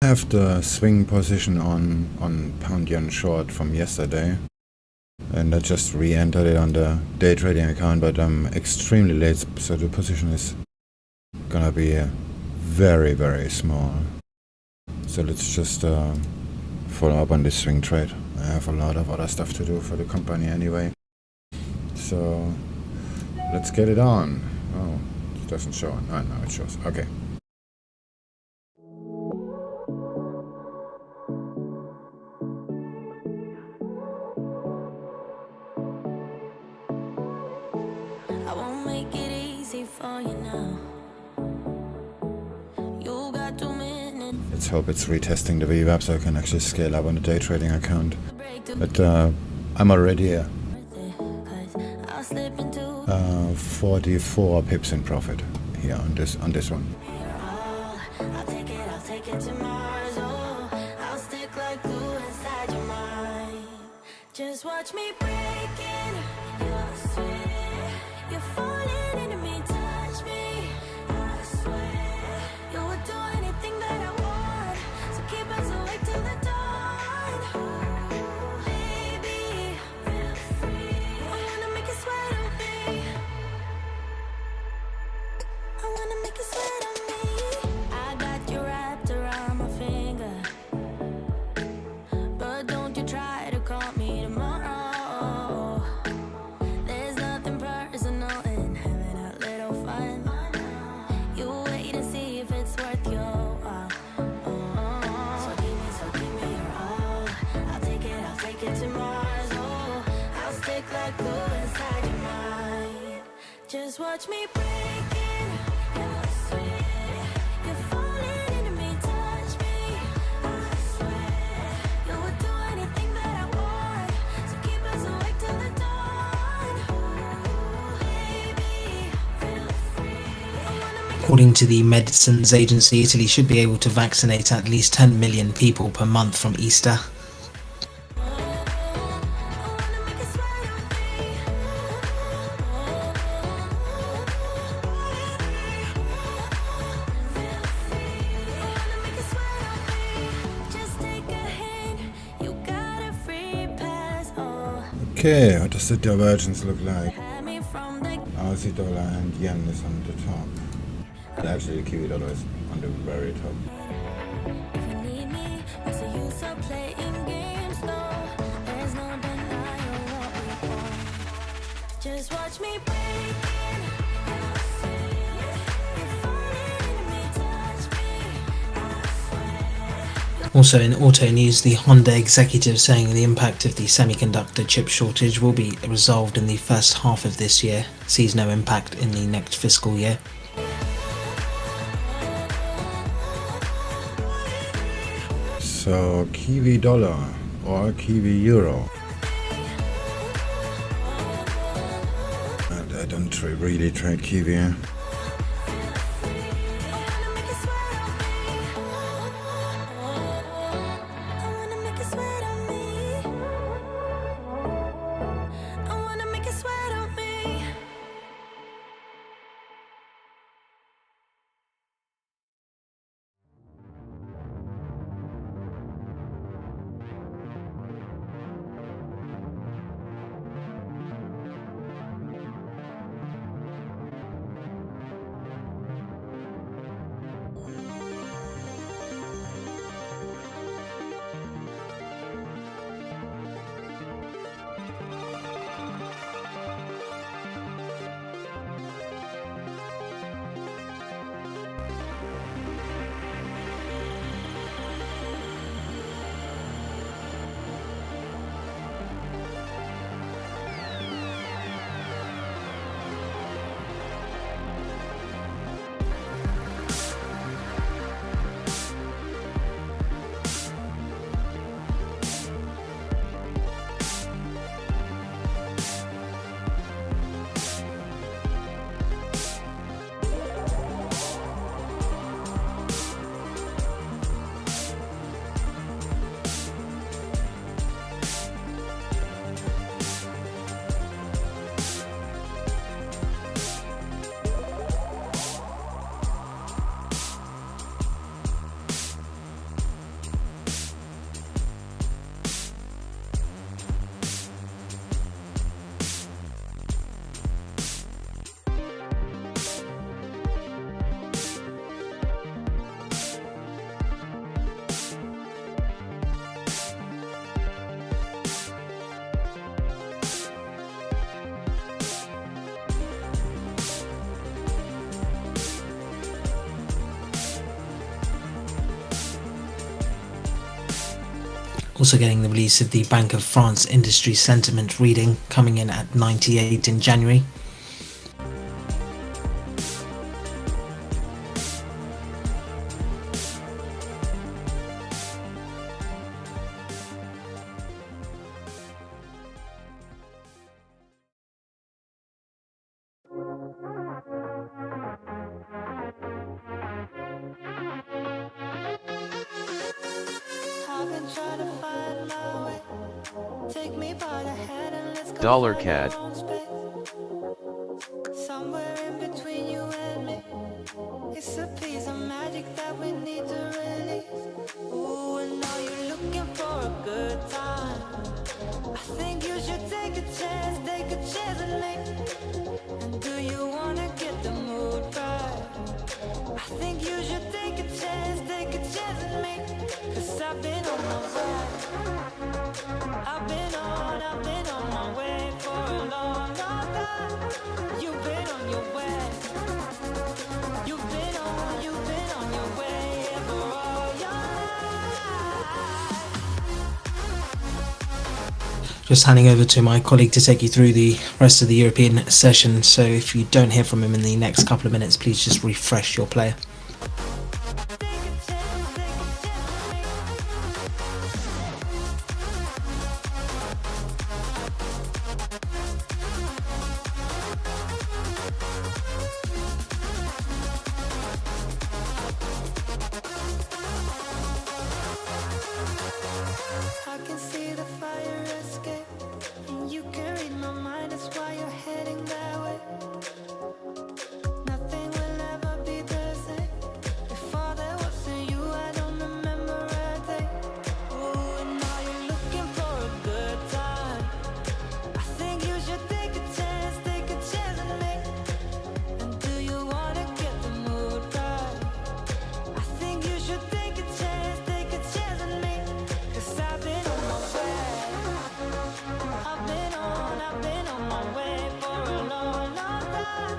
I have the swing position on pound yen short from yesterday, and I just re-entered it on the day trading account, but I'm extremely late, so the position is gonna be very, very small. So let's just follow up on this swing trade. I have a lot of other stuff to do for the company anyway, so let's get it on. Oh, it doesn't show. Oh, no, it shows. Okay. I won't make it easy for you now. You got 2 minutes. Let's hope it's retesting the VWAP so I can actually scale up on the day trading account. But I'm already 44 pips in profit here on this one. I'll take it to Mars. Oh, I'll stick like glue inside your mind. Just watch me break in. You're sweet. You're falling into me, touch me. I swear you would do anything that I want. So keep us awake till the dawn. Ooh, baby, feel free. I wanna make you sweat on me. I wanna make you sweat on me. I got you wrapped around my finger, but don't you try to call me tomorrow. There's nothing personal in having a little fun. You wait and see if it's worth your while. So give me your all. I'll take it to Mars. Oh, I'll stick like glue inside your mind. Just watch me break in. You're sweet. You're falling into me, touch me. I swear you would do anything that I want. So keep us awake till the dawn. Ooh, baby, feel free. I wanna make According to the Medicines Agency, Italy should be able to vaccinate at least 10 million people per month from Easter. Okay, what does the divergence look like? Aussie dollar and yen is on the top. And actually the Kiwi dollar is on the very top. If you need me, what's the use of playing games? No, there's no denying what we want. Just watch me break in. You're sweet. You're falling into me, touch me. I swear. Also in auto news, the Honda executive saying the impact of the semiconductor chip shortage will be resolved in the first half of this year, sees no impact in the next fiscal year. So Kiwi dollar or Kiwi euro. And I don't really trade Kiwi. Also getting the release of the Bank of France industry sentiment reading, coming in at 98 in January. Dollar CAD. Somewhere in between you and me, it's a piece of magic that we need to release. Ooh, and now you're looking for a good time. I think you should take a chance with me. And do you wanna get the mood right? I think you should take a chance with me. 'Cause I've been on my way. I've been on my way for a long, long time. You've been on your way. You've been on your way for all your life. Just handing over to my colleague to take you through the rest of the European session, so if you don't hear from him in the next couple of minutes, please just refresh your player. I can see the fire escape, and you can read my mind, that's why you're heading that way. Nothing will ever be the same. Before there wasn't you, I don't remember a day. Ooh, and now you're looking for a good time. I think you should take a chance with me. And do you wanna get the mood right? I think you should take a chance with me. 'Cause I've been on my way. I've been on my way for a long, long time.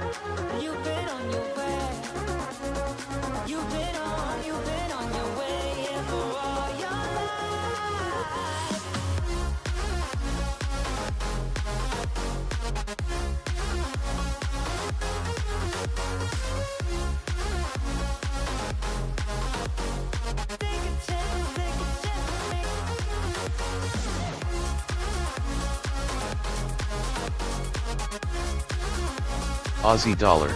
You've been on your way. You've been on your way, yeah, for all your life. Take a chance with me. Aussie dollar.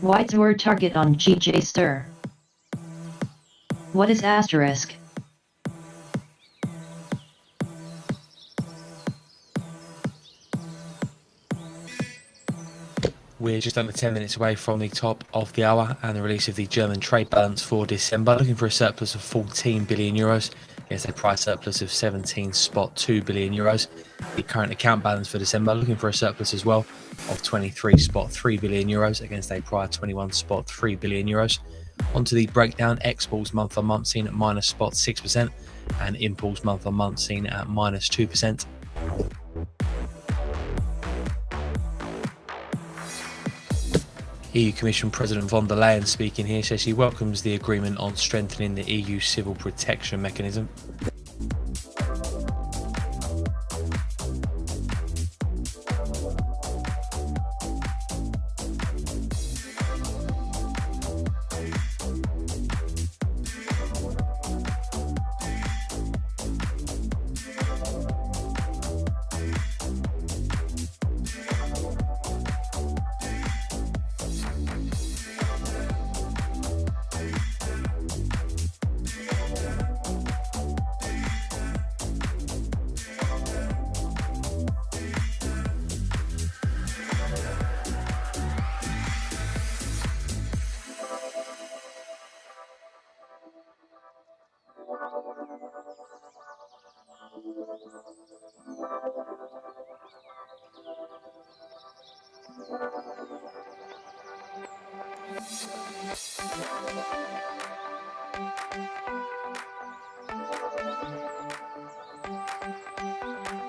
What's your target on GJ Stir? What is asterisk? We're just under 10 minutes away from the top of the hour and the release of the German trade balance for December, looking for a surplus of 14 billion euros against a price surplus of 17.2 billion euros. The current account balance for December, looking for a surplus as well of 23.3 billion euros against a prior 21.3 billion euros. Onto the breakdown, exports month on month seen at minus 0.6% and imports month on month seen at minus 2%. EU Commission President von der Leyen speaking here says she welcomes the agreement on strengthening the EU civil protection mechanism.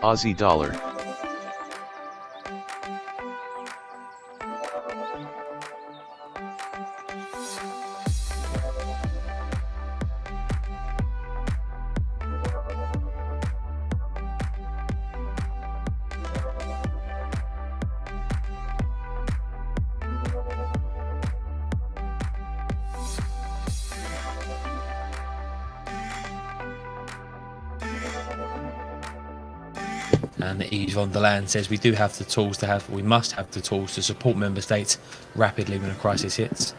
Aussie dollar. And Yves on the land says we must have the tools to support member states rapidly when a crisis hits.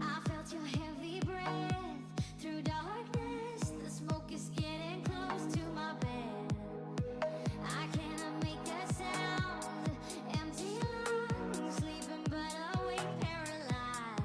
I felt your heavy breath through darkness. The smoke is getting close to my bed. I cannot make a sound. Empty lungs, sleeping but awake, paralyzed.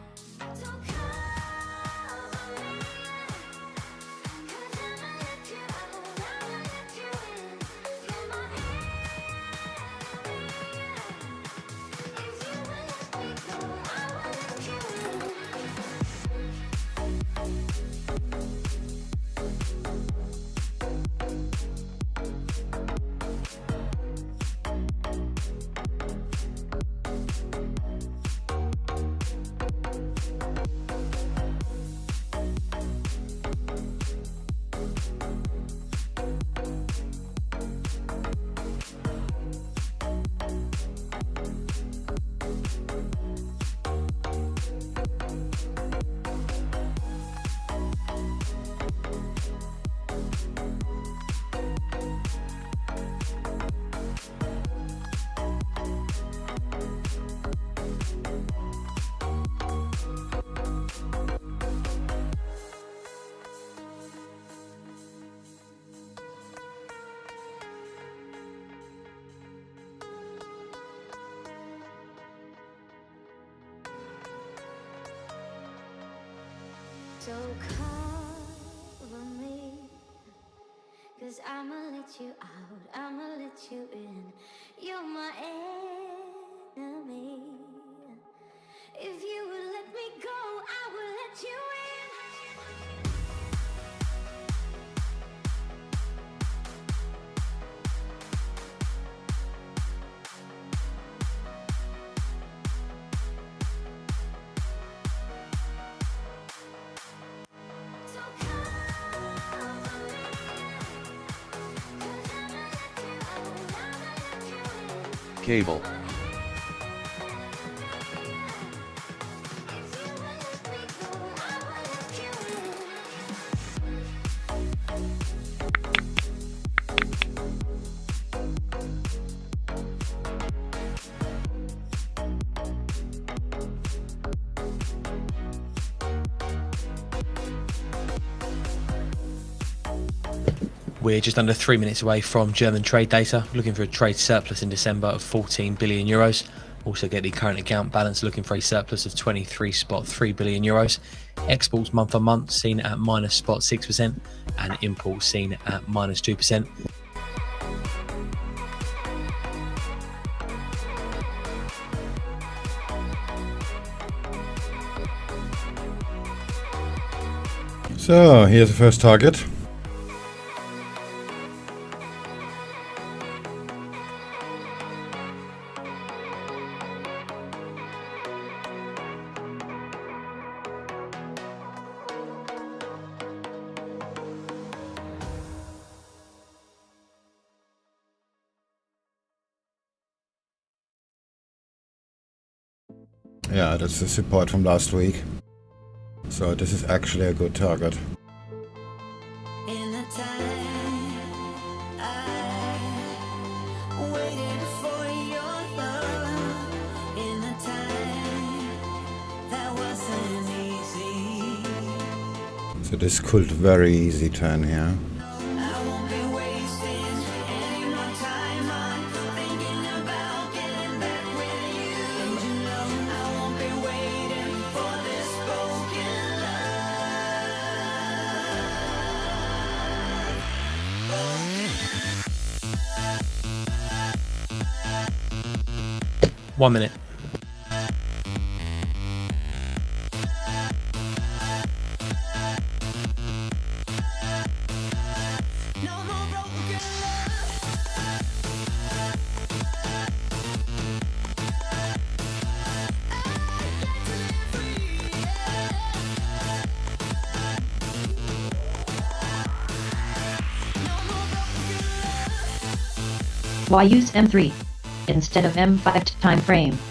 Don't cover me, 'cause I'ma let you out. I'ma let you in. You're my enemy. If you will let me go, I will let you in. So cover me, 'cause I'ma let you out, I'ma let you in. You're my enemy. If you would let me go, I will let you in. So cover me, 'cause I'ma let you out, I'ma let you in. Cable. If you will let me go, I will let you in. We're just under 3 minutes away from German trade data, looking for a trade surplus in December of 14 billion euros. Also get the current account balance, looking for a surplus of 23.3 billion euros. Exports month on month seen at minus 0.6% and imports seen at minus 2%. So here's the first target. Yeah, that's the support from last week. So this is actually a good target. In the time I waited for your love, in the time that wasn't easy. So this could very easy turn here. I won't be wasting any more time on thinking about getting back with you. And you know I won't be waiting for this broken love. 1 minute. No more broken Why use M3 instead of M5 time frame? –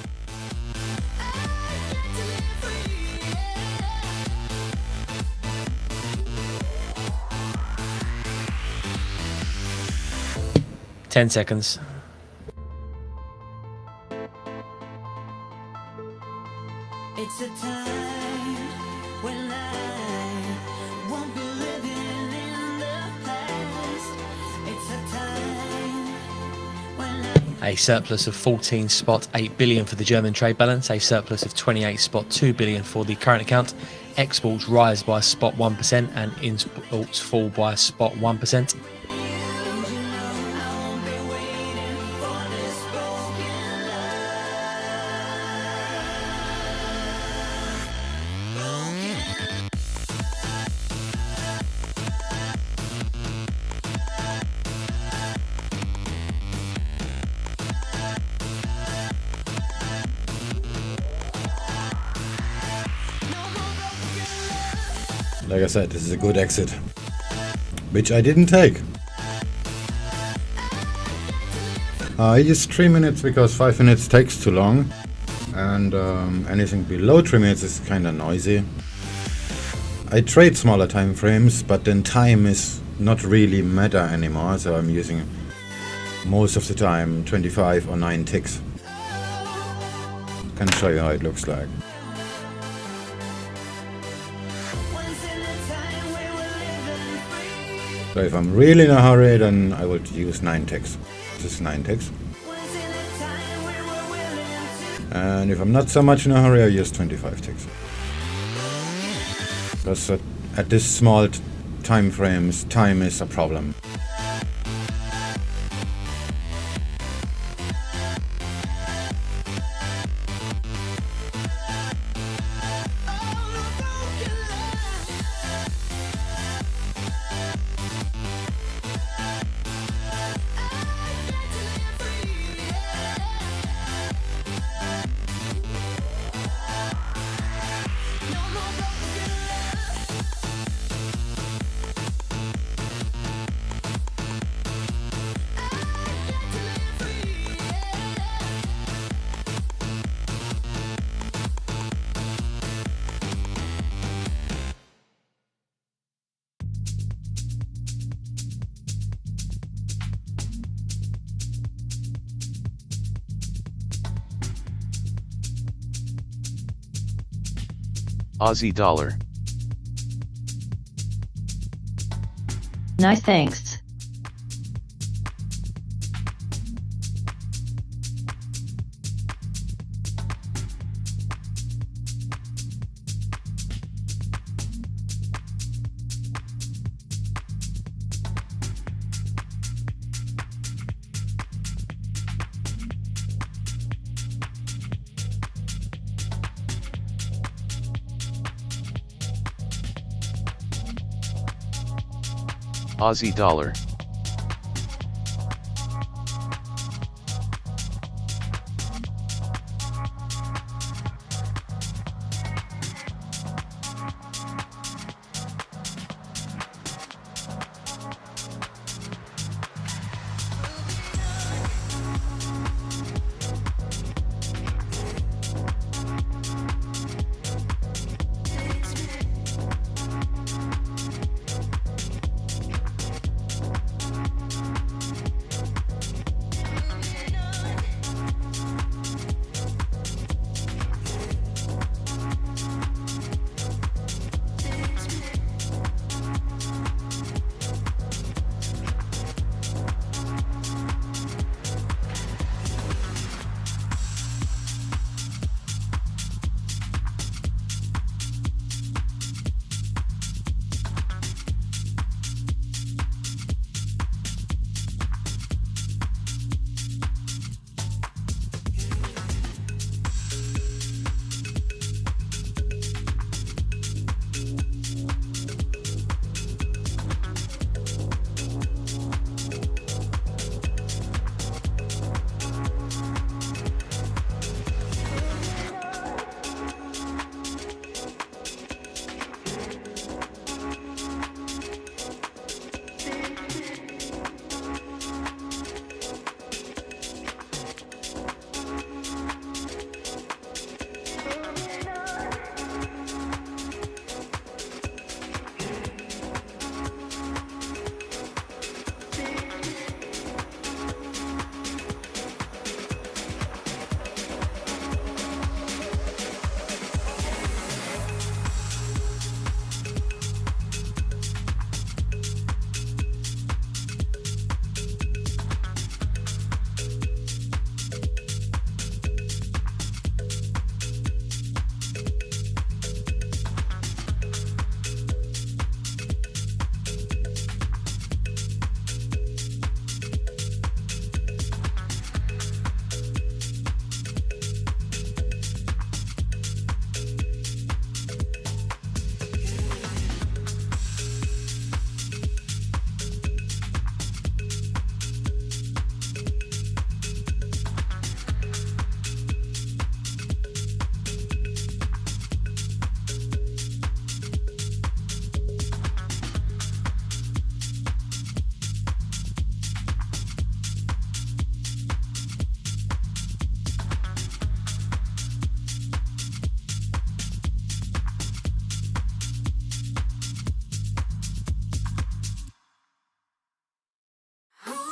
10 seconds. It's a time when I won't be living in the past. It's a time when A surplus of 14.8 billion for the German trade balance, a surplus of 28.2 billion for the current account. Exports rise by spot 1% and imports fall by spot 1%. Like I said, this is a good exit, which I didn't take. I used 3 minutes because 5 minutes takes too long, and anything below 3 minutes is kind of noisy. I trade smaller time frames, but then time is not really matter anymore, so I'm using most of the time 25 or 9 ticks. Can show you how it looks like. So if I'm really in a hurry, then I would use 9 ticks. This is 9 ticks. And if I'm not so much in a hurry, I use 25 ticks. Because at this small time frames, time is a problem. Aussie dollar. Nice, thanks. Aussie dollar.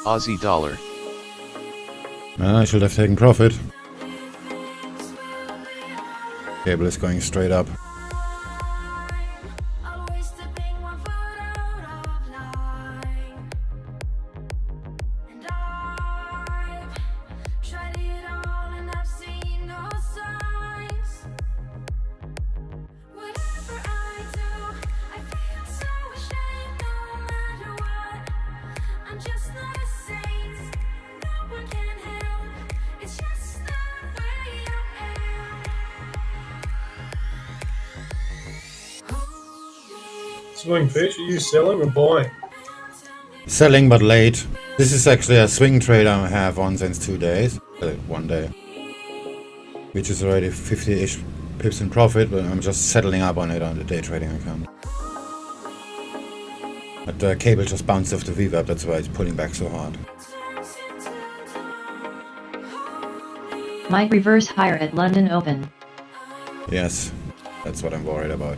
Aussie dollar. I should have taken profit. Cable is going straight up. Always stepping 1 foot out of line. And I've tried it all and I've seen no signs. Whatever I do, I feel so ashamed no matter what. I'm just not a saint, no one can help. It's just the way I am. SwingFish, are you selling or buying? Selling but late. This is actually a swing trade I have on since 2 days. 1 day. Which is already 50-ish pips in profit, but I'm just settling up on it on the day trading account. But the cable just bounced off the VWAP, that's why it's pulling back so hard. Might reverse higher at London Open. Yes, that's what I'm worried about.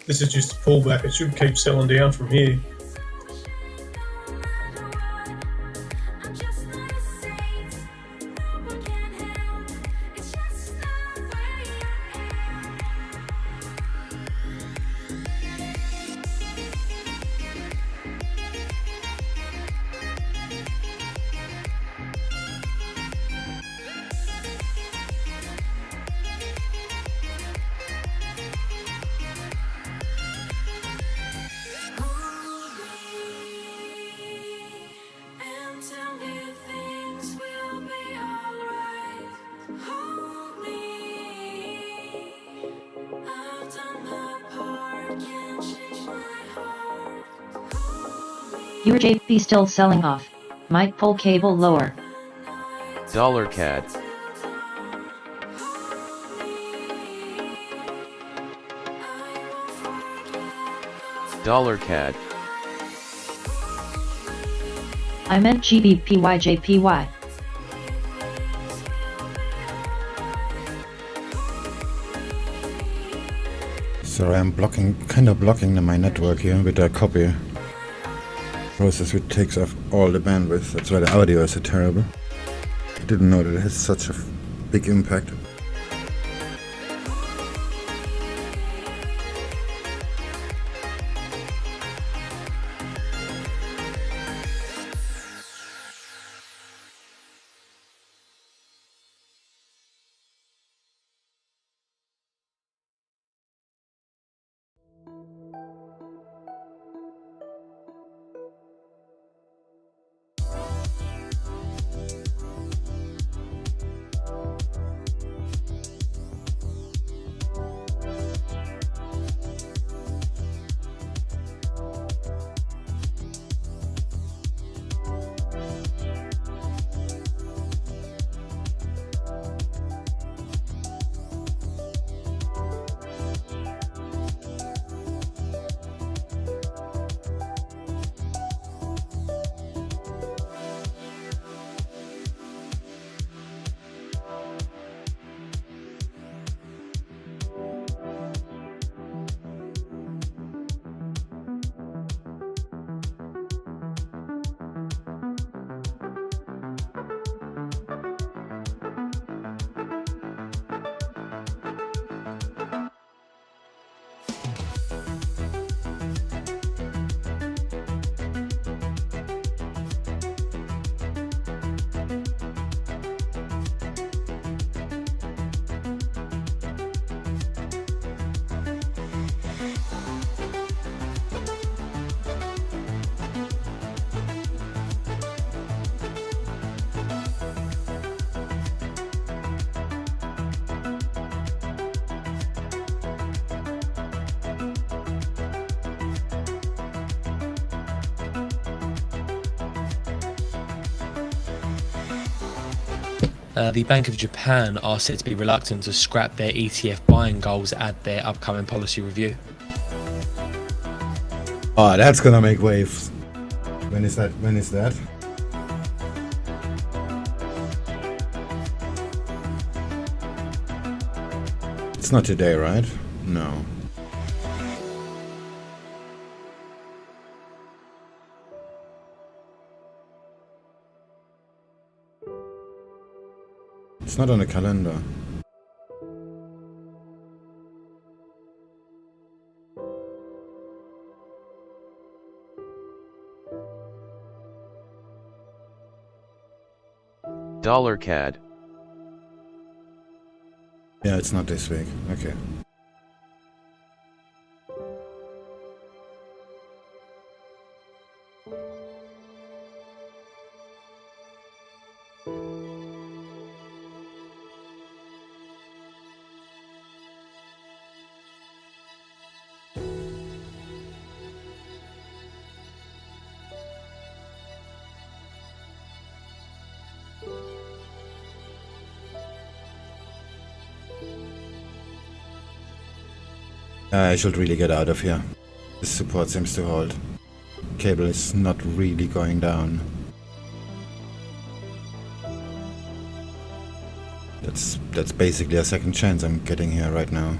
This is just a pullback. It should keep selling down from here. Your JP still selling off. Might pull cable lower. Dollar CAD. Dollar CAD. I meant GBPJPY. Sorry, I'm kind of blocking my network here with a copy process which takes off all the bandwidth. That's why the audio is so terrible. I didn't know that it has such a big impact. The Bank of Japan are said to be reluctant to scrap their ETF buying goals at their upcoming policy review. Oh, that's gonna make waves. When is that? It's not today, right? No. It's not on the calendar. Dollar CAD. Yeah, it's not this week. Okay. I should really get out of here. This support seems to hold. Cable is not really going down. That's basically a second chance I'm getting here right now.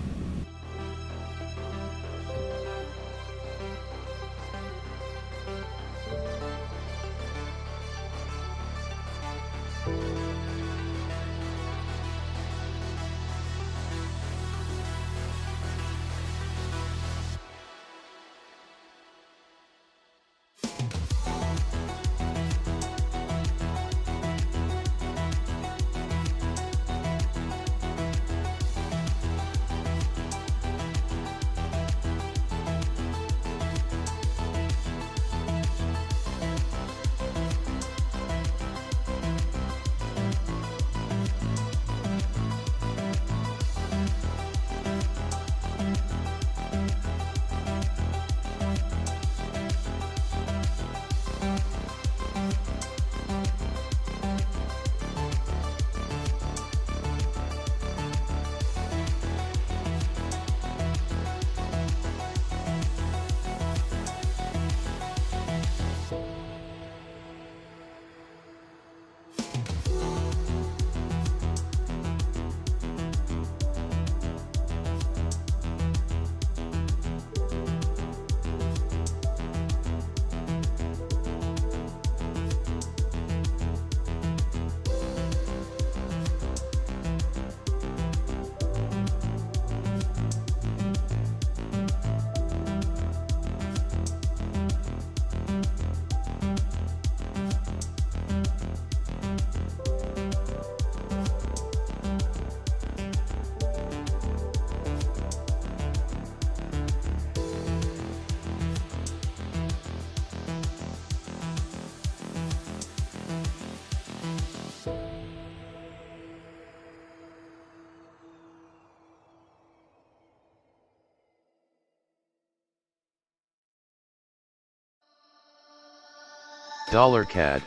Dollar CAD.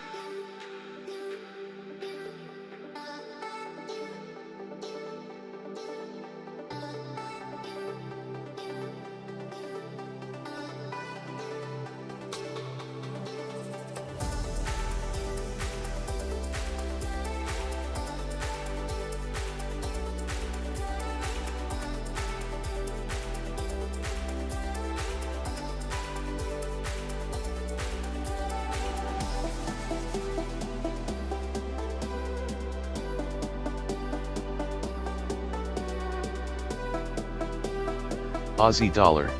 Aussie dollar.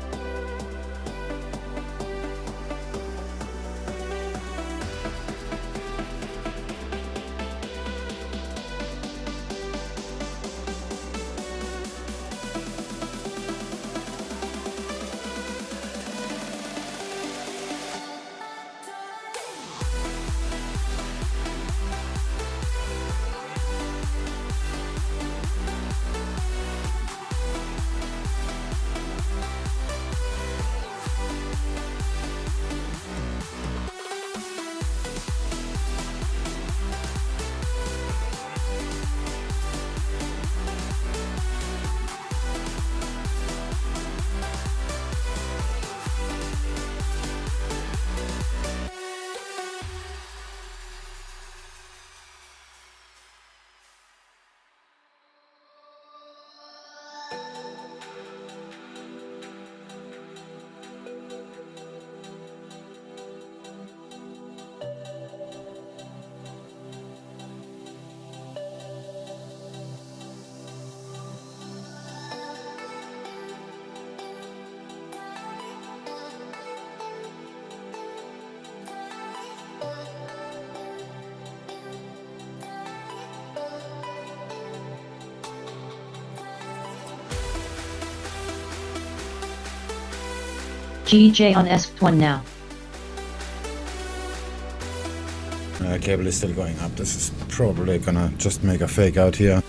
GJ on S1 now. Cable is still going up. This is probably gonna just make a fake out here.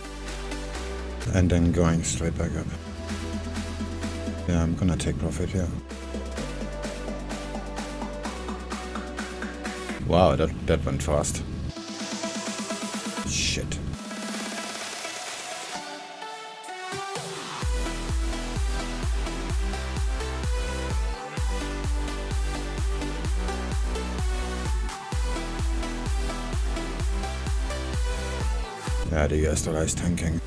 And then going straight back up. Yeah, I'm gonna take profit here. Wow, that went fast. Shit. Yeah, the US dollar is tanking.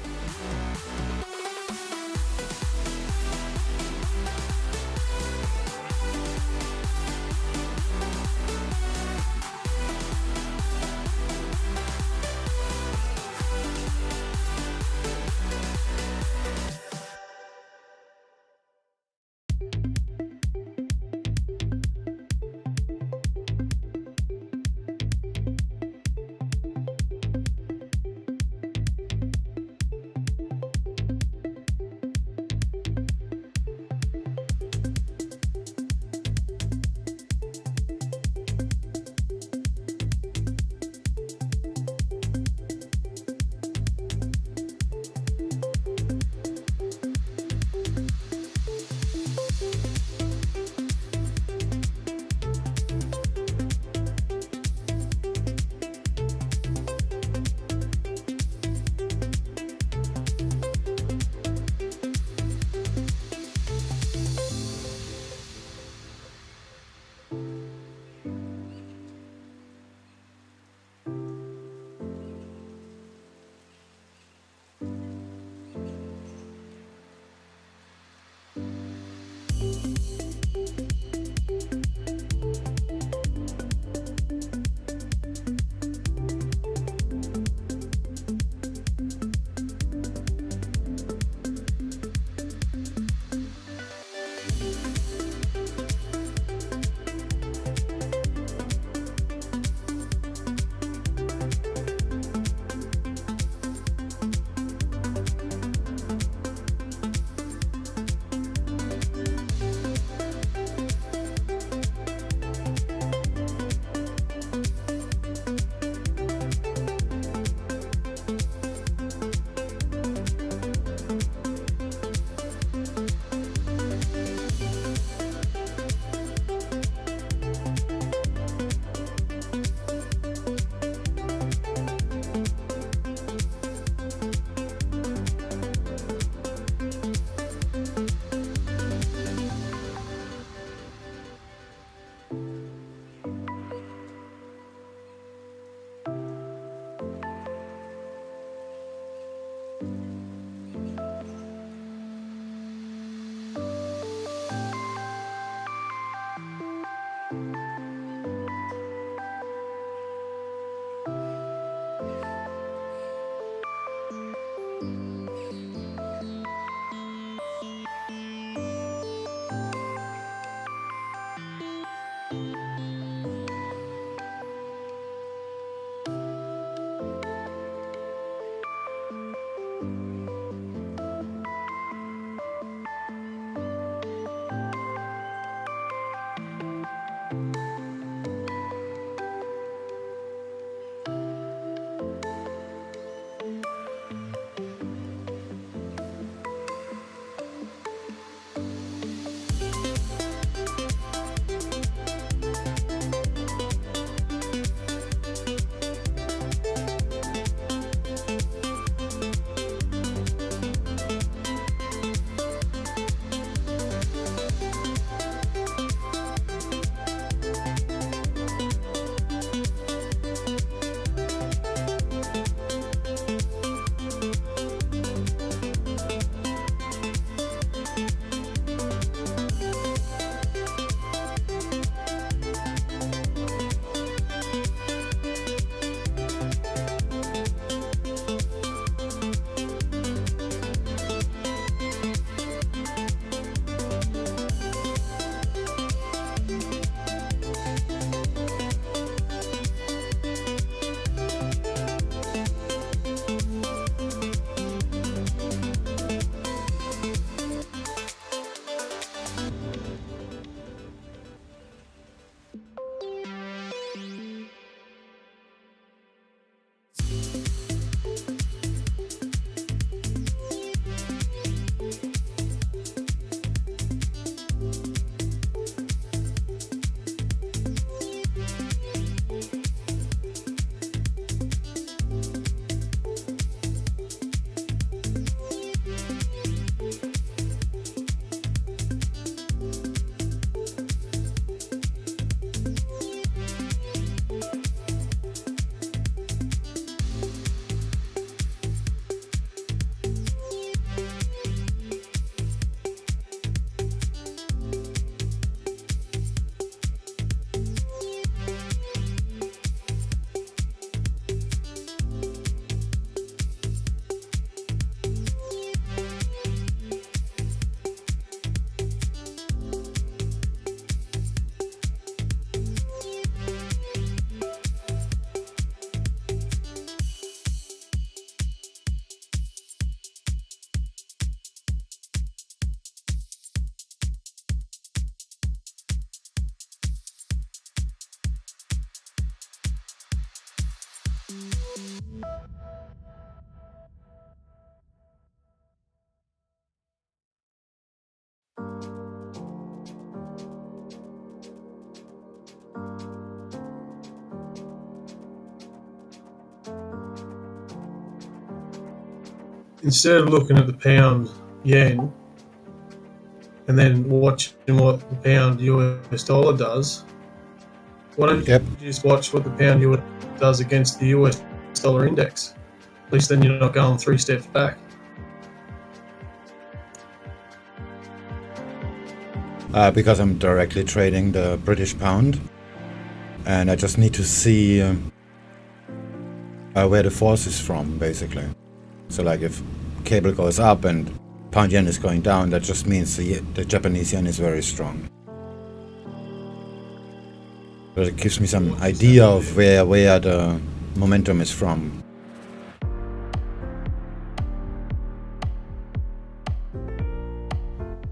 Instead of looking at the pound yen and then watching what the pound US dollar does, why don't Yep. you just watch what the pound US does against the US dollar index? At least then you're not going 3 steps back. Because I'm directly trading the British pound, and I just need to see where the force is from, basically. So like if cable goes up and pound yen is going down, that just means the Japanese yen is very strong. But it gives me some idea of where the momentum is from.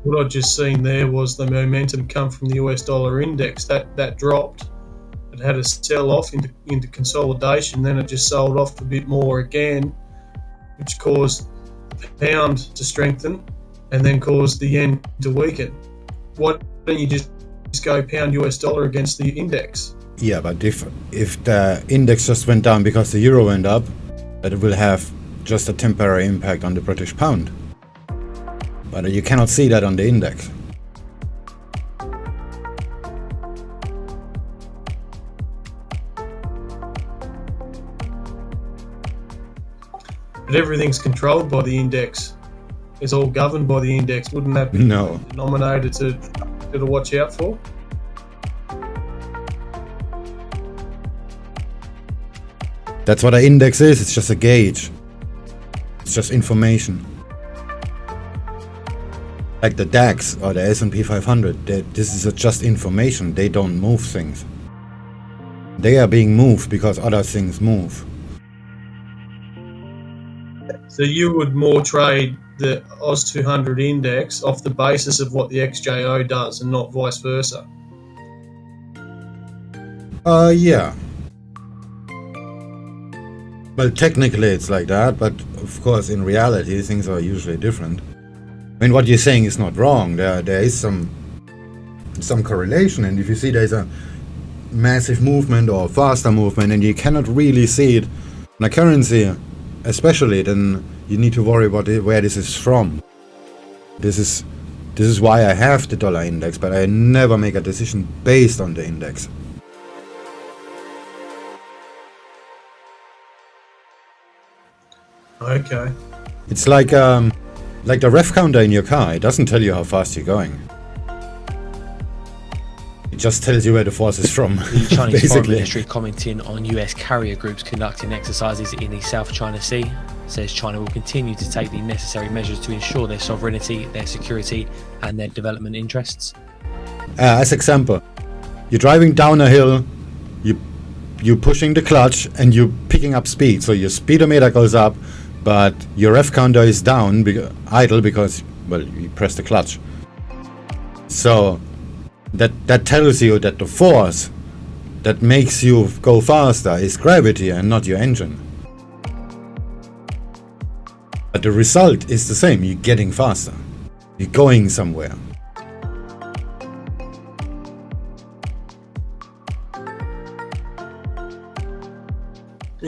What I just seen there was the momentum come from the US dollar index. That dropped. It had a sell off into consolidation, then it just sold off a bit more again, which caused the pound to strengthen and then caused the yen to weaken. Why don't you just go pound US dollar against the index? Yeah, but if the index just went down because the euro went up, that will have just a temporary impact on the British pound. But you cannot see that on the index. But everything's controlled by the index. It's all governed by the index. Wouldn't that be No. the denominator to watch out for? That's what an index is. It's just a gauge. It's just information. Like the DAX or the S&P 500, this is just information. They don't move things. They are being moved because other things move. So you would more trade the Oz 200 index off the basis of what the XJO does and not vice versa. Yeah. Well, technically it's like that, but of course in reality things are usually different. I mean, what you're saying is not wrong. There is some correlation, and if you see there's a massive movement or faster movement and you cannot really see it in a currency, especially, then you need to worry about where this is from. This is why I have the dollar index, but I never make a decision based on the index. Okay. It's like the ref counter in your car. It doesn't tell you how fast you're going. It just tells you where the force is from. The Chinese Foreign basically. Ministry commenting on US carrier groups conducting exercises in the South China Sea says China will continue to take the necessary measures to ensure their sovereignty, their security and their development interests. As example, you're driving down a hill, you're pushing the clutch and you're picking up speed. So your speedometer goes up, but your ref counter is down, idle, because, well, you press the clutch. So that tells you that the force that makes you go faster is gravity and not your engine. But the result is the same. You're getting faster. You're going somewhere.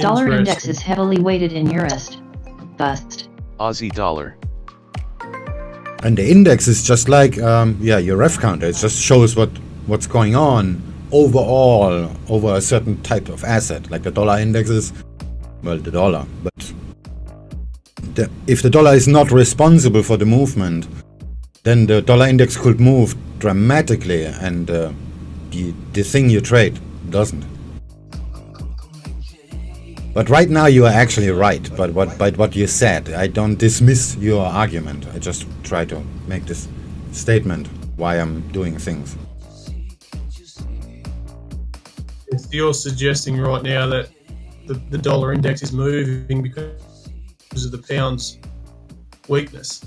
Dollar index Interesting. is heavily weighted in euros. Bust. Aussie dollar. And the index is just like, your ref counter. It just shows what's going on overall over a certain type of asset. Like the dollar index is, well, the dollar. But if the dollar is not responsible for the movement, then the dollar index could move dramatically, and the thing you trade doesn't. But right now you are actually right, but what you said. I don't dismiss your argument. I just try to make this statement why I'm doing things. You're suggesting right now that the dollar index is moving because of the pound's weakness.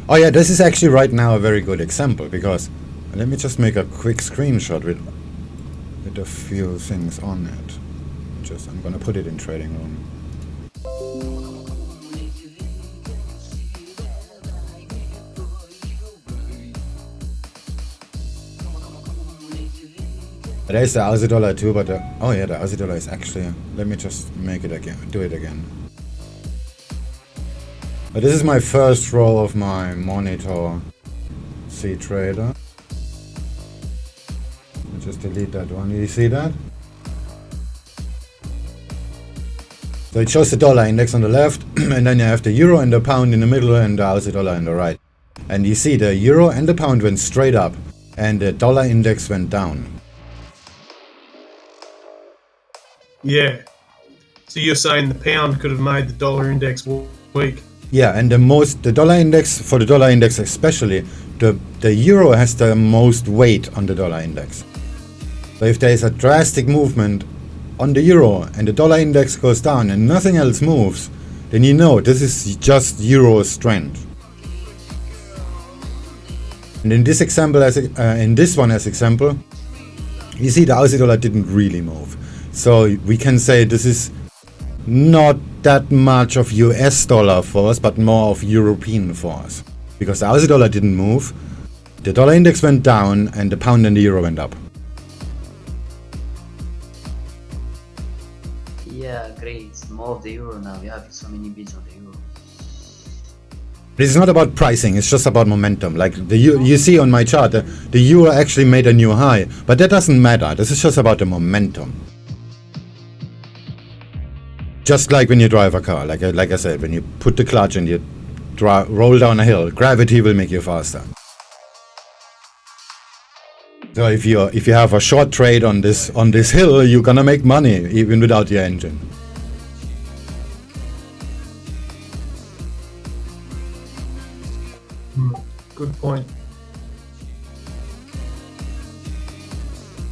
Oh yeah, this is actually right now a very good example, because let me just make a quick screenshot with a few things on it. I'm gonna put it in trading room. There is the Aussie dollar too, but oh yeah, the Aussie dollar is actually. Let me just make it again. Do it again. But this is my first row of my monitor C trader. I'll just delete that one. You see that? So it shows the dollar index on the left, and then you have the euro and the pound in the middle, and the Aussie dollar on the right. And you see the euro and the pound went straight up, and the dollar index went down. Yeah. So you're saying the pound could have made the dollar index weak? Yeah, and the dollar index, for the dollar index especially, the euro has the most weight on the dollar index. So if there is a drastic movement on the euro and the dollar index goes down and nothing else moves, then you know this is just euro strength. And in this example, in this one as example, you see the Aussie dollar didn't really move. So we can say this is not that much of US dollar force, but more of European force. Because the Aussie dollar didn't move, the dollar index went down, and the pound and the euro went up. Yeah, great. It's more of the euro now. We have so many bids on the euro. This is not about pricing, it's just about momentum. Like you see on my chart, the euro actually made a new high, but that doesn't matter. This is just about the momentum. Just like when you drive a car, like I said, when you put the clutch and you roll down a hill, gravity will make you faster. So if you have a short trade on this hill, you're gonna make money even without your engine. Good point.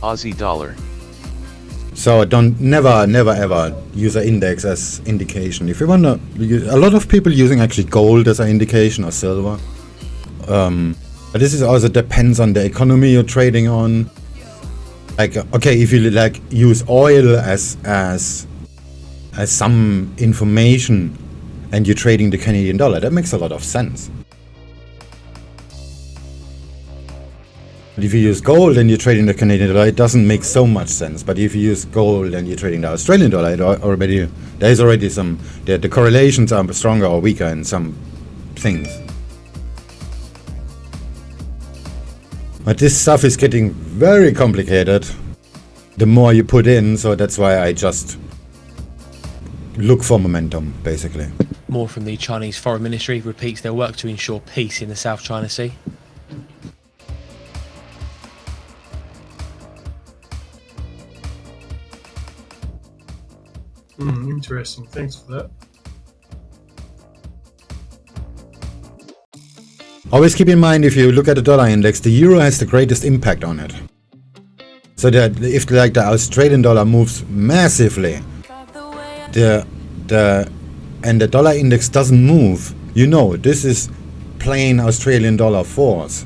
Aussie dollar. So never ever use an index as indication. If you wanna, a lot of people using actually gold as an indication or silver. But this is also depends on the economy you're trading on. Like, okay, if you like use oil as some information and you're trading the Canadian dollar, that makes a lot of sense. But if you use gold and you're trading the Canadian dollar, it doesn't make so much sense. But if you use gold and you're trading the Australian dollar, there's already some, the correlations are stronger or weaker in some things. But this stuff is getting very complicated the more you put in, so that's why I just look for momentum, basically. More from the Chinese Foreign Ministry repeats their work to ensure peace in the South China Sea. Interesting. Thanks for that. Always keep in mind, if you look at the dollar index, the euro has the greatest impact on it. So that if like the Australian dollar moves massively, and the dollar index doesn't move, you know this is plain Australian dollar force.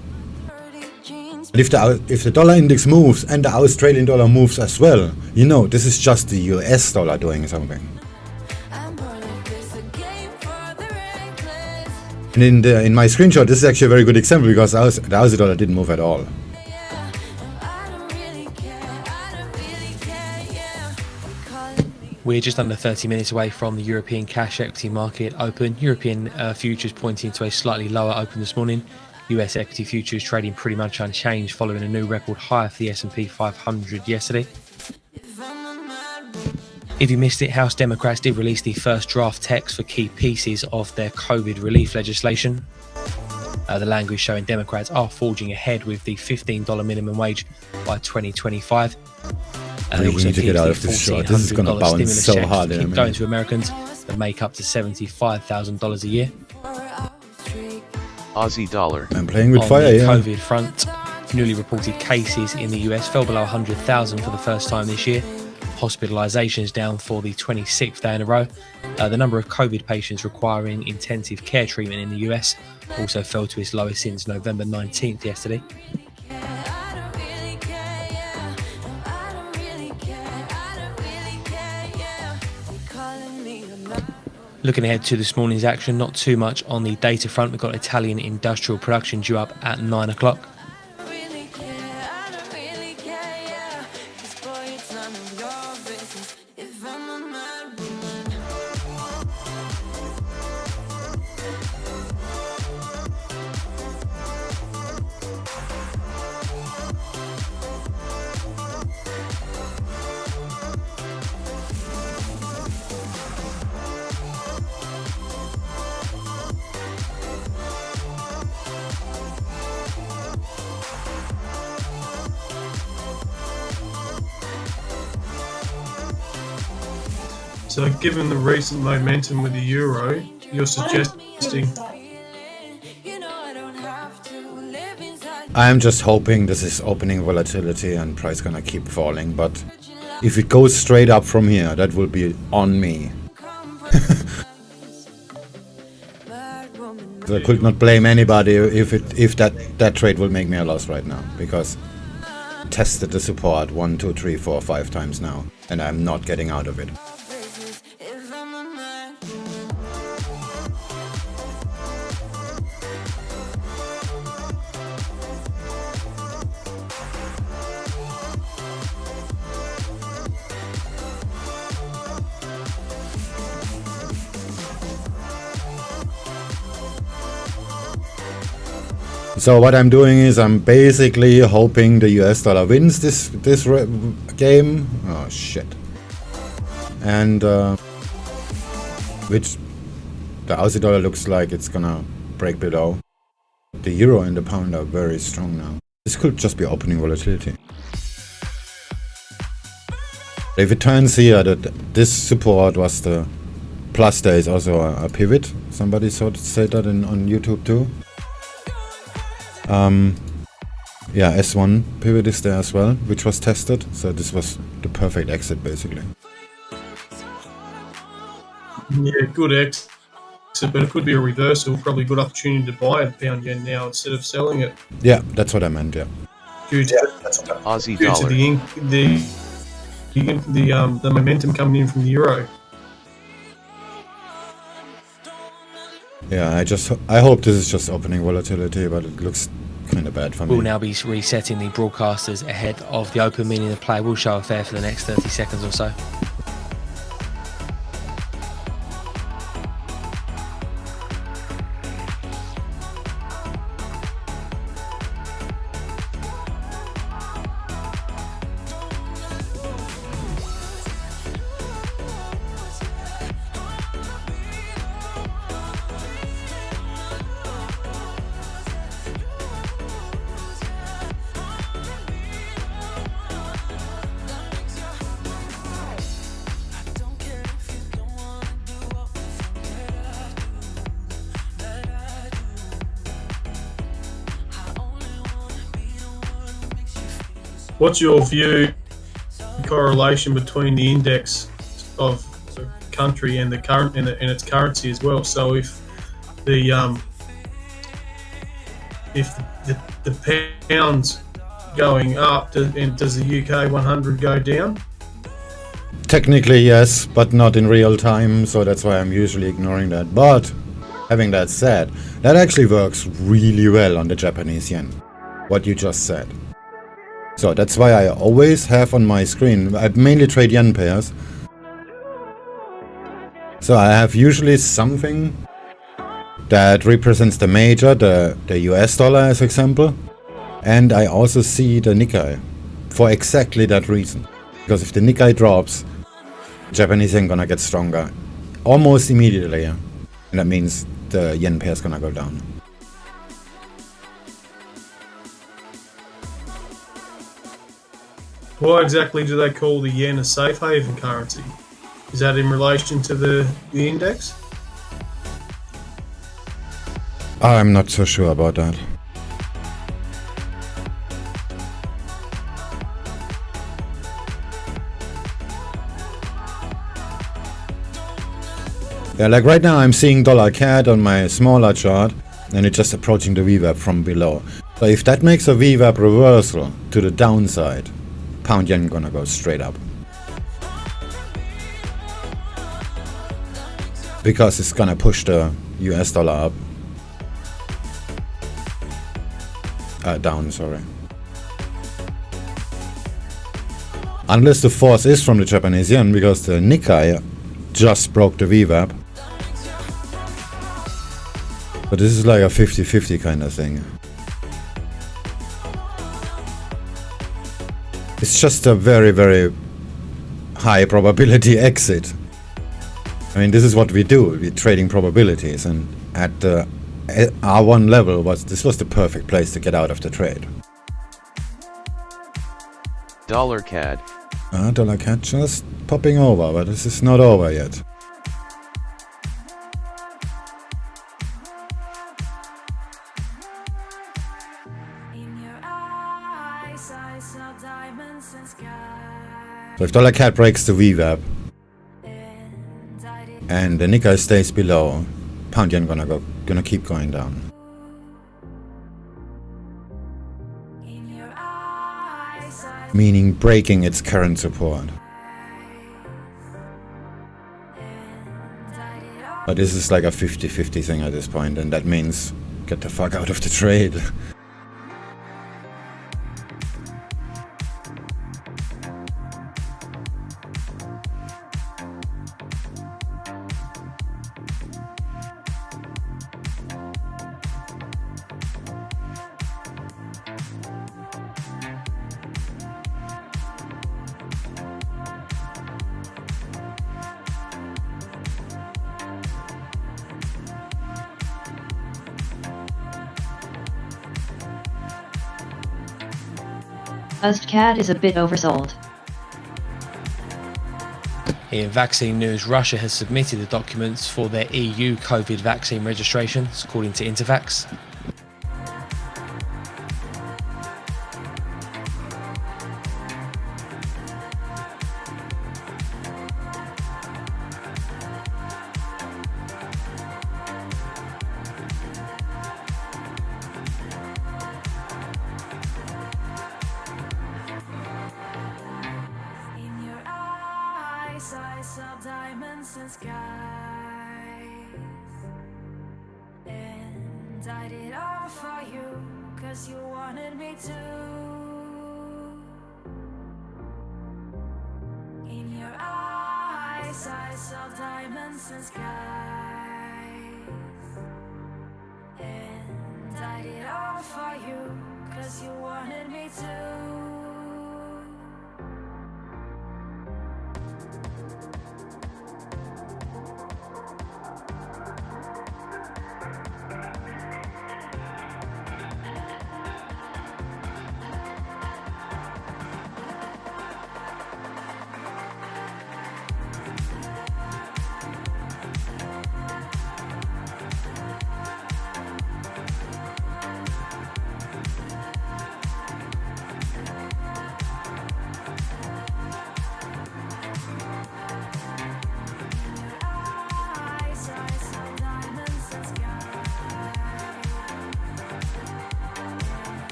But if the dollar index moves and the Australian dollar moves as well, you know this is just the US dollar doing something. And in my screenshot, this is actually a very good example because the Aussie dollar didn't move at all. We're just under 30 minutes away from the European cash equity market open. European futures pointing to a slightly lower open this morning. US equity futures trading pretty much unchanged following a new record high for the S&P 500 yesterday. If you missed it, House Democrats did release the first draft text for key pieces of their COVID relief legislation. The language showing Democrats are forging ahead with the $15 minimum wage by 2025. We need to get out of this shot. This is going to bounce so hard in a minute. Going to Americans that make up to $75,000 a year. Aussie dollar. I'm playing with On fire, the yeah. COVID front, newly reported cases in the US fell below 100,000 for the first time this year. Hospitalizations down for the 26th day in a row. The number of COVID patients requiring intensive care treatment in the US also fell to its lowest since November 19th yesterday. Looking ahead to this morning's action, not too much on the data front. We've got Italian industrial production due up at 9 o'clock. Really care, I don't really care, yeah. 'Cause boy, it's none of your business if I'm a mad woman. So, given the recent momentum with the euro, you're suggesting You know I don't have to live inside. I'm just hoping this is opening volatility and price gonna keep falling, but if it goes straight up from here, that will be on me. Bad woman. So I could not blame anybody if that trade will make me a loss right now, because tested the support 1, 2, 3, 4, 5 times now, and I'm not getting out of it. Business if I'm a mad So what I'm doing is I'm basically hoping the US dollar wins this game. Oh shit. And which the Aussie dollar looks like it's gonna break below. The euro and the pound are very strong now. This could just be opening volatility. If it turns here that this support was the plus, there is also a pivot. Somebody said that on YouTube too. Yeah, S1 pivot is there as well, which was tested. So this was the perfect exit basically. yeah, good exit, but it could be a reversal. Probably a good opportunity to buy a pound yen now instead of selling it Yeah, that's what I meant. Yeah. due to Aussie due to dollar. the momentum coming in from the euro. Yeah, I hope this is just opening volatility, but it looks kind of bad for me. We'll now be resetting the broadcasters ahead of the open, meaning the play will show a fair for the next 30 seconds or so. What's your view, correlation between the index of the country and the current and its currency as well? So if the pound's going up, does the UK 100 go down? Technically yes, but not in real time, so that's why I'm usually ignoring that. But having that said, that actually works really well on the Japanese yen, what you just said. So that's why I always have on my screen, I mainly trade yen pairs. So I have usually something that represents the major, the US dollar as example. And I also see the Nikkei for exactly that reason. Because if the Nikkei drops, Japanese yen gonna get stronger almost immediately. Yeah? And that means the yen pair is gonna go down. Why exactly do they call the yen a safe haven currency? Is that in relation to the index? I'm not so sure about that. Yeah, like right now I'm seeing dollar CAD on my smaller chart and it's just approaching the VWAP from below. So if that makes a VWAP reversal to the downside, pound yen gonna go straight up. because it's gonna push the US dollar up. Down, sorry. Unless the force is from the Japanese yen, because the Nikkei just broke the VWAP. But this is like a 50-50 kind of thing. It's just a very, very high probability exit. I mean, this is what we do. We're trading probabilities, and at the R1 level, this was the perfect place to get out of the trade. Dollar CAD. Dollar CAD just popping over, but this is not over yet. So if dollar CAD breaks the VWAP and the Nikkei stays below, pound yen gonna keep going down. Meaning breaking its current support. But this is like a 50-50 thing at this point, and that means get the fuck out of the trade. USD-CAD is a bit oversold. In vaccine news, Russia has submitted the documents for their EU COVID vaccine registrations, according to Interfax. And I did all for you, 'cause you wanted me to. In your eyes I saw diamonds and skies. And I did all for you, 'cause you wanted me to.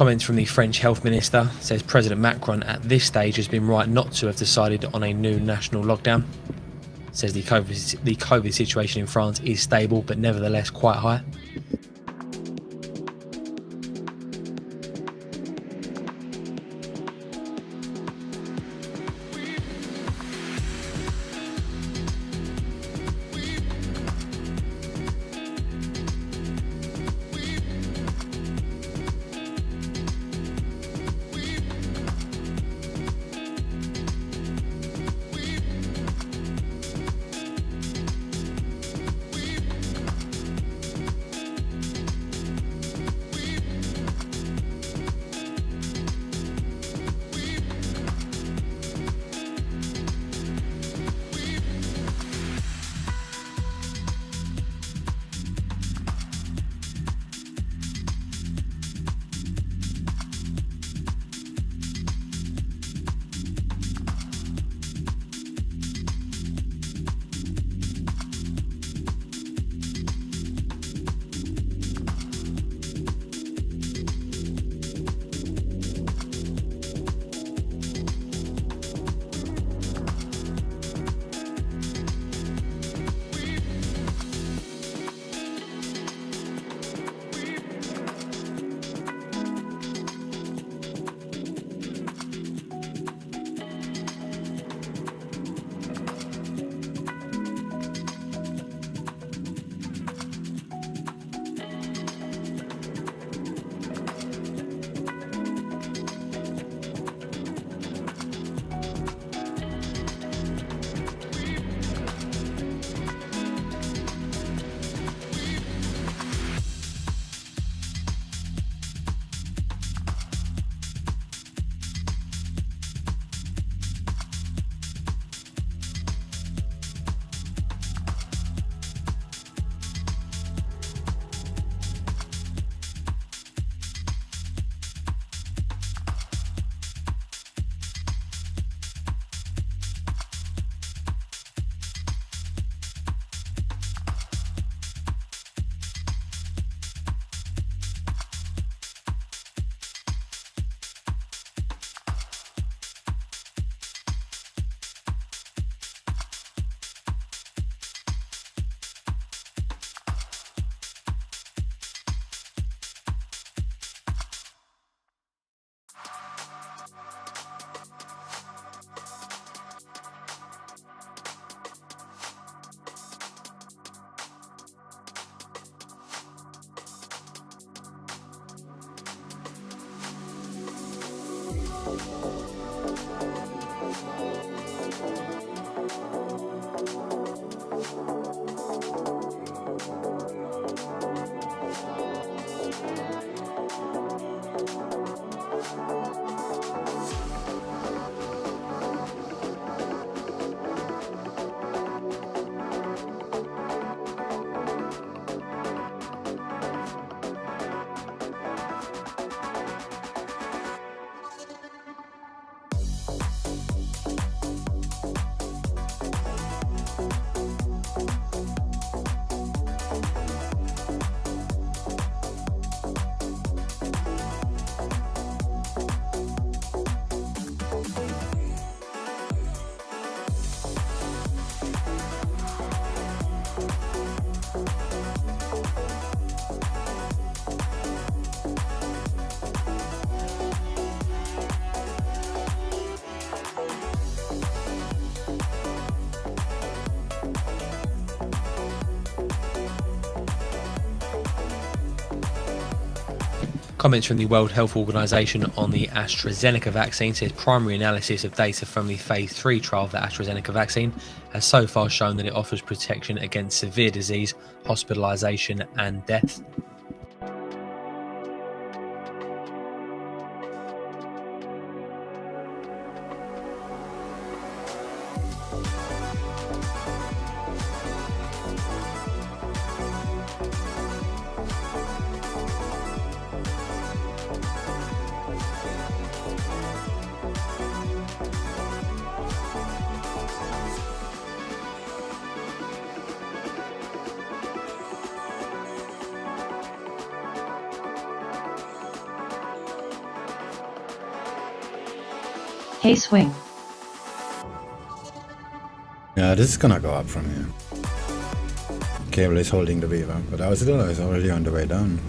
Comments from the French health minister says President Macron at this stage has been right not to have decided on a new national lockdown. Says the COVID situation in France is stable but nevertheless quite high. Comments from the World Health Organization on the AstraZeneca vaccine says primary analysis of data from the phase 3 trial of the AstraZeneca vaccine has so far shown that it offers protection against severe disease, hospitalization and death. Hey swing. Yeah, this is gonna go up from here. Cable is holding the beaver, but our dollar is already on the way down.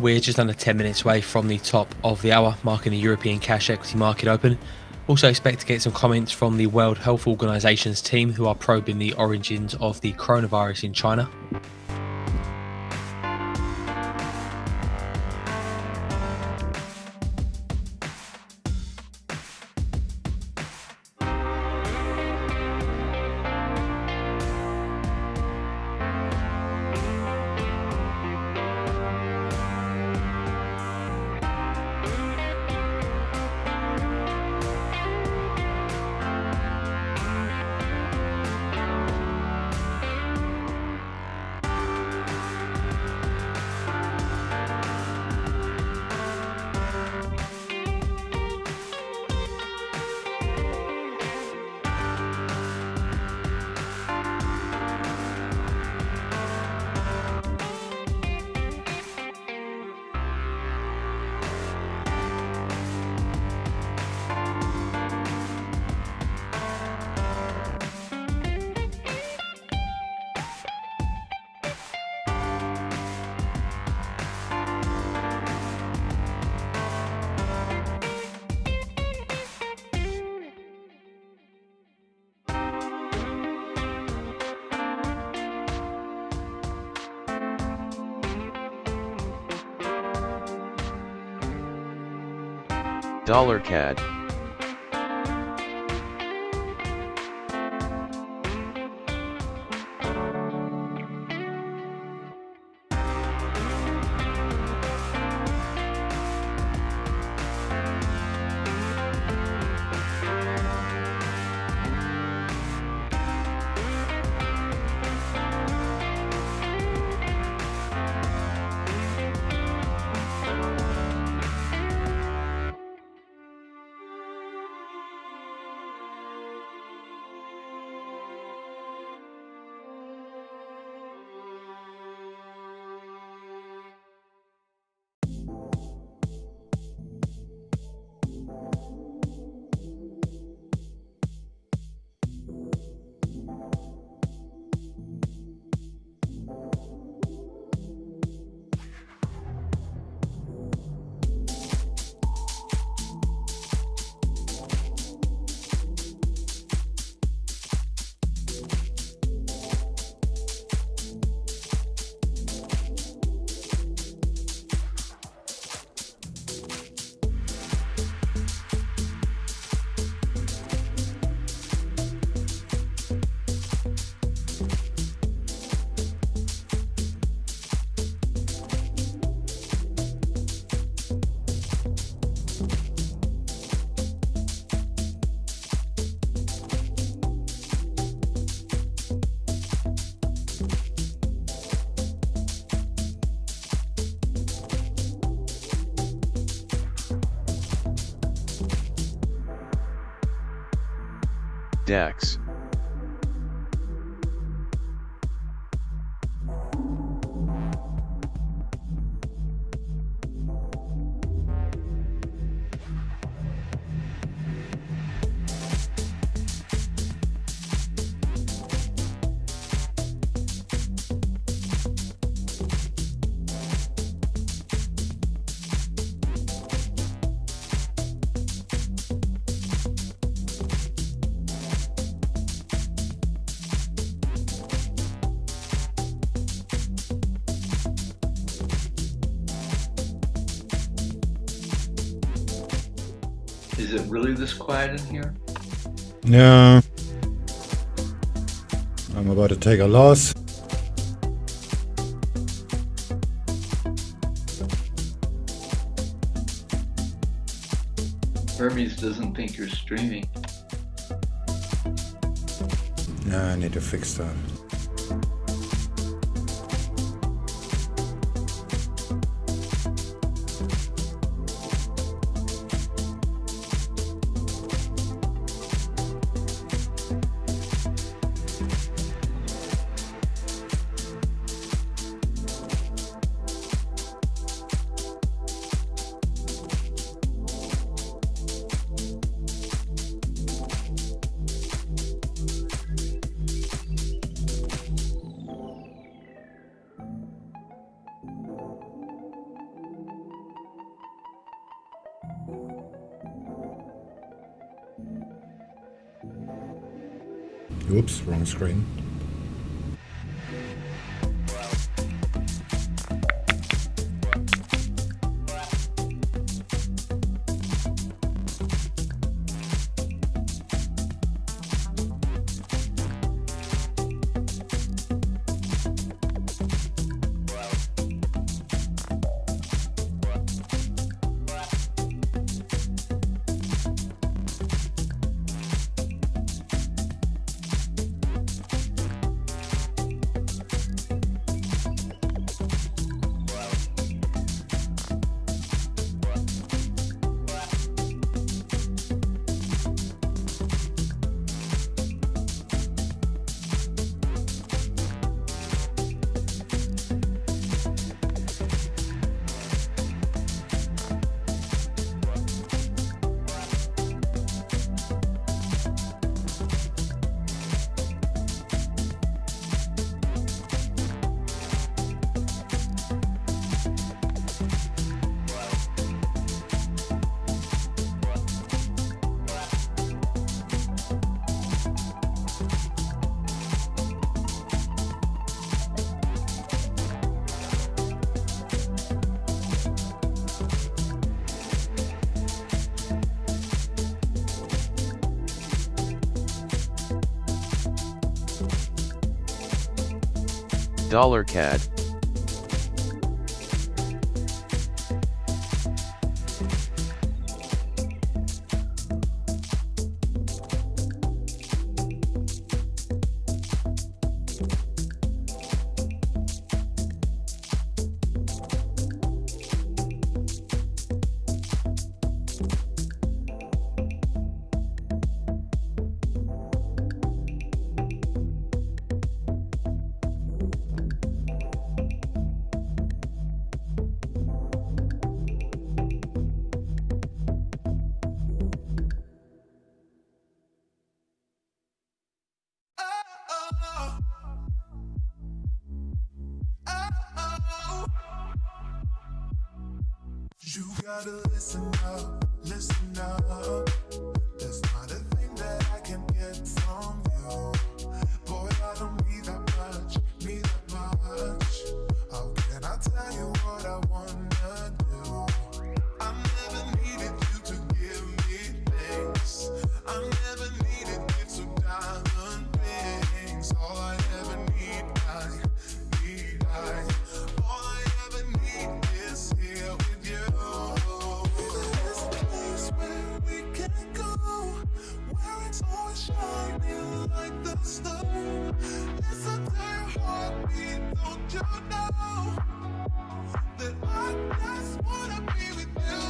We're just under 10 minutes away from the top of the hour, marking the European cash equity market open. Also expect to get some comments from the World Health Organization's team, who are probing the origins of the coronavirus in China. Dollar CAD. DEX. Is it really this quiet in here? Yeah. I'm about to take a loss. Hermes doesn't think you're streaming. Yeah, I need to fix that. Oops, wrong screen. Dollar CAD. You gotta listen up, listen up. There's not a thing that I can get from you. Boy, I don't need that much, need that much. How can I tell you what I wanna do? I never needed you to give me things. I never needed gifts of diamond rings. All I ever need, all I ever need is here with you. There's a place where we can go, where it's all shining like the sun. Listen to your heartbeat, don't you know that I just wanna be with you?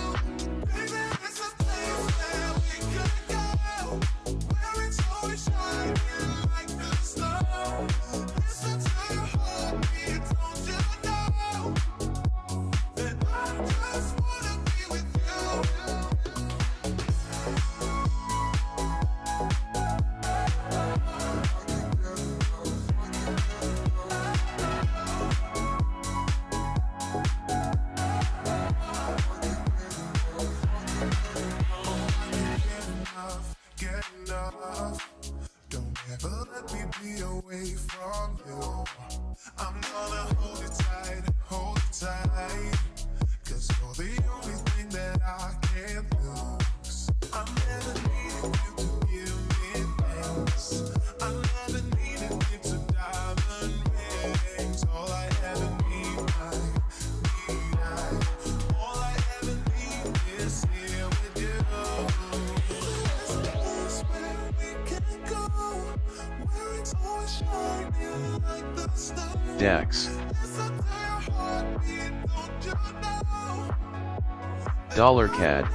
Baby, there's a place where we can go, where it's all shining. I'm gonna hold it tight, 'cause you're the only thing that I can't lose. I never needed you to give me things. I never needed you to diamond rings. All I ever need, all I ever need is here with you. There's a place where we can go, where it's all shining like the stars. DAX. Listen to your heartbeat, don't you know? Dollar CAD.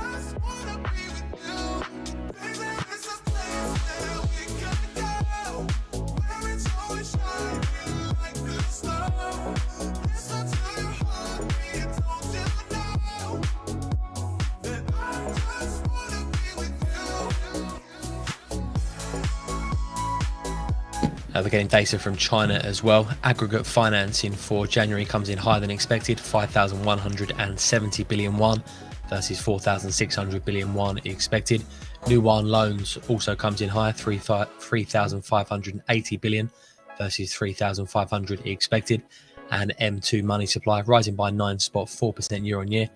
We're getting data from China as well. Aggregate financing for January comes in higher than expected, 5,170 billion won versus 4,600 billion won expected. New won loans also comes in higher, 3,580 billion versus 3,500 expected. And M2 money supply rising by 9.4% year on year,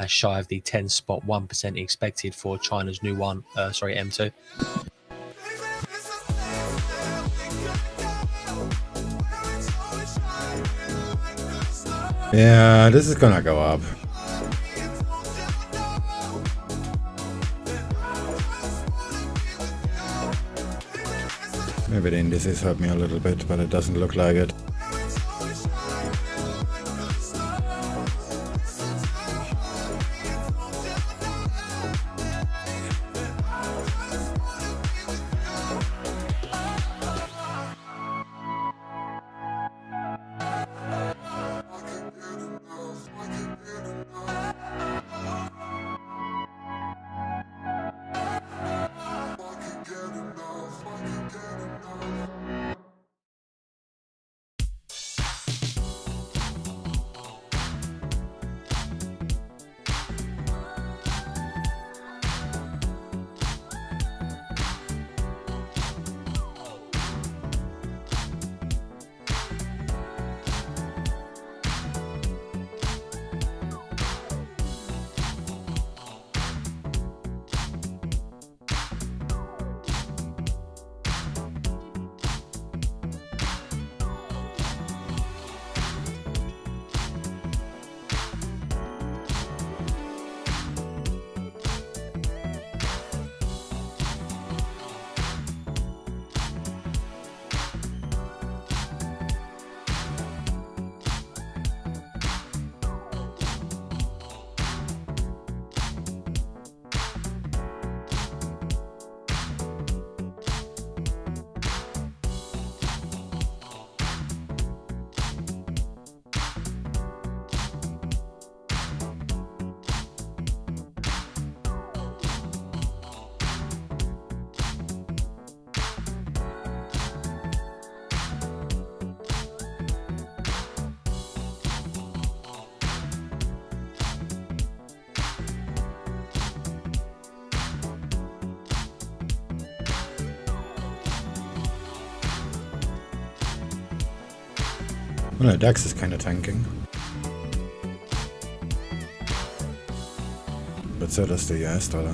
shy of the 10.1% expected for China's new won, M2. Yeah, this is gonna go up. Maybe the indices hurt me a little bit, but it doesn't look like it. Well, no, DAX is kind of tanking. But so does the US dollar.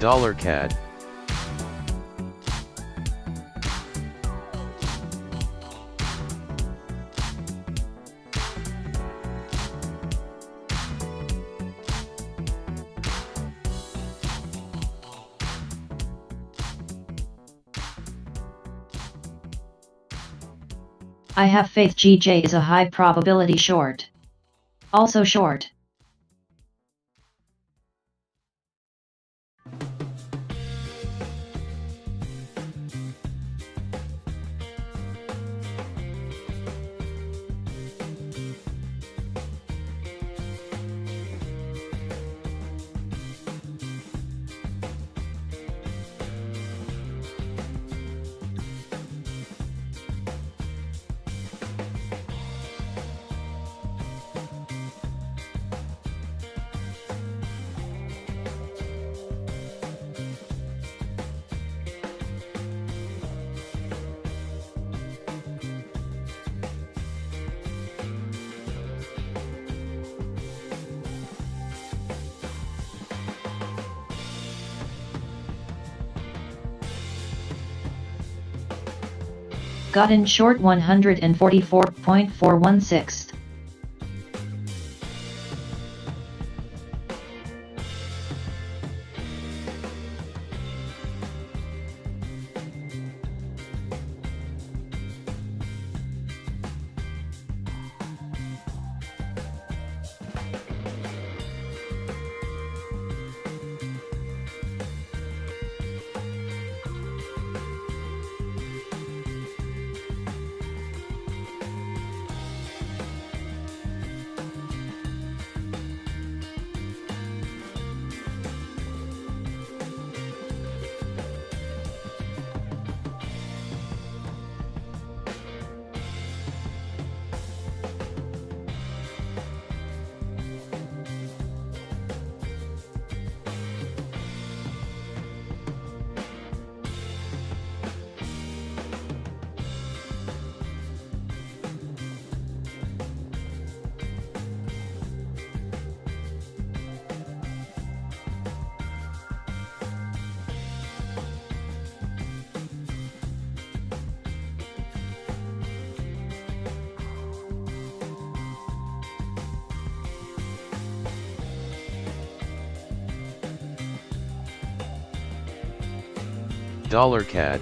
Dollar CAD. I have faith GJ is a high probability short. Also short. Got in short 144.416. Dollar CAD.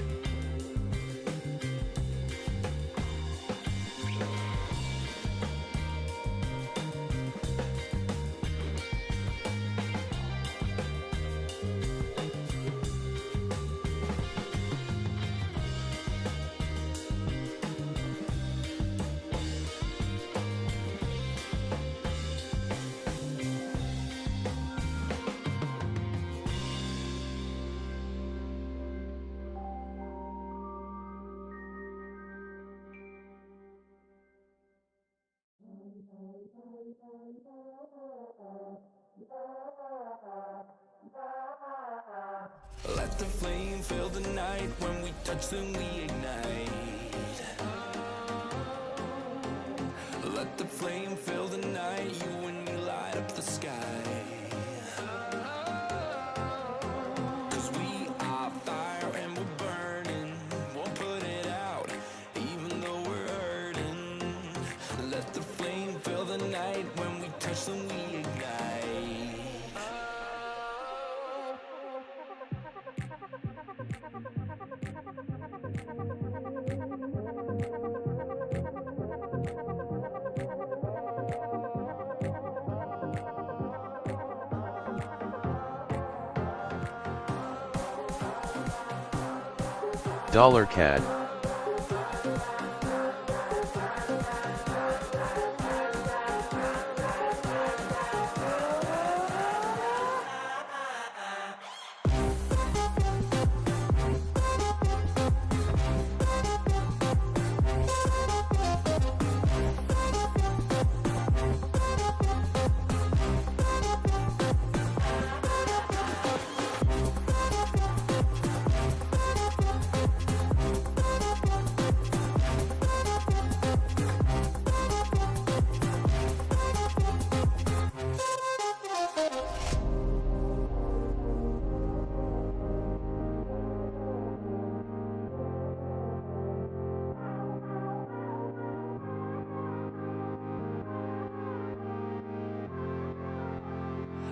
Let the flame fill the night. When we touch, then we ignite. Let the flame fill the night. You and me light up the sky. 'Cause we are fire and we're burning. Won't put it out, even though we're hurting. Let the flame fill the night. When we touch, then we ignite. Dollar CAD.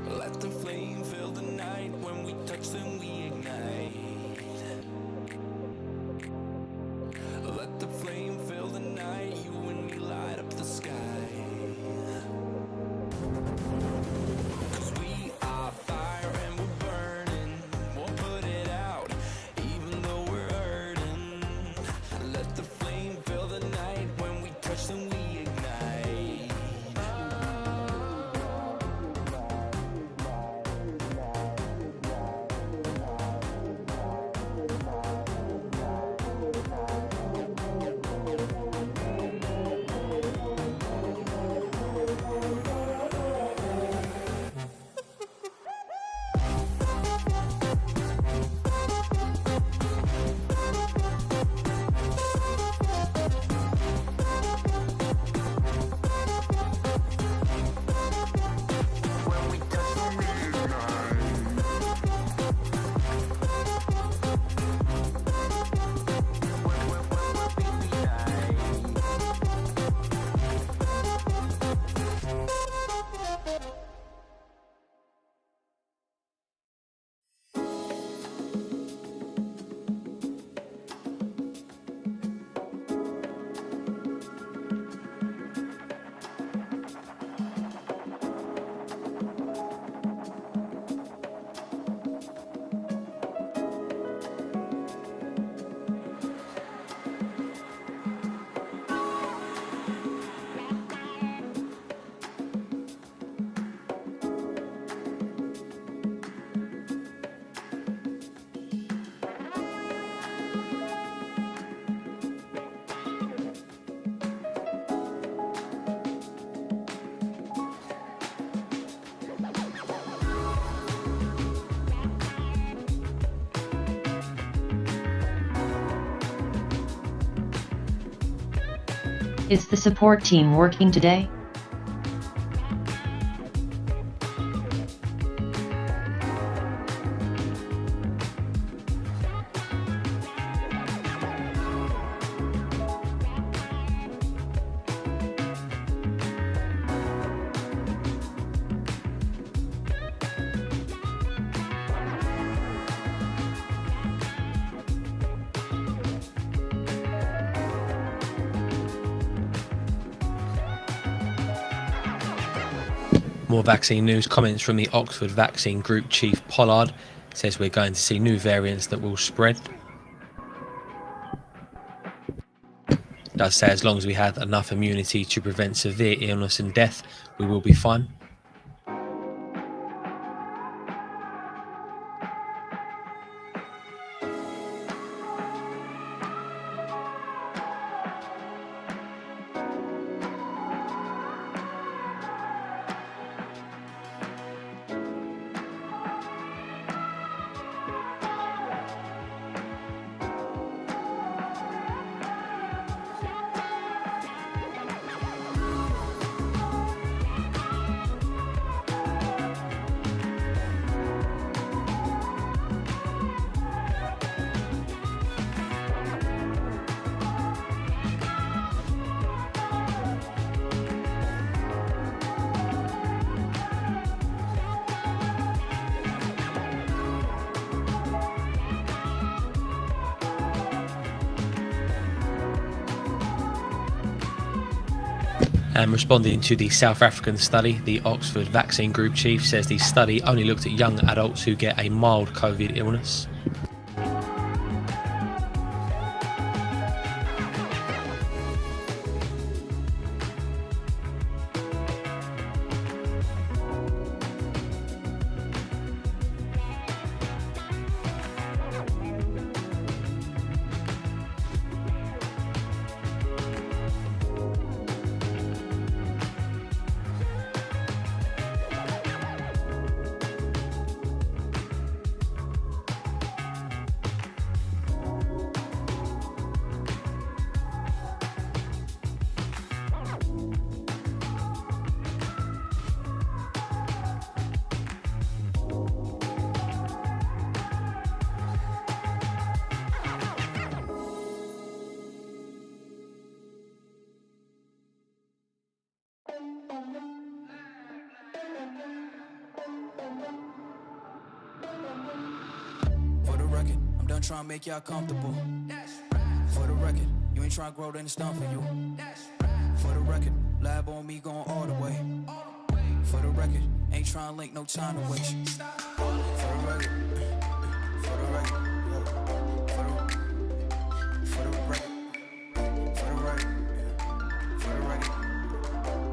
Let the flame fill the night. When we touch, then we ignite. Let the flame fill the night. Is the support team working today? More vaccine news. Comments from the Oxford Vaccine Group Chief Pollard says we're going to see new variants that will spread. Does say as long as we have enough immunity to prevent severe illness and death, we will be fine. And responding to the South African study, the Oxford Vaccine Group Chief says the study only looked at young adults who get a mild COVID illness. For the record, I'm done trying to make y'all comfortable. For the record, you ain't trying to grow, then it's done for you. For the record, lab on me going all the way. For the record, ain't trying to link, no time to waste. For the record, for the record, for the record, for the record, for the record,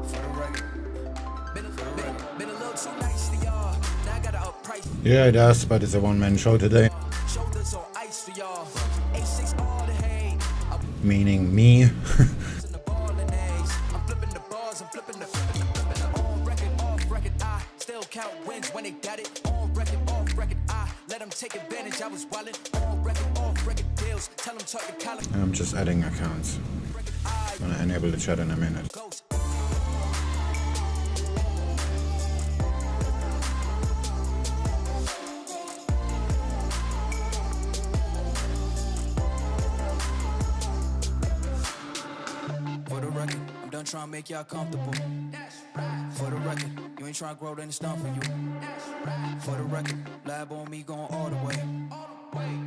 for the record. Been a little too nice to y'all. Now I gotta up price. Yeah, it does, but it's a one-man show today. Shoulders on ice for y'all. A6 all the hate. Meaning me. I'm flipping the bars, I'm flipping the on record, off record. I still count wins when they got it. On record, off record. I let them take advantage. I was wildin'. On record, off record deals. Tell them talk to Colin. I'm just adding accounts. I'm gonna enable the chat in a minute. Trying to make y'all comfortable. For the record, you ain't trying to grow, then it's done for you. For the record, lab on me going all the way.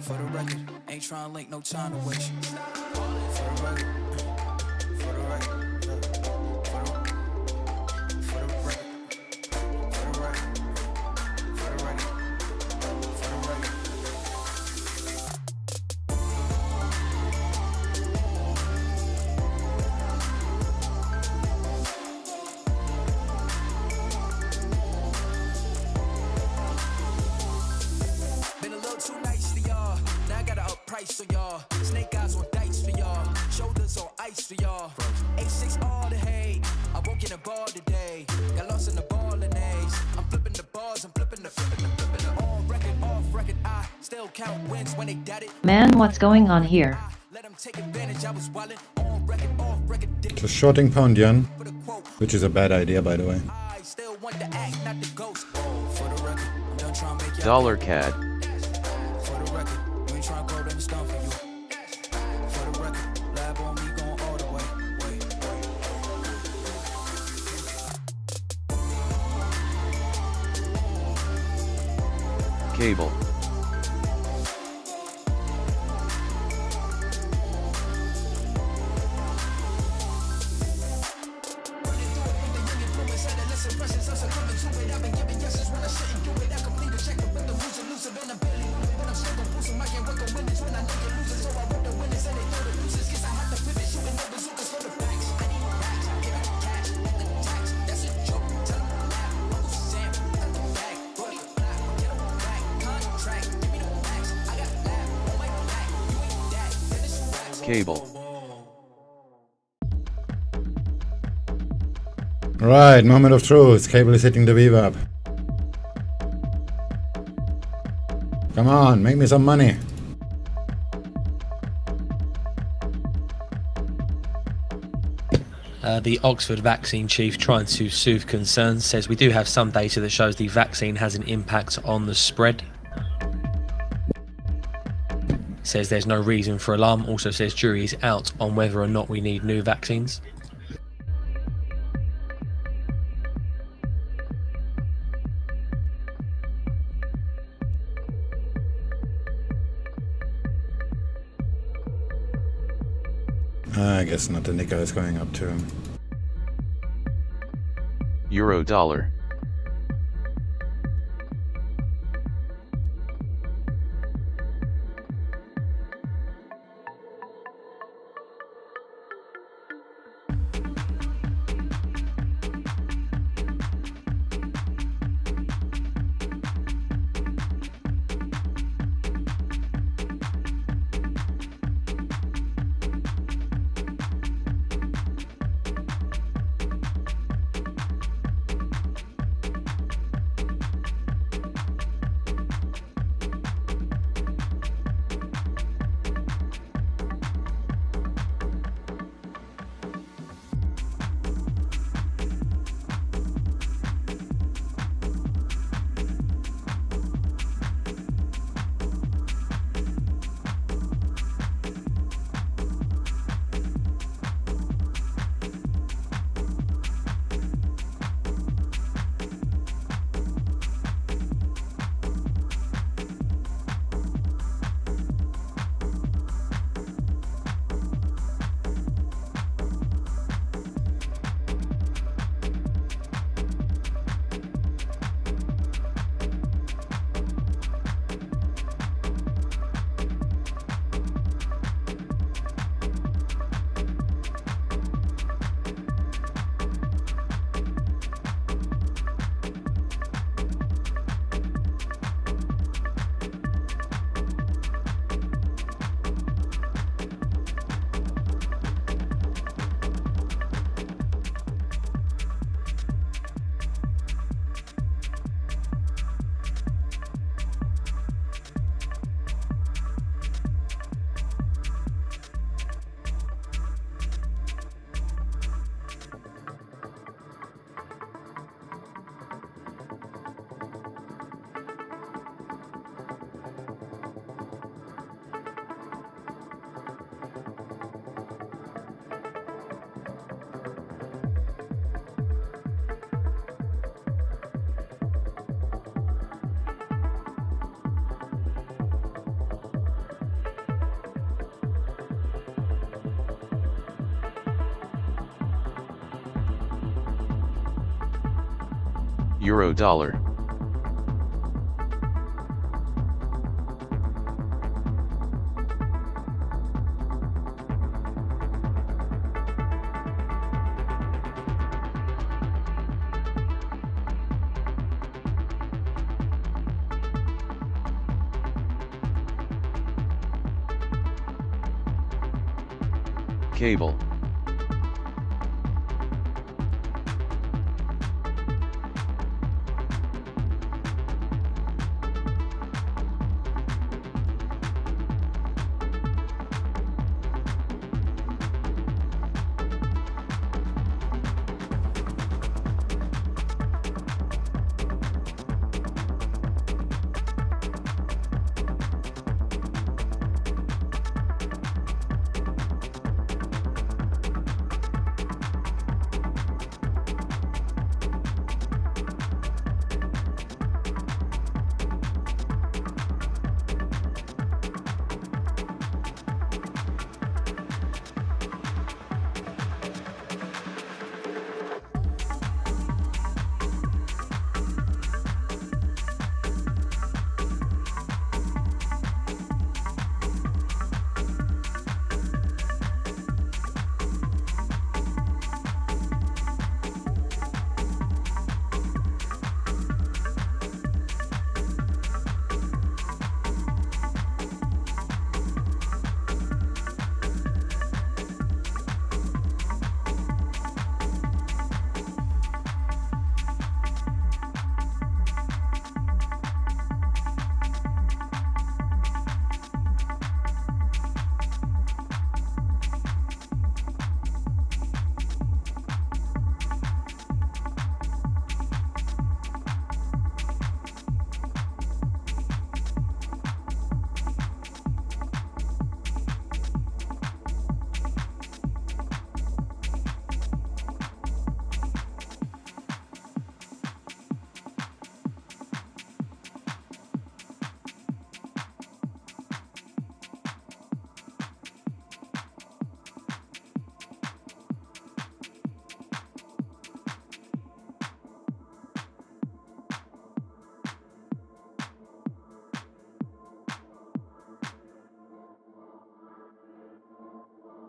For the record, ain't trying to link, no time to waste. For the record, for the record, for the record, for the record, for the record, for the record. Price for y'all, snake eyes on dice for y'all, shoulders on ice for y'all. A6 all the hate, I won't get a ball today. Got lost in the ball and A's. I'm flipping the bars, I'm flipping the on record, off record. I still count wins when they got it. Man, what's going on here? Let them take advantage. I was wildin' on record, off record. So shorting pound yen, which is a bad idea, by the way. Dollar CAD. Cable. Cable. Right, moment of truth. Cable is hitting the VWAP. Come on, make me some money. The Oxford vaccine chief, trying to soothe concerns, says we do have some data that shows the vaccine has an impact on the spread. Says there's no reason for alarm. Also says jury is out on whether or not we need new vaccines. I guess not. The Nikkei is going up too. Euro dollar. Euro dollar. Cable.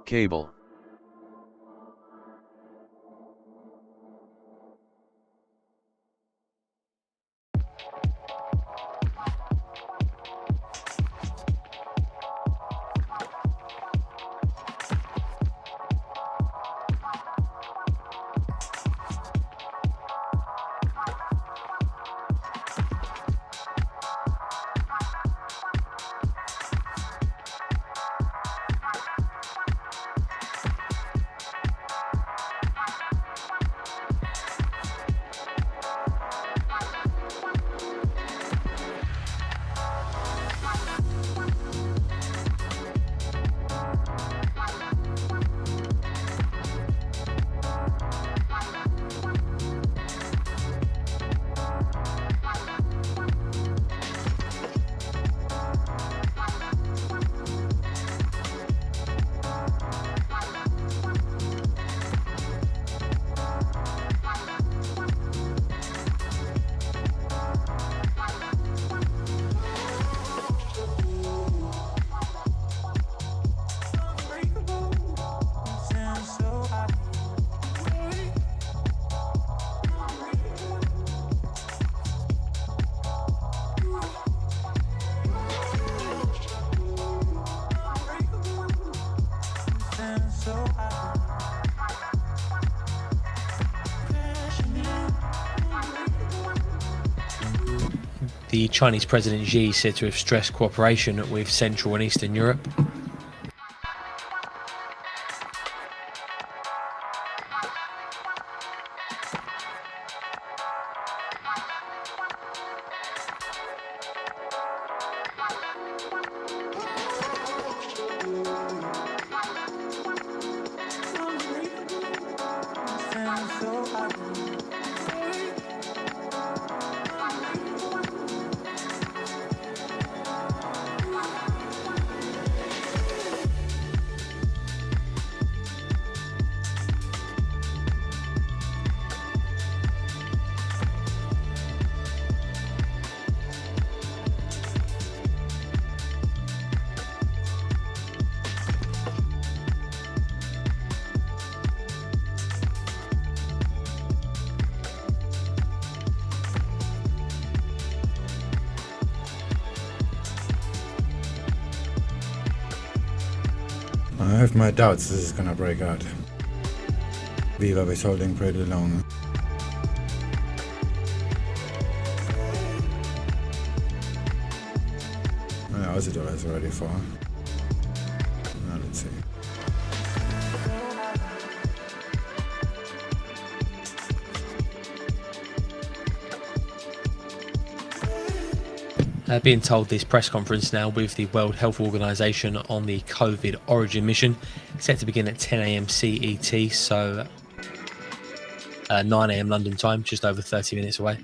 Cable. The Chinese President Xi said to have stressed cooperation with Central and Eastern Europe. I have my doubts this is gonna break out. Viva is holding pretty long. Aussie dollar is already for. Now let's see. Being told this press conference now with the World Health Organization on the COVID origin mission set to begin at 10 AM CET, so 9 AM London time, just over 30 minutes away.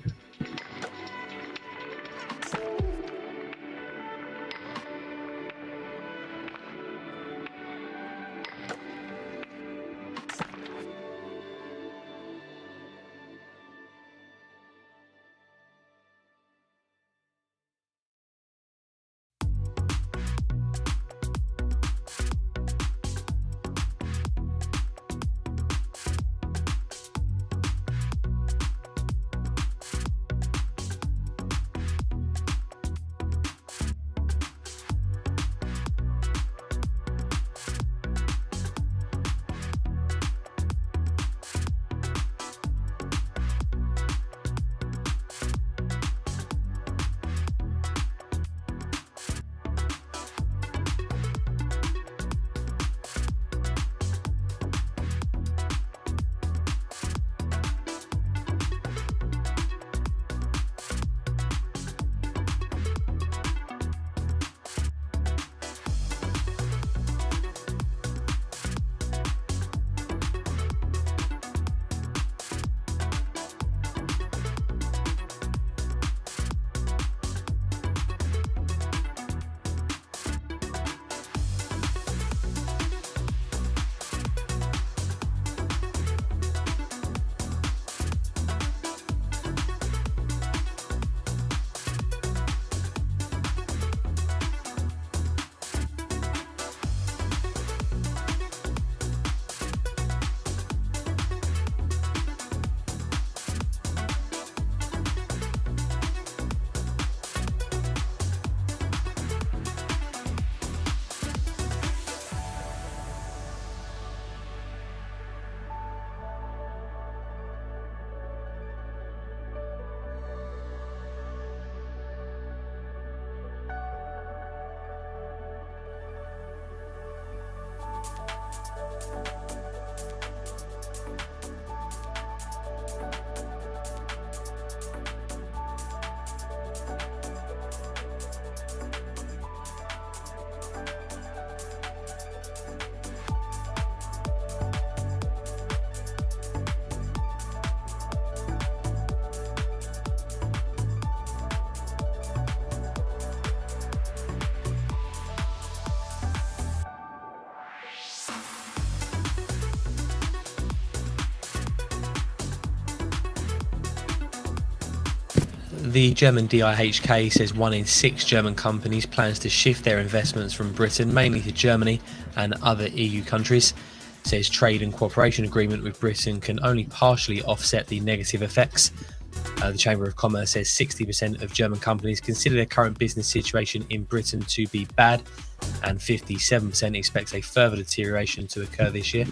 The German DIHK says 1 in 6 German companies plans to shift their investments from Britain, mainly to Germany and other EU countries. It says trade and cooperation agreement with Britain can only partially offset the negative effects. The Chamber of Commerce says 60% of German companies consider their current business situation in Britain to be bad, and 57% expect a further deterioration to occur this year.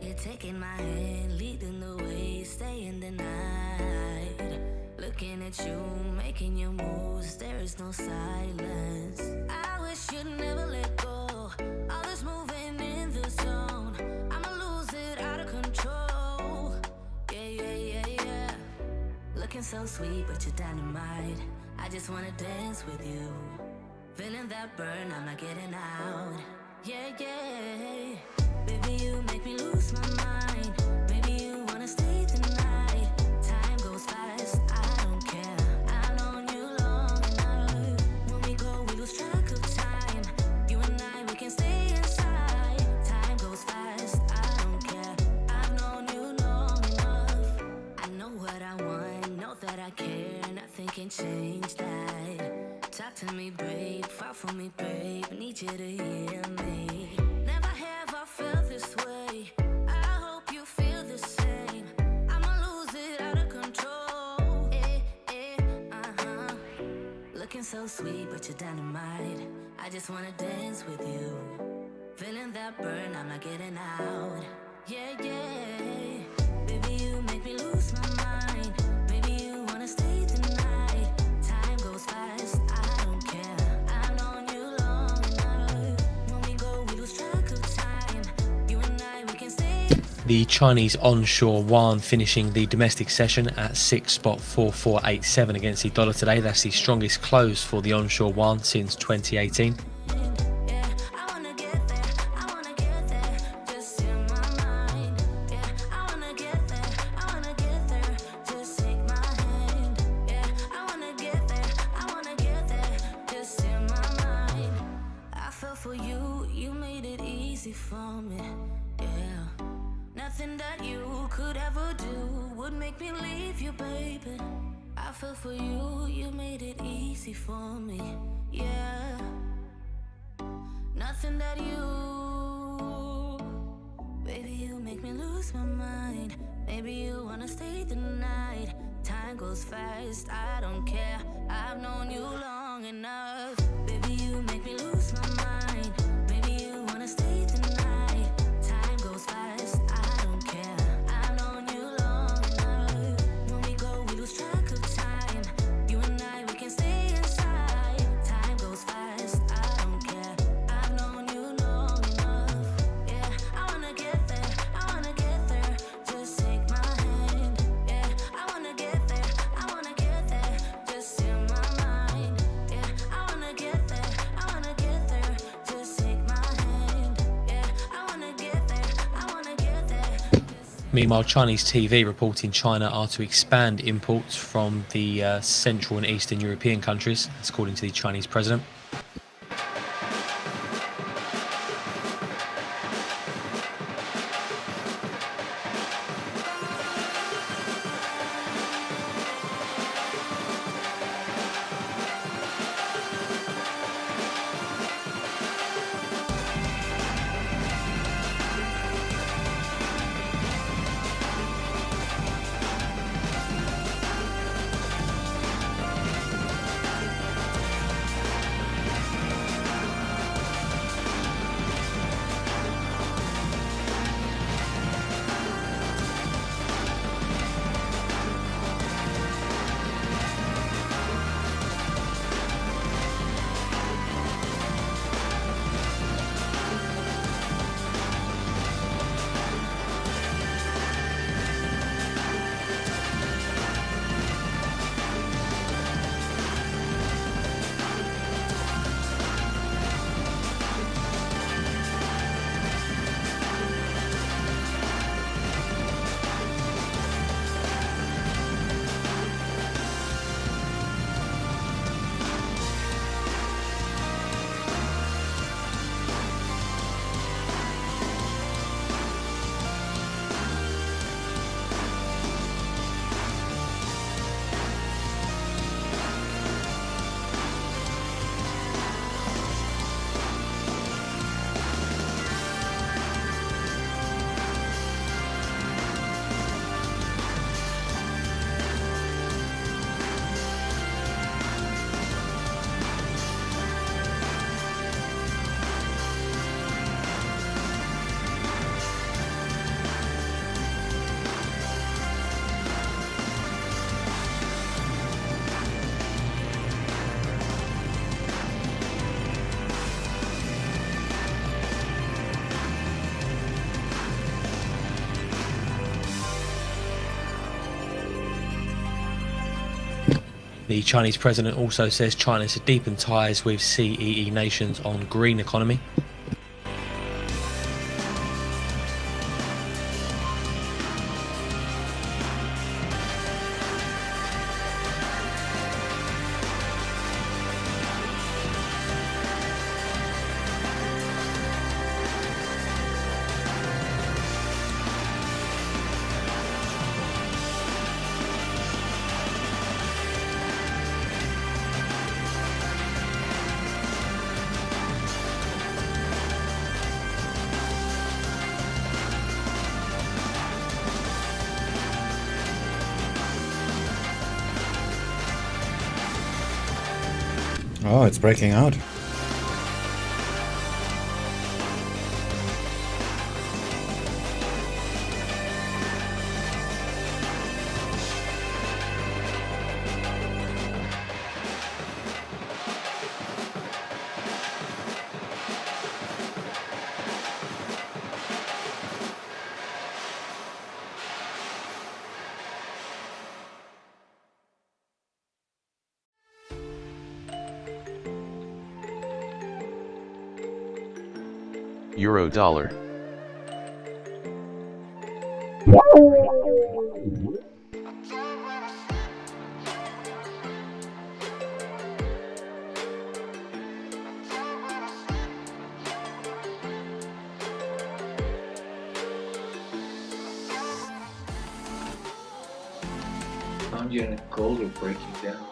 You're taking my hand, leading the way, staying the night. Looking at you, making your moves, there is no silence. I wish you'd never let go. All this moving in the zone, I'ma lose it out of control. Yeah. Looking so sweet, but you're dynamite. I just wanna dance with you. Feeling that burn, I'm not getting out. Yeah. Baby, you make me lose my mind. Maybe you wanna stay tonight. Time goes fast, I don't care. I've known you long enough. When we go, we lose track of time. You and I, we can stay inside. Time goes fast, I don't care. I've known you long enough. I know what I want, know that I care. Nothing can change that. Talk to me, babe, fall for me, babe. Need you to hear me. Never have I felt this way. I hope you feel the same. I'ma lose it out of control. Looking so sweet, but you're dynamite. I just wanna dance with you. Feeling that burn, I'm not getting out. Yeah. Baby, you make me lose my mind. Maybe you wanna stay tonight. Time goes fast, I don't care. I've known you long enough. When we go, we lose track of time. You and I, we can stay. The Chinese onshore yuan finishing the domestic session at 6.4487 against the dollar today. That's the strongest close for the onshore yuan since 2018. For you, you made it easy for me, yeah. Nothing that you could ever do would make me leave you, baby. I fell for you, you made it easy for me, yeah. Nothing that you, baby, you make me lose my mind. Maybe you wanna stay the night. Time goes fast, I don't care. I've known you long enough. Baby, you make me lose my mind. Maybe you wanna stay tonight. Time goes fast, I don't care. I've known you long enough. When we go, we lose track of time. You and I, we can stay inside. Time goes fast, I don't care. I've known you long enough. Yeah, I wanna get there, I wanna get there. Just take my hand. Yeah, I wanna get there, I wanna get there. Just in my mind. Yeah, I wanna get there, I wanna get there. Just take my hand. Yeah, I wanna get there, I wanna get there. Meanwhile, Chinese TV reporting China are to expand imports from the Central and Eastern European countries, that's according to the Chinese president. The Chinese president also says China is to deepen ties with CEE nations on green economy. Oh, it's breaking out. Euro dollar. Pound yen and gold are breaking down.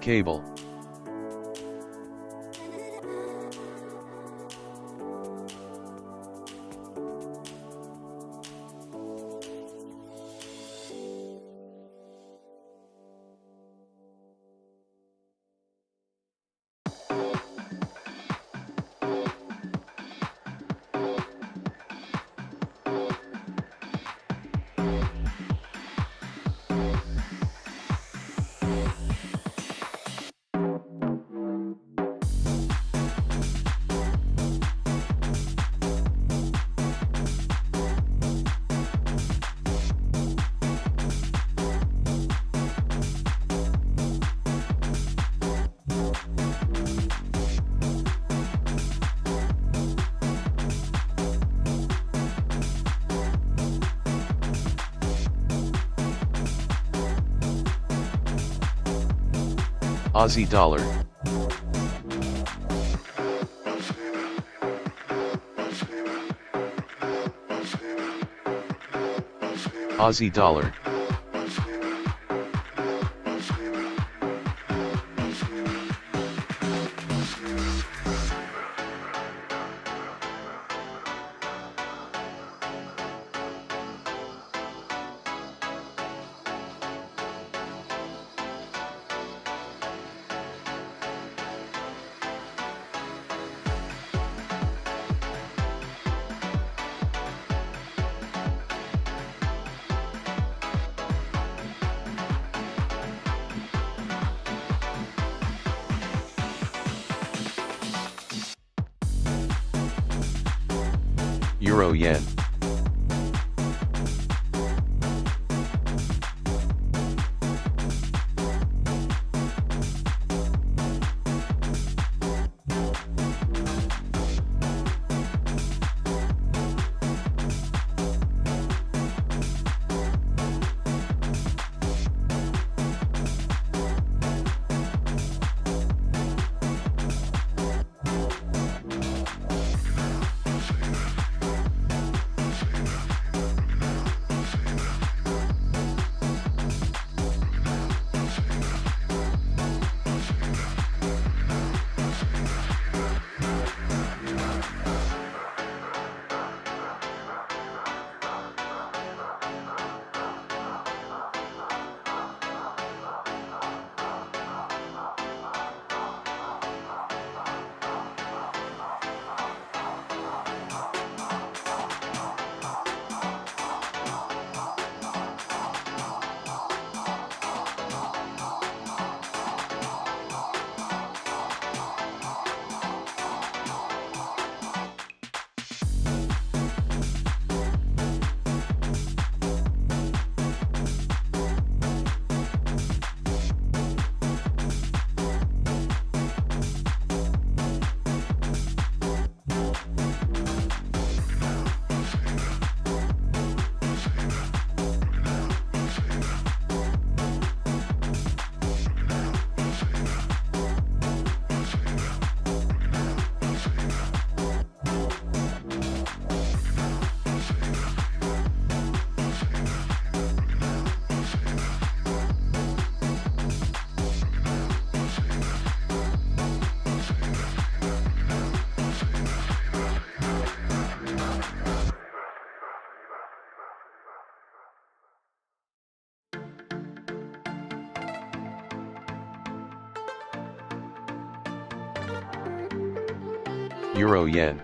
Cable. Aussie dollar. Aussie dollar. Euro yen. Euro Yen.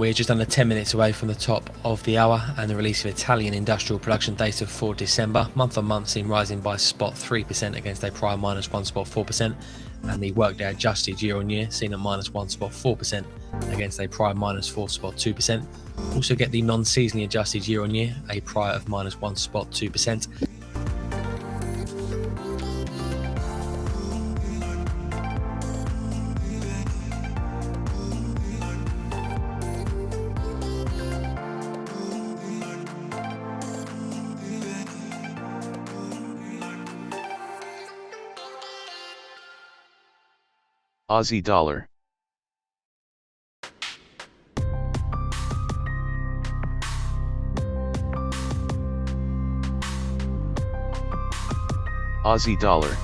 We're just under 10 minutes away from the top of the hour and the release of Italian industrial production data for December. Month on month seen rising by spot 3% against a prior minus 1 spot 4%, and the workday adjusted year on year seen at minus 1 spot 4% against a prior minus 4 spot 2%. Also get the non-seasonally adjusted year on year, a prior of minus 1 spot 2%. Aussie dollar. Aussie dollar.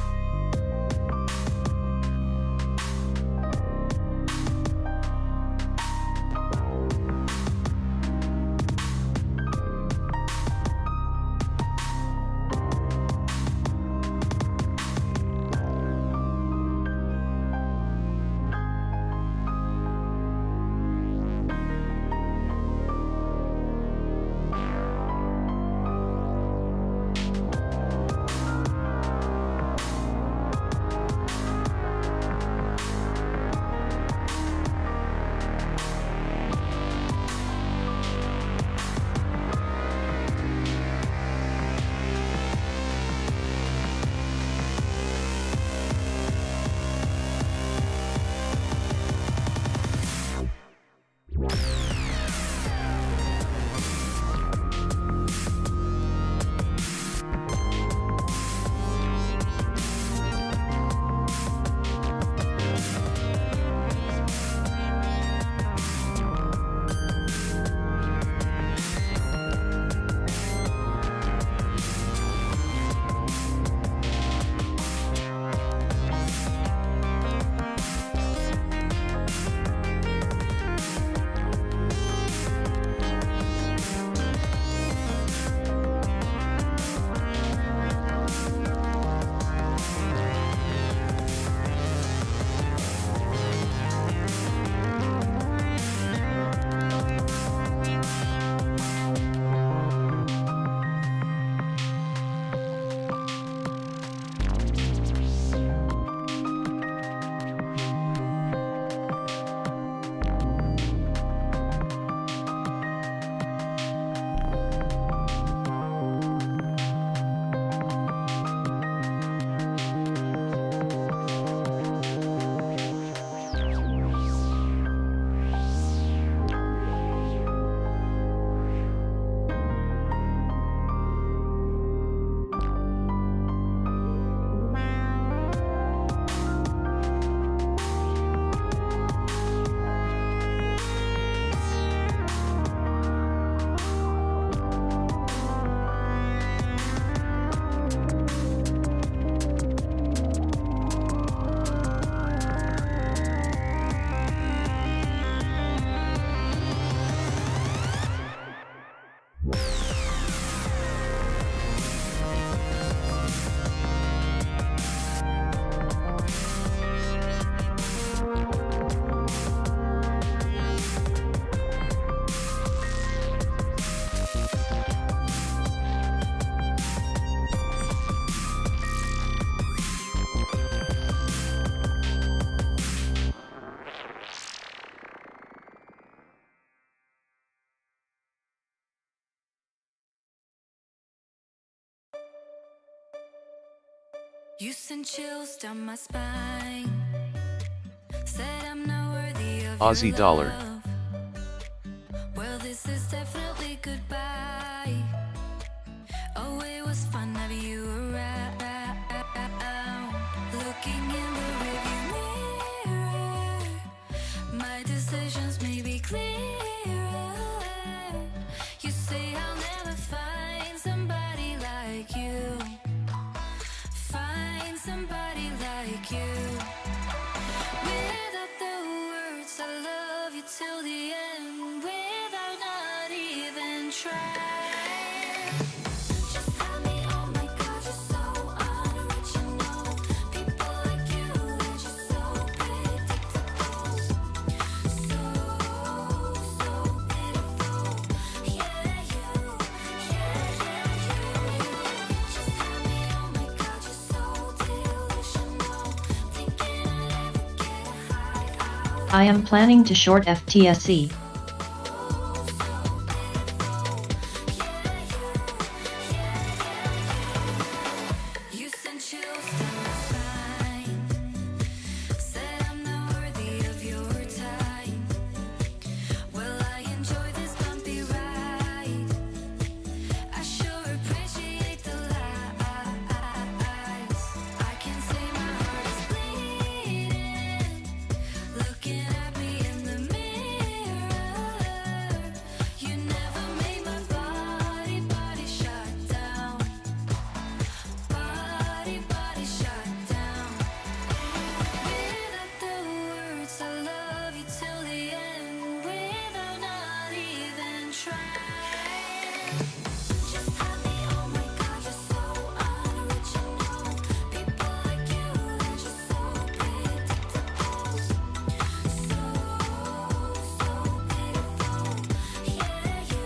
You send chills down my spine. Said I'm not worthy of Aussie your dollar. love. Well, this is definitely goodbye. Oh, it was fun having you around. Looking in the rearview mirror, my decisions may be clearer. You say I'll never find somebody like you. Find somebody like you. Without the words, I love you till the end. Without not even trying. Just tell me, oh my God, you're so unoriginal. People like you, they're just so predictable. So pitiful. Yeah, you. Just tell me, oh my God, you're so delusional. Thinking I'll ever get a high out. I am planning to short FTSE. You sent chills down my spine. Said I'm not worthy of your time. Well, I enjoy this bumpy ride. I sure appreciate the lies. I can say my heart is bleeding. Looking at me in the mirror. You never made my body shut down. Body shut down. Without the words, I love you till the end. Without not even trying. Just tell me, oh my God, you're so unoriginal. People like you, they're just so predictable. So pitiful. Yeah, you.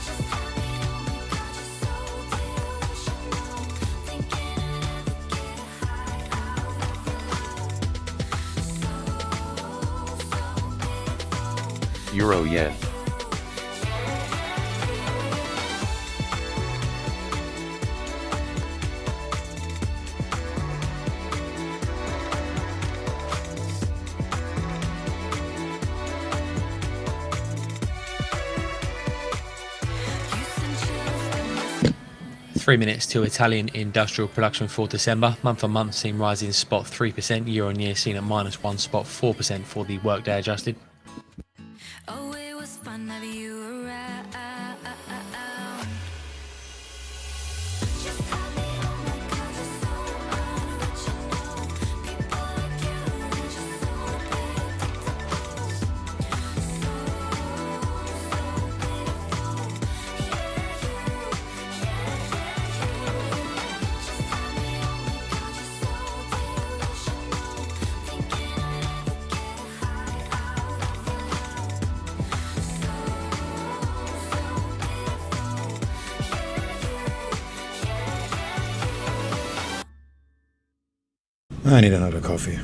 Just tell me, oh my God, you're so delusional. Thinking I'll ever get a high out of your love. Euro yen. You send chills down my spine. 3 minutes till Italian industrial production for December. Month on month seen rising spot 3%, year on year seen at -1 spot 4% for the workday adjusted. Oh, it was fun having you around. Just tell me, oh my God, you're so unoriginal. People like you, they're just so predictable. So pitiful. Yeah, you. Just tell me, oh my God, you're so delusional. Thinking I'll ever get a high out of your love. So I need another coffee.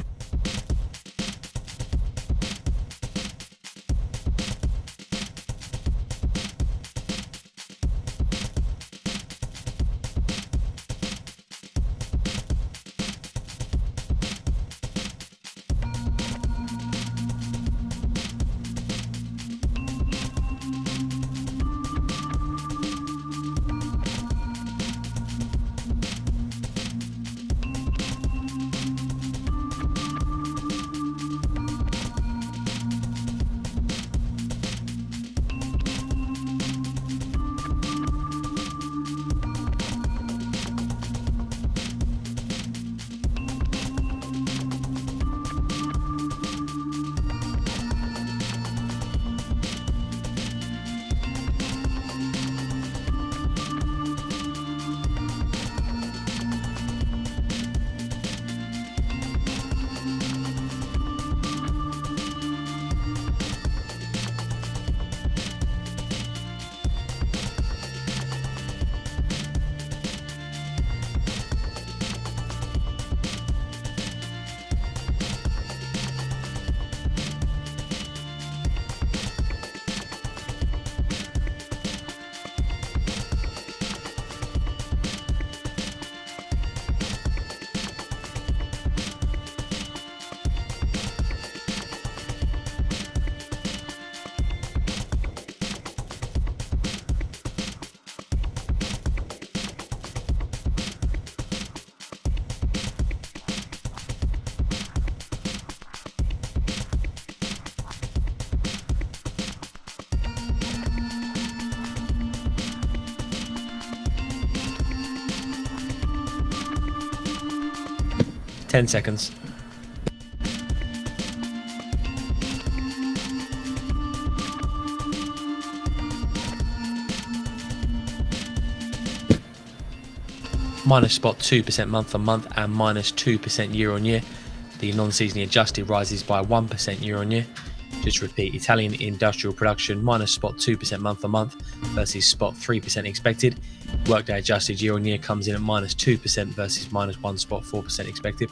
10 seconds. Minus spot 2% month on month and minus 2% year on year. The non-seasonally adjusted rises by 1% year on year. Just to repeat, Italian industrial production minus spot 2% month on month versus spot 3% expected. Workday adjusted year on year comes in at minus 2% versus minus 1 spot 4% expected.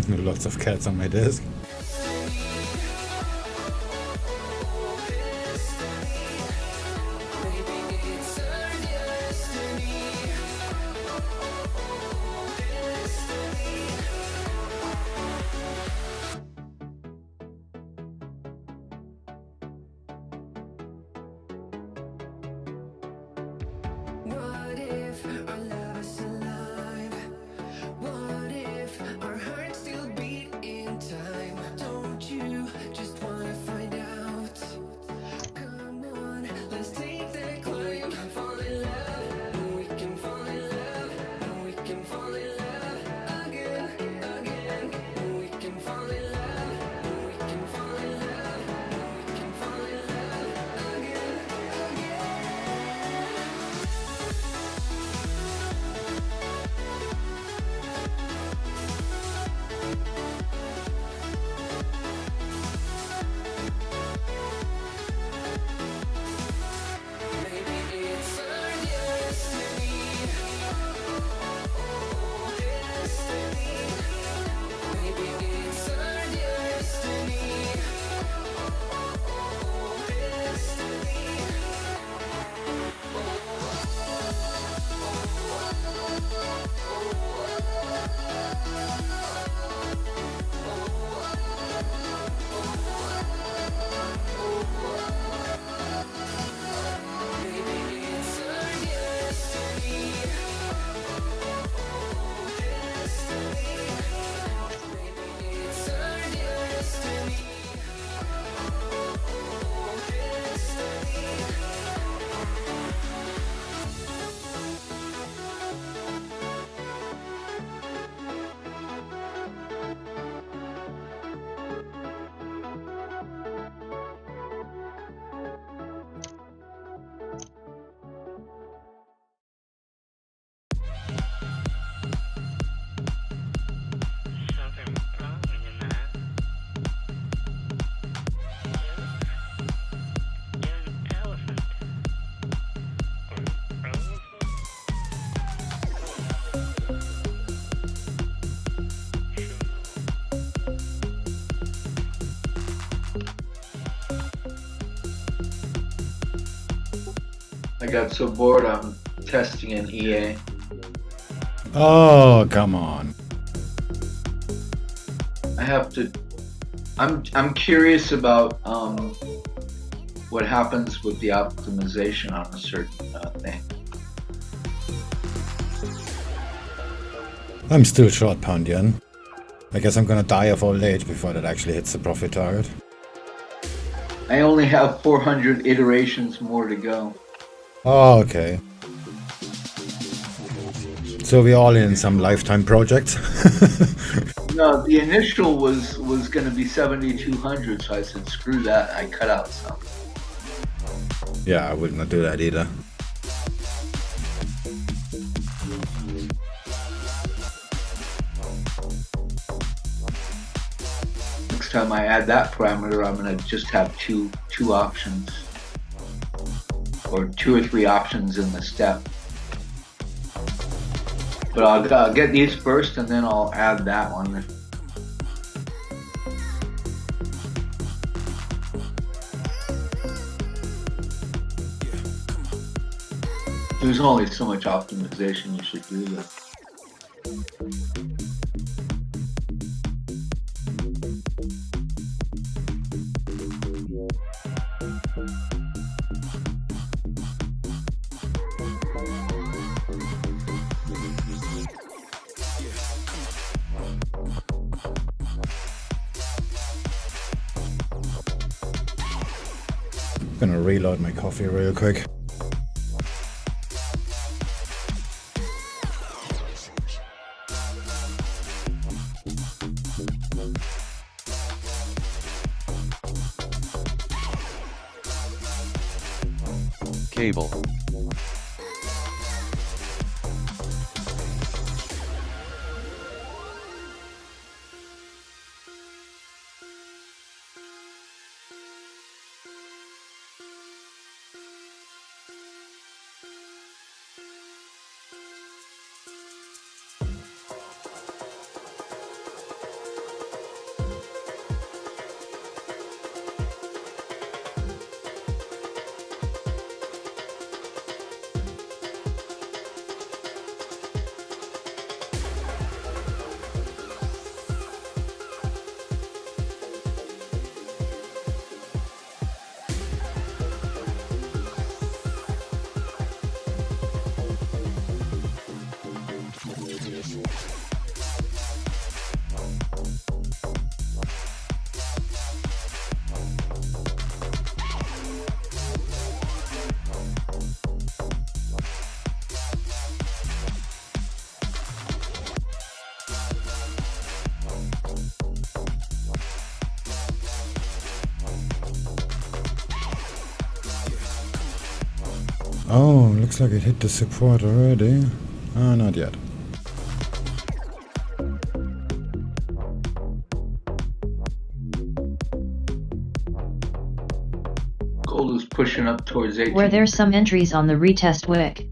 Lots of cats on my desk. What if our love is alive? What if our hearts still beat in time? I got so bored I'm testing an EA. Oh, come on. I have to. I'm curious about what happens with the optimization on a certain thing. I'm still short pound yen. I guess I'm gonna die of old age before that actually hits the profit target. I only have 400 iterations more to go. Oh, okay. So we're all in some lifetime projects. No, the initial was going to be 7,200, so I said screw that. I cut out some. Yeah, I would not do that either. Next time I add that parameter, I'm going to just have two options, or 2 or 3 options in the step. But I'll get these first, and then I'll add that one. There's only so much optimization you should do that. I'm gonna reload my coffee real quick. Cable. Oh, looks like it hit the support already. Ah, not yet. Gold is pushing up towards 18. Were there some entries on the retest wick?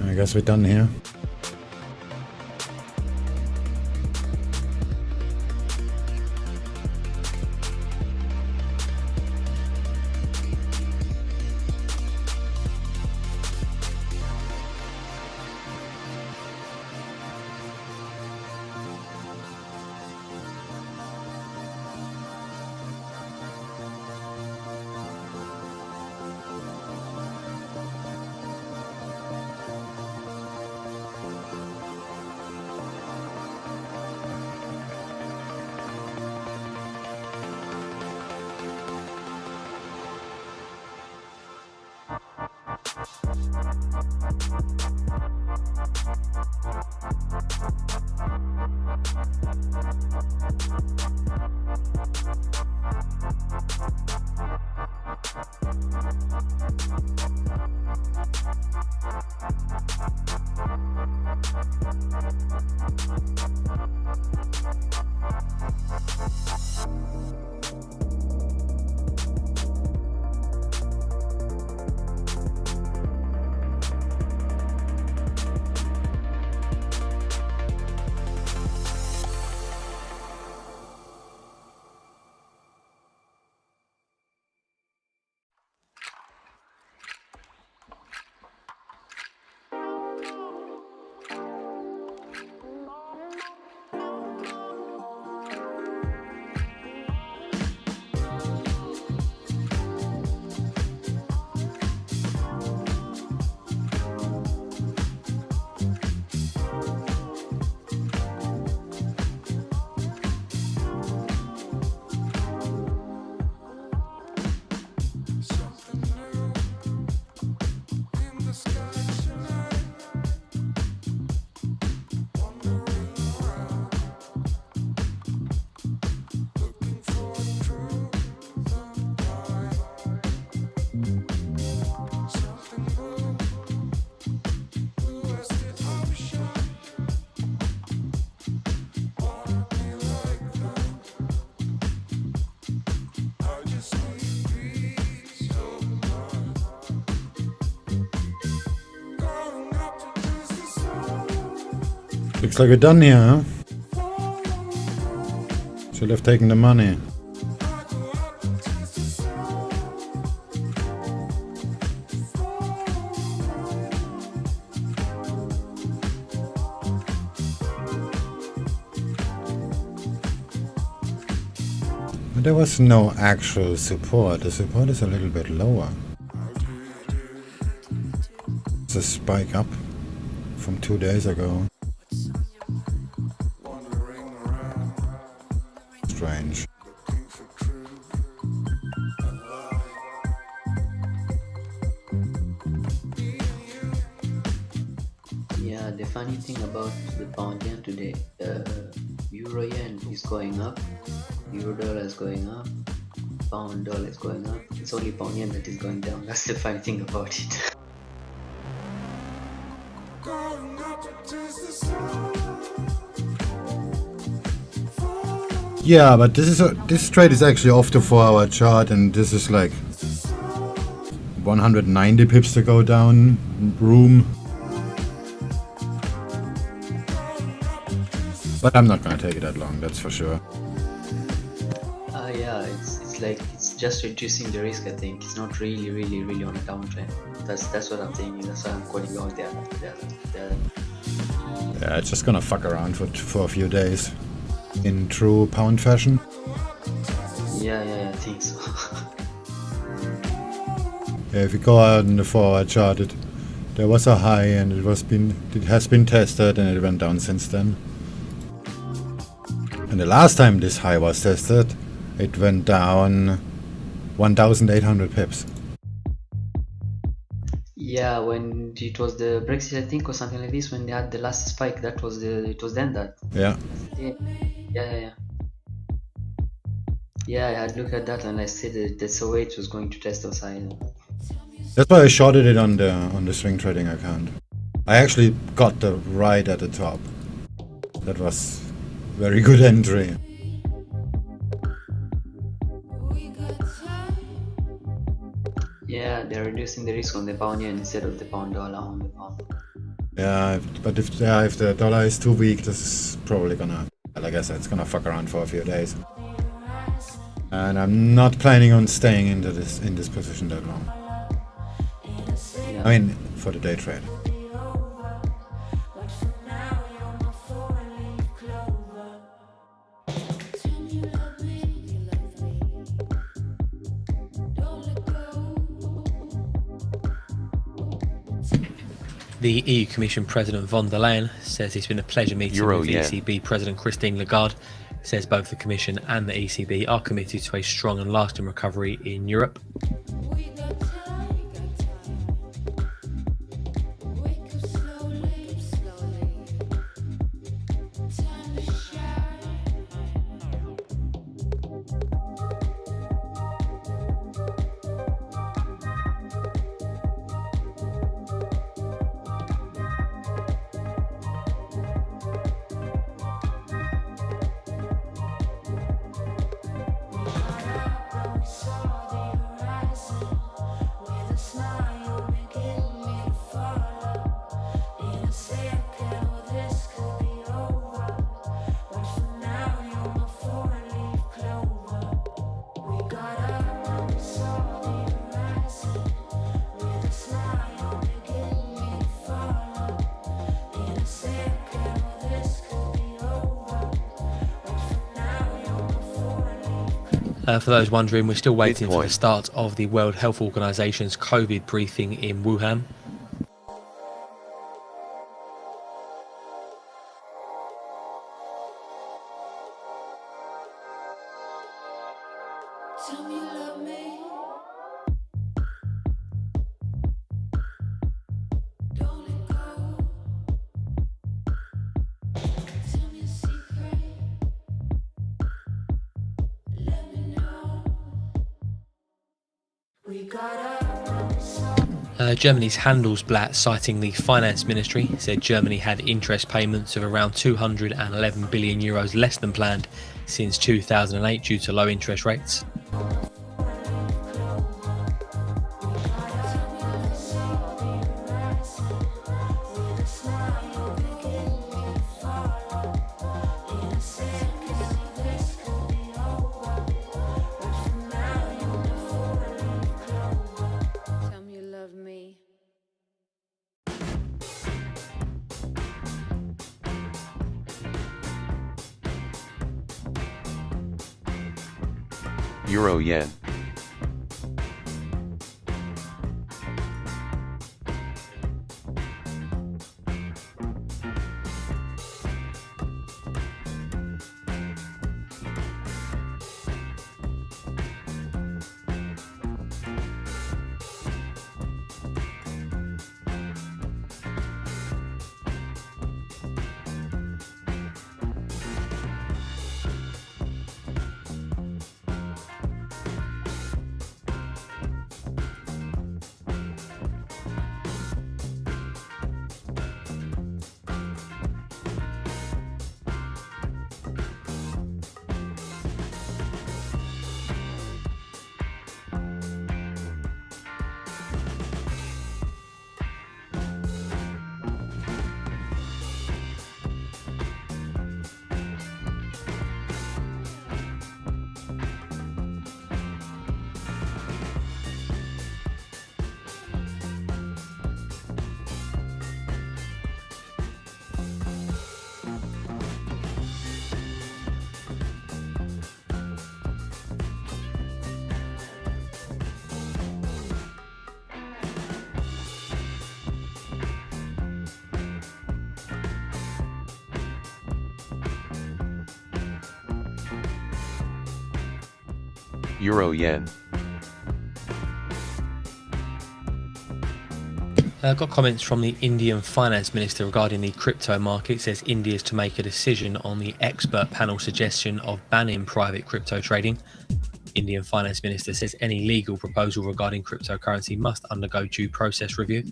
I guess we're done here. Looks like we're done here, huh? Should have taken the money. But there was no actual support. The support is a little bit lower. It's a spike up from 2 days ago. Strange. Yeah, the funny thing about the pound yen today, euro yen is going up, euro dollar is going up, pound dollar is going up. It's only pound yen that is going down. That's the funny thing about it. Yeah, but this trade is actually off the 4-hour chart, and this is like 190 pips to go down room. But I'm not gonna take it that long, that's for sure. Yeah, it's like it's just reducing the risk. I think it's not really on a downtrend. That's what I'm thinking. That's why I'm calling out there. Yeah, it's just gonna fuck around for a few days in true pound fashion. Yeah, I think so. Yeah, if you go out in the 4-hour chart, there was a high and it has been tested and it went down since then. And the last time this high was tested, it went down 1,800 pips. Yeah, when it was the Brexit, I think, or something like this, when they had the last spike, it was then that. Yeah. Yeah, I had looked at that and I said that that's the way it was going to test us. That's why I shorted it on the swing trading account. I actually got the right at the top. That was very good entry. Yeah, they're reducing the risk on the pound yen instead of the pound dollar on the pound. Yeah, but if the dollar is too weak, this is probably gonna, like I said, it's gonna fuck around for a few days. And I'm not planning on staying in this position that long. Yeah. I mean, for the day trade. The EU Commission President von der Leyen says it's been a pleasure meeting with the ECB President Christine Lagarde. Says both the Commission and the ECB are committed to a strong and lasting recovery in Europe. For those wondering, we're still waiting for the start of the World Health Organization's COVID briefing in Wuhan. Germany's Handelsblatt, citing the finance ministry, said Germany had interest payments of around 211 billion euros less than planned since 2008 due to low interest rates. Euro yen. Euro yen. Got comments from the Indian finance minister regarding the crypto market. It says India is to make a decision on the expert panel suggestion of banning private crypto trading. Indian finance minister says any legal proposal regarding cryptocurrency must undergo due process review.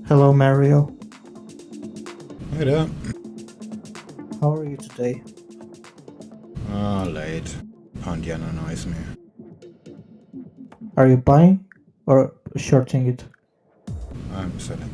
Hello, Mario. Hey there. How are you today? Late. Pound yen annoys me. Are you buying or shorting it? I'm selling.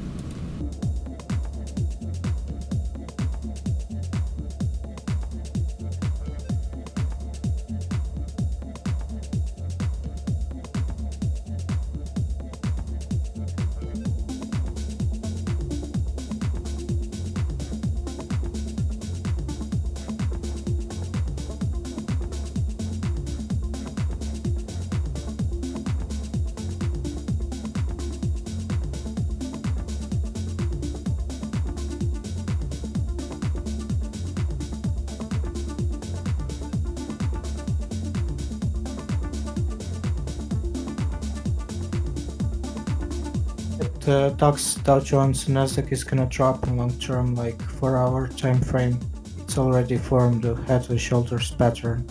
The DAX, Dow Jones, Nasdaq is gonna drop in long term, like 4-hour time frame. It's already formed a head and shoulders pattern.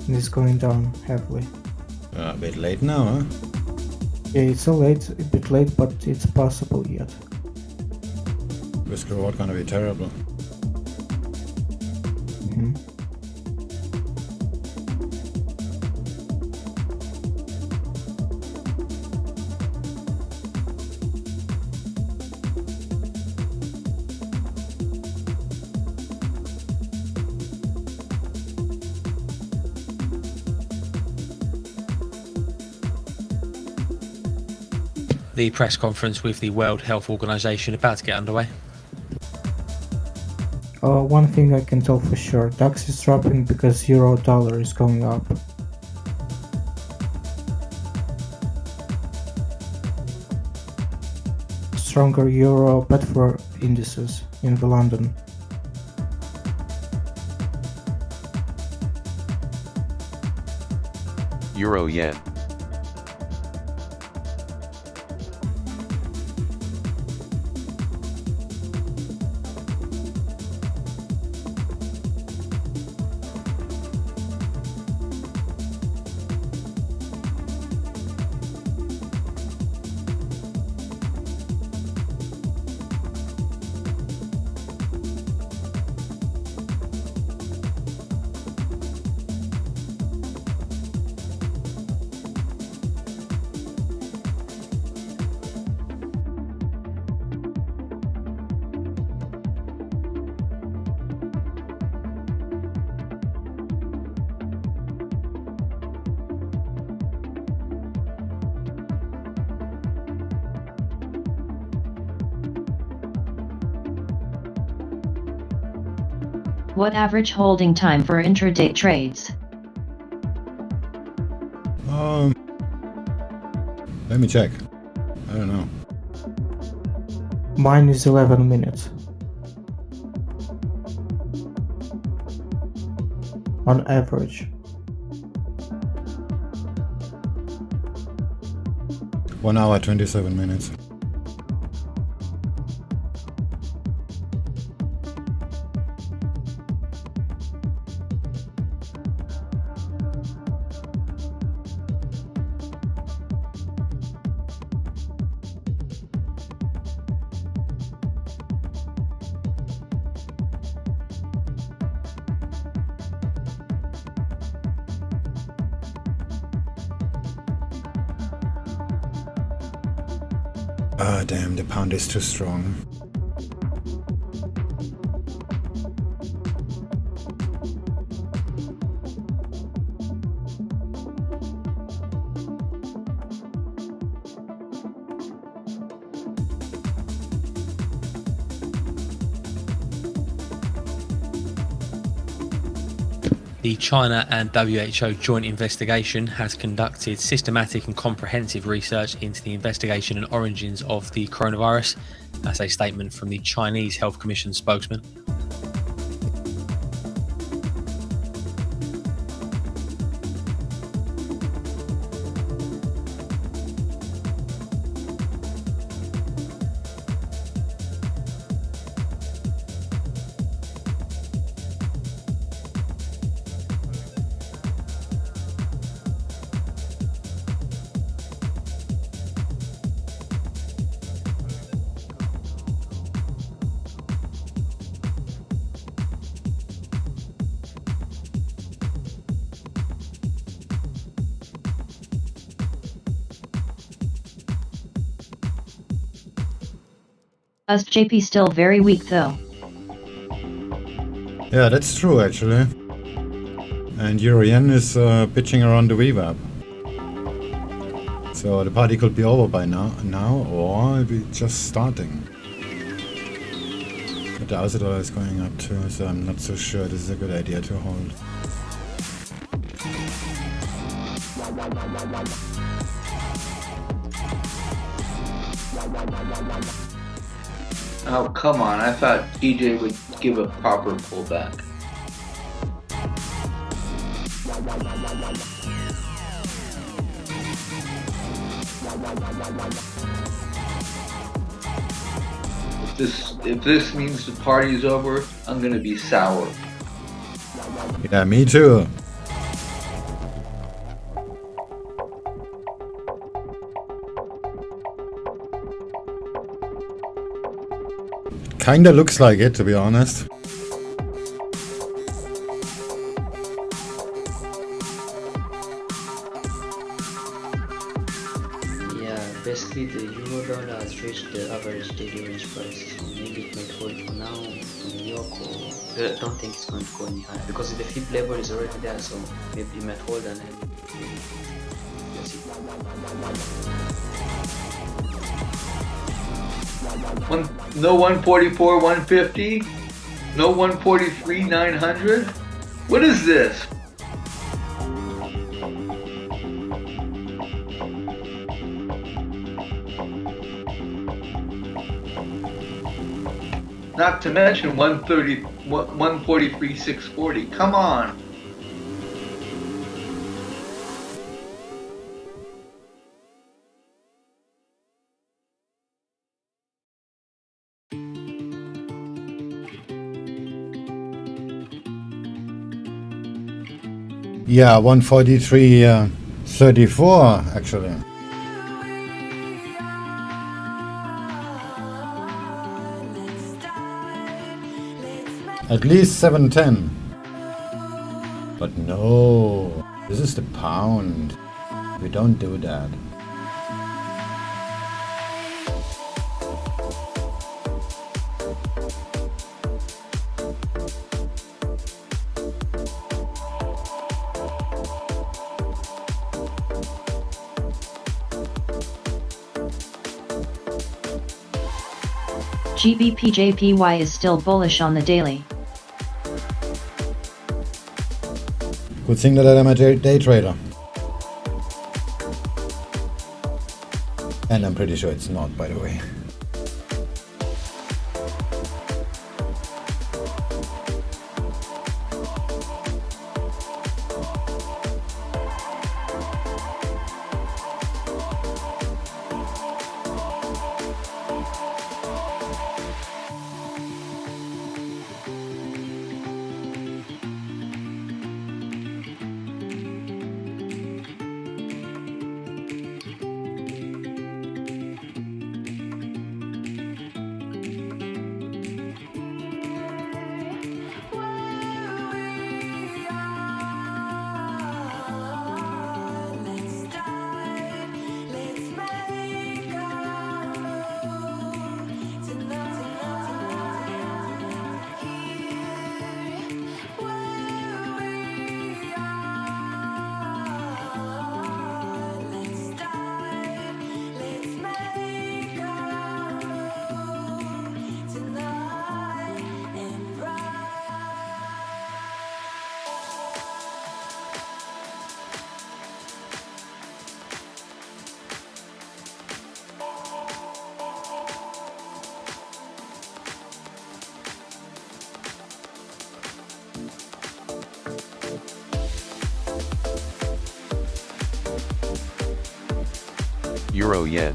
And it's going down heavily. A bit late now, huh? Yeah, it's a bit late, but it's possible yet. Risk reward gonna be terrible. Mhm. The press conference with the World Health Organization about to get underway. One thing I can tell for sure, DAX is dropping because euro dollar is going up. Stronger euro, but for indices in the London. Euro yen. What average holding time for intraday trades? Let me check. I don't know. Mine is 11 minutes. On average. 1 hour 27 minutes. Ah, damn, the pound is too strong. The China and WHO joint investigation has conducted systematic and comprehensive research into the investigation and origins of the coronavirus. That's a statement from the Chinese Health Commission spokesman. JP still very weak though. Yeah, that's true actually. And Euro-Yen is pitching around the VWAP. So the party could be over by now or be just starting. But the Aussie dollar is going up too, so I'm not so sure this is a good idea to hold. Oh, come on. I thought DJ would give a proper pullback. If this means the party's over, I'm gonna be sour. Yeah, me too. Kinda looks like it, to be honest. Yeah, basically the euro dollar has reached the average daily range price, so maybe it might hold for now in New York, or I don't think it's going to go any higher because the fib level is already there, so maybe it might hold and then we'll see. No 144, 150? No 143, 900? What is this? Not to mention 143, 640. Come on. Yeah, 143.34 actually. At least 710. But no, this is the pound. We don't do that. GBPJPY is still bullish on the daily. Good thing that I'm a day trader. And I'm pretty sure it's not, by the way. Euro yen.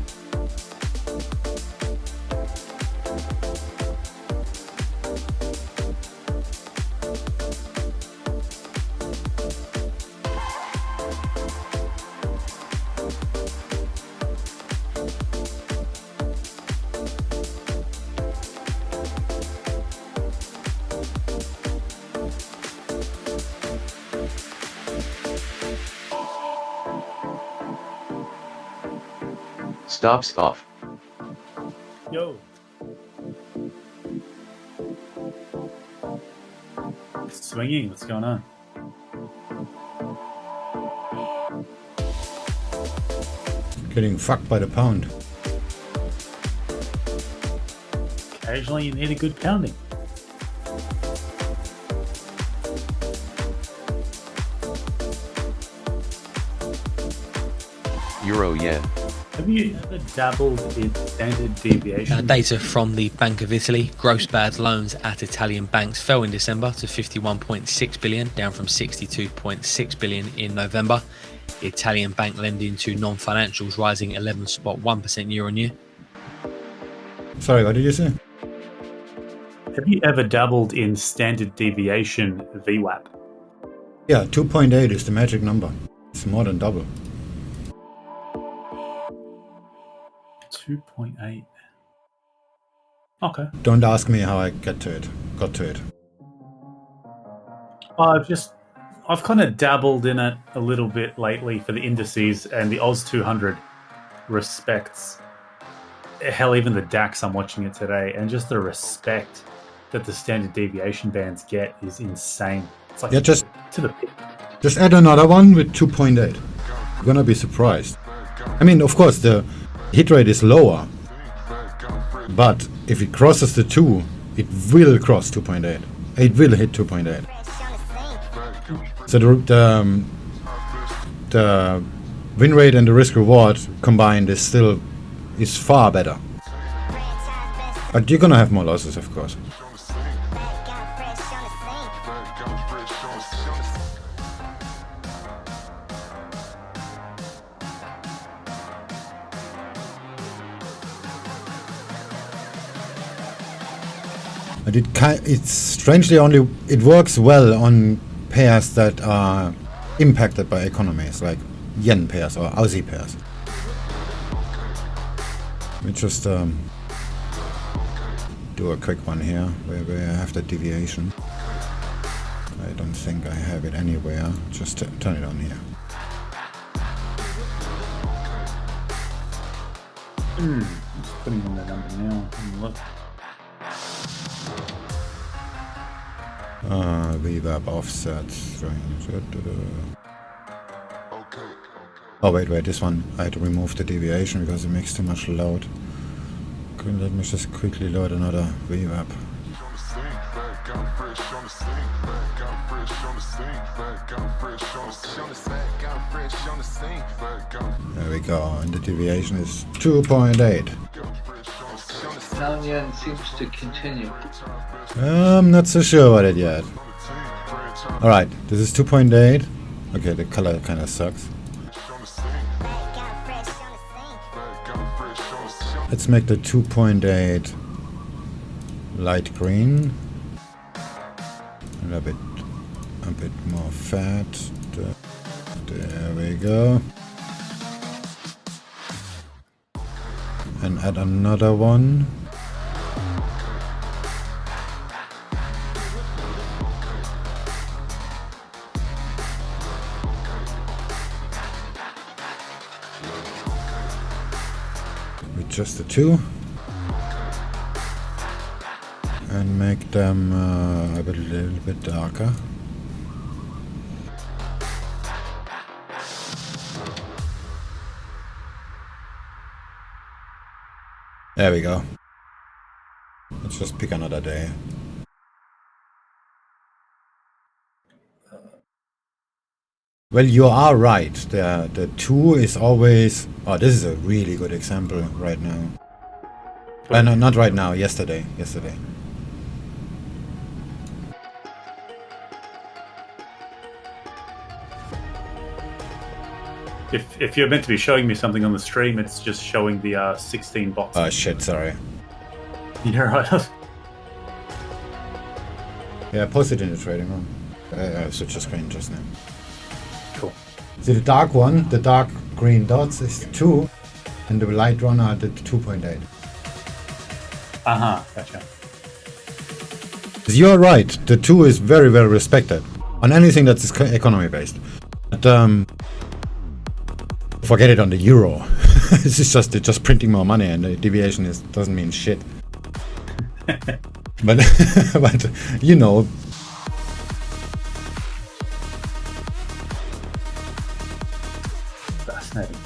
Stops off. Yo. Swinging, what's going on? Getting fucked by the pound. Occasionally you need a good pounding. Euro yen. Have you ever dabbled in standard deviation? Data from the Bank of Italy. Gross bad loans at Italian banks fell in December to 51.6 billion, down from 62.6 billion in November. Italian bank lending to non-financials rising 11.1% year on year. Sorry, what did you say? Have you ever dabbled in standard deviation VWAP? Yeah, 2.8 is the magic number. It's more than double. 2.8. Okay. Don't ask me how I got to it. I've kind of dabbled in it a little bit lately for the indices, and the Oz 200 respects. Hell, even the DAX, I'm watching it today, and just the respect that the standard deviation bands get is insane. It's like, yeah, just to the pit. Just add another one with 2.8. You're gonna be surprised. I mean, of course, the hit rate is lower, but if it crosses the 2, it will cross 2.8. It will hit 2.8. So the win rate and the risk reward combined is far better. But you're gonna have more losses, of course. But it's strangely it works well on pairs that are impacted by economies, like yen pairs or Aussie pairs. Let me just do a quick one here where I have the deviation. I don't think I have it anywhere. Just turn it on here. Just putting in the number now. Look. VWAP offsets. Oh wait, this one I had to remove the deviation because it makes too much load. Let me just quickly load another VWAP. There we go, and the deviation is 2.8. Pound yen seems to continue. I'm not so sure about it yet. Alright, this is 2.8. Okay, the color kind of sucks. Let's make the 2.8 light green. And a bit more fat. There we go. And add another one. With just the two. And make them a little bit darker. There we go. Let's just pick another day. Well, you are right. The 2 is always... Oh, this is a really good example right now. No, not right now. Yesterday. If you're meant to be showing me something on the stream, it's just showing the 16 boxes. Oh shit, sorry. You're right. Yeah, I posted in the trading room. I switched the screen just now. Cool. See, the dark one, the dark green dots is 2, and the light one are the 2.8. Gotcha. You're right, the 2 is very, very respected on anything that's economy based. But forget it on the euro. It's just printing more money, and the deviation doesn't mean shit. but you know. Fascinating.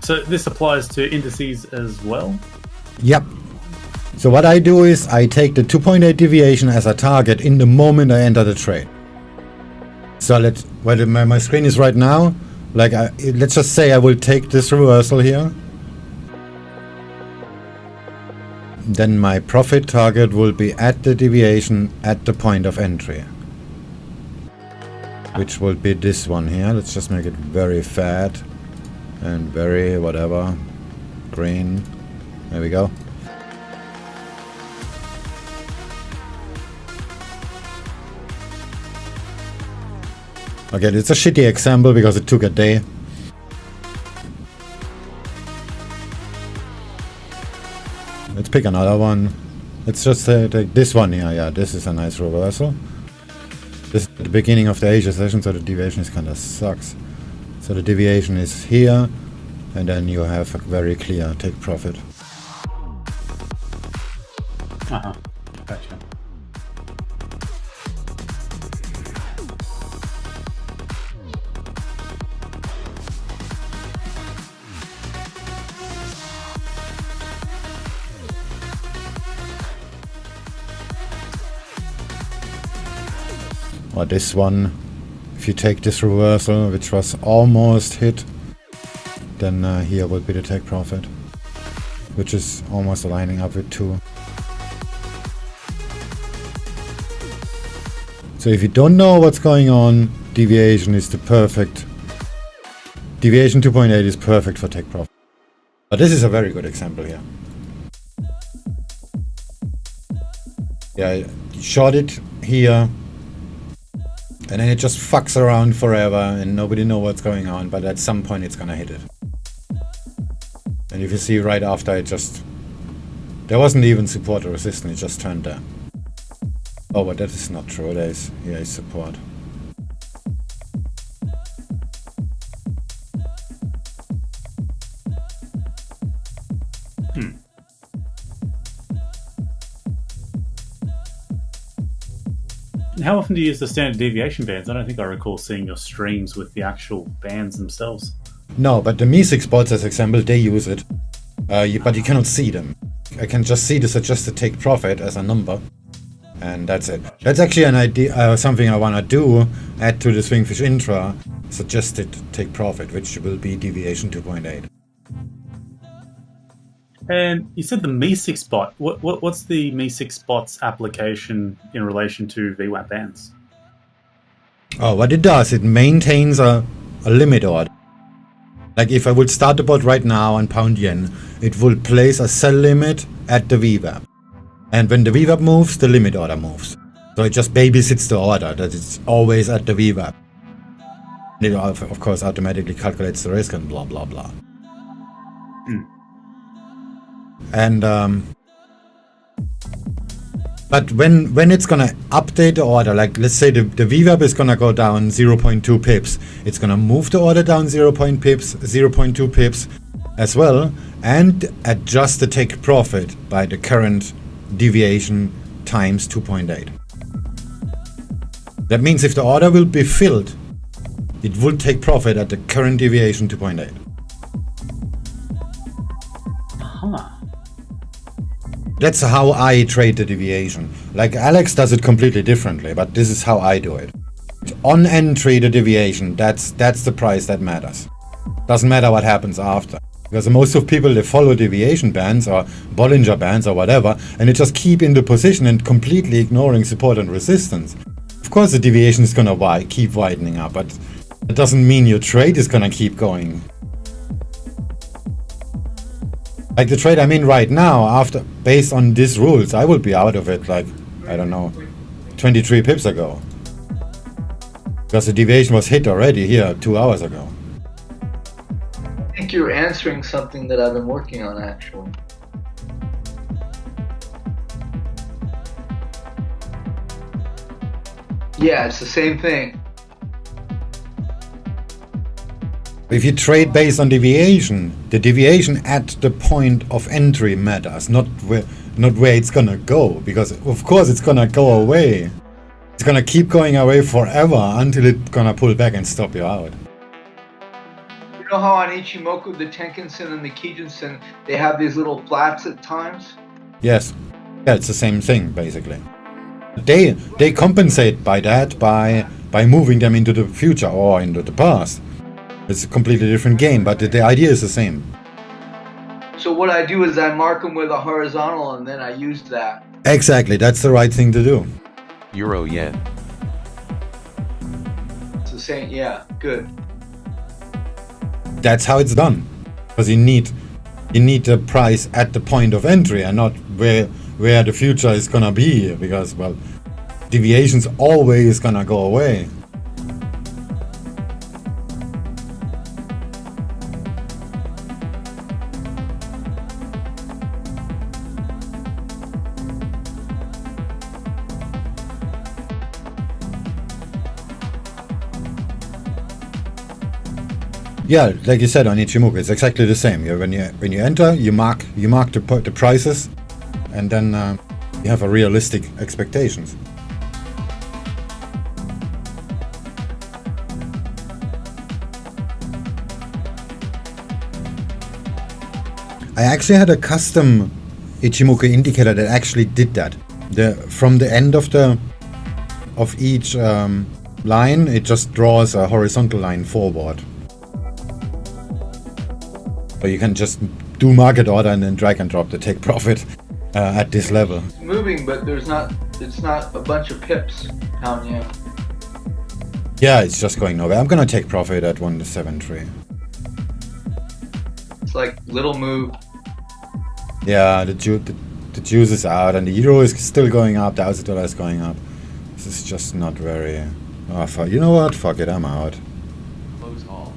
So this applies to indices as well? Yep. So what I do is I take the 2.8 deviation as a target in the moment I enter the trade. So my screen is right now. Like, let's just say I will take this reversal here. Then my profit target will be at the deviation at the point of entry. Which will be this one here. Let's just make it very fat and very whatever. Green. There we go. Okay, it's a shitty example because it took a day. Let's pick another one. Let's just take this one here. Yeah, this is a nice reversal. This is the beginning of the Asia session, so the deviation is kind of sucks. So the deviation is here, and then you have a very clear take profit. Gotcha. Or this one, if you take this reversal, which was almost hit, then here would be the take profit, which is almost lining up with 2. So if you don't know what's going on, deviation is the perfect. Deviation 2.8 is perfect for take profit. But this is a very good example here. Yeah, you short it here. And then it just fucks around forever and nobody knows what's going on, but at some point it's gonna hit it. And if you see right after it there wasn't even support or resistance, it just turned there. Oh, but that is not true, here is support. How often do you use the standard deviation bands? I don't think I recall seeing your streams with the actual bands themselves. No, but the MESIC bots, as example, they use it. But you cannot see them. I can just see the suggested take profit as a number. And that's it. That's actually an idea, something I want to do, add to the SwingFish intra, suggested take profit, which will be deviation 2.8. And you said the Me6 bot. What's the Me6 bot's application in relation to VWAP bands? Oh, what it does, it maintains a limit order. Like if I would start the bot right now on pound yen, it will place a sell limit at the VWAP. And when the VWAP moves, the limit order moves. So it just babysits the order, that it's always at the VWAP. It of course automatically calculates the risk and blah blah blah. And but when it's gonna update the order, like let's say the VWAP is gonna go down 0.2 pips, it's gonna move the order down 0.2 pips as well, and adjust the take profit by the current deviation times 2.8. That means if the order will be filled, it will take profit at the current deviation 2.8. Huh. That's how I trade the deviation. Like Alex does it completely differently, but this is how I do it. On entry, the deviation, that's the price that matters. Doesn't matter what happens after. Because most of people, they follow deviation bands or Bollinger bands or whatever, and they just keep in the position and completely ignoring support and resistance. Of course the deviation is gonna keep widening up, but it doesn't mean your trade is gonna keep going. Like the trade I'm in right now, based on these rules, I will be out of it like, I don't know, 23 pips ago. Because the deviation was hit already here 2 hours ago. I think you're answering something that I've been working on actually. Yeah, it's the same thing. If you trade based on deviation, the deviation at the point of entry matters, not where it's gonna go, because of course it's gonna go away. It's gonna keep going away forever until it's gonna pull back and stop you out. You know how on Ichimoku, the Tenkan-sen and the Kijun-sen, they have these little flats at times? Yes. Yeah, it's the same thing basically. They compensate by that by moving them into the future or into the past. It's a completely different game, but the idea is the same. So what I do is I mark them with a horizontal and then I use that. Exactly, that's the right thing to do. Euro yen. It's the same, yeah, good. That's how it's done. Because you need the price at the point of entry and not where the future is gonna be, because well, deviation's always gonna go away. Yeah, like you said on Ichimoku, it's exactly the same. When you enter, you mark the prices, and then you have a realistic expectations. I actually had a custom Ichimoku indicator that actually did that. From the end of each line, it just draws a horizontal line forward. So you can just do market order and then drag and drop the take profit at this level. It's moving, but it's not a bunch of pips pound yen. Yeah, it's just going nowhere. I'm gonna take profit at 173. It's like little move. Yeah, the juice is out and the euro is still going up, the Aussie dollar is going up. This is just not very... Oh, fuck. You know what? Fuck it, I'm out. Close all.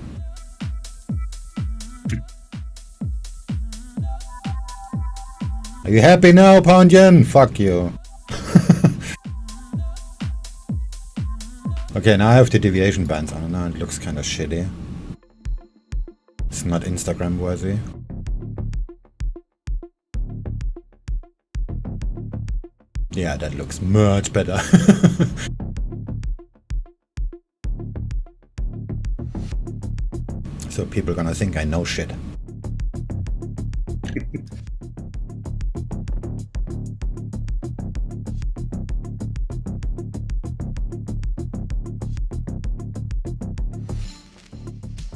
Are you happy now, pound yen? Fuck you. Okay, now I have the deviation bands on. Now it looks kind of shitty. It's not Instagram worthy. Yeah, that looks much better. So people are gonna think I know shit.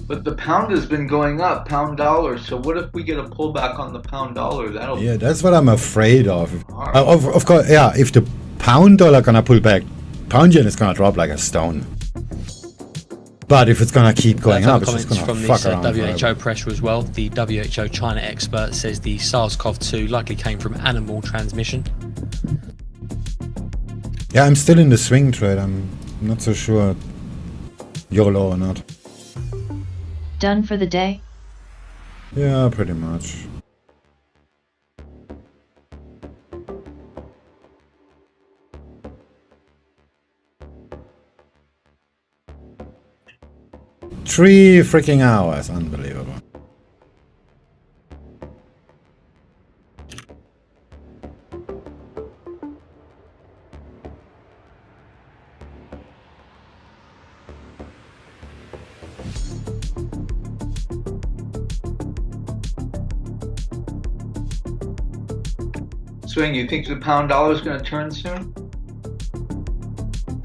But the pound has been going up, pound dollar. So what if we get a pullback on the pound dollar? That'll Yeah, that's what I'm afraid of. Alright. Of course, yeah, if the pound dollar gonna pull back, pound yen is gonna drop like a stone. But if it's gonna keep going up, it's just Comments gonna from fuck this around WHO forever. pressure as well. The WHO China expert says the SARS-CoV-2 likely came from animal transmission. Yeah, I'm still in the swing trade. I'm not so sure YOLO or not. Done for the day? Yeah, pretty much. Three freaking hours, unbelievable. Swing, you think the pound dollar is going to turn soon?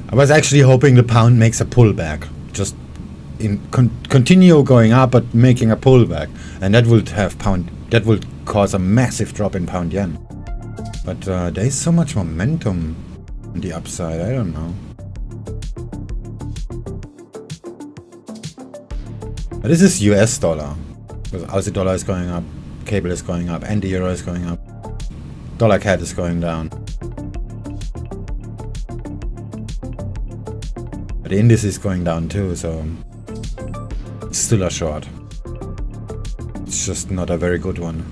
I was actually hoping the pound makes a pullback. Just continue going up, but making a pullback. And that would have that would cause a massive drop in pound yen. But there's so much momentum on the upside, I don't know. But this is US dollar. Because Aussie dollar is going up, cable is going up, and the euro is going up. Dollar CAD is going down. But the index is going down too, so it's still a short. It's just not a very good one.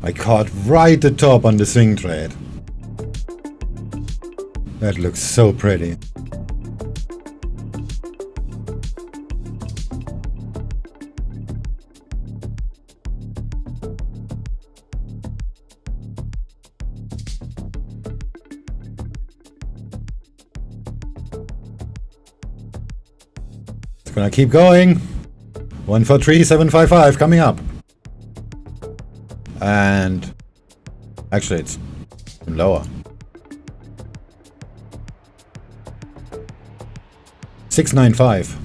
I caught right the top on the swing trade. That looks so pretty. It's gonna keep going. 143,755 coming up. And actually it's lower. 695.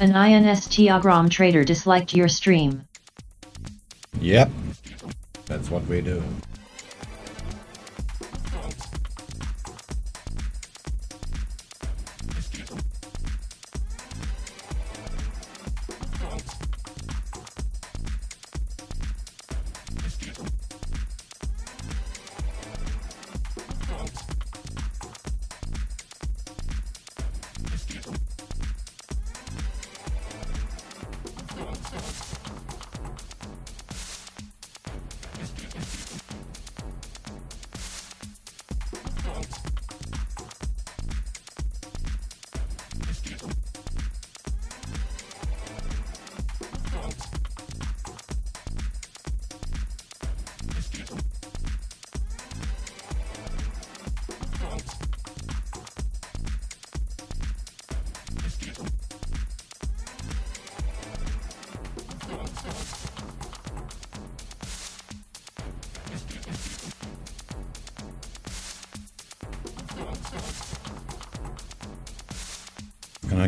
An INSTAgram trader disliked your stream. Yep. That's what we do.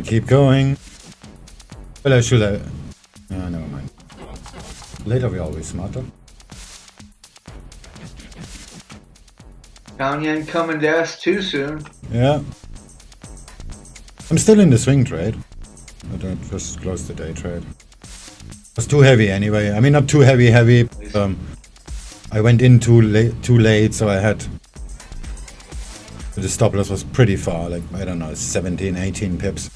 gonna keep going. Well, I should have... never mind. Later we're always smarter. Pound yen coming to S2 soon. Yeah. I'm still in the swing trade. But I just closed the day trade. It was too heavy anyway. I mean, not too heavy. I went in too late, so I had... The stop loss was pretty far, like, I don't know, 17, 18 pips.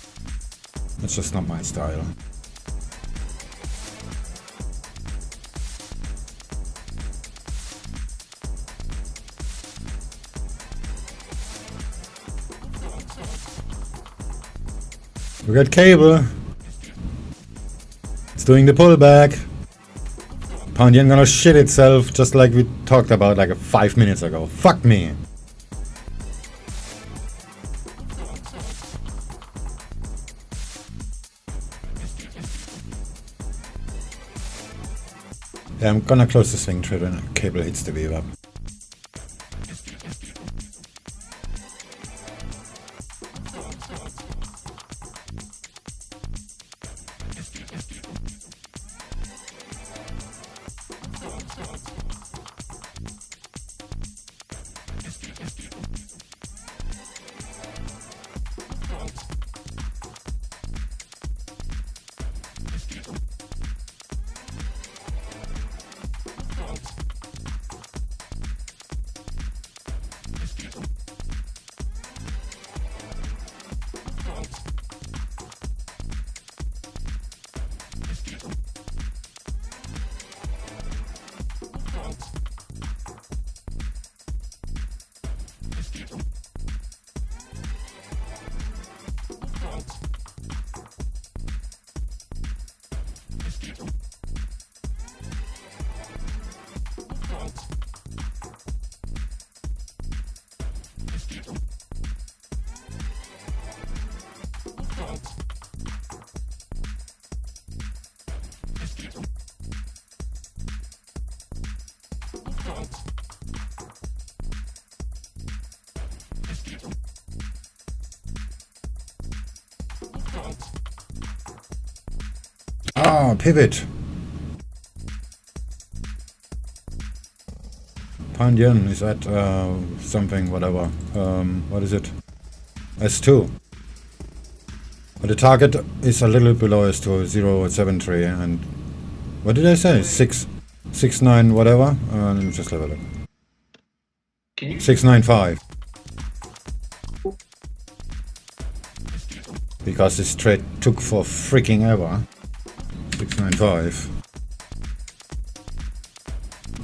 That's just not my style. We got cable. It's doing the pullback. Pound yen gonna shit itself, just like we talked about like 5 minutes ago. Fuck me. Yeah, I'm gonna close the swing trade when cable hits the wave up. Ah, pivot. Pound yen is at something, whatever. What is it? S2. But the target is a little below S2, 0.73, and what did I say? 6.9 whatever? Let me just have a look. 6.95. Because this trade took for freaking ever. 6.95.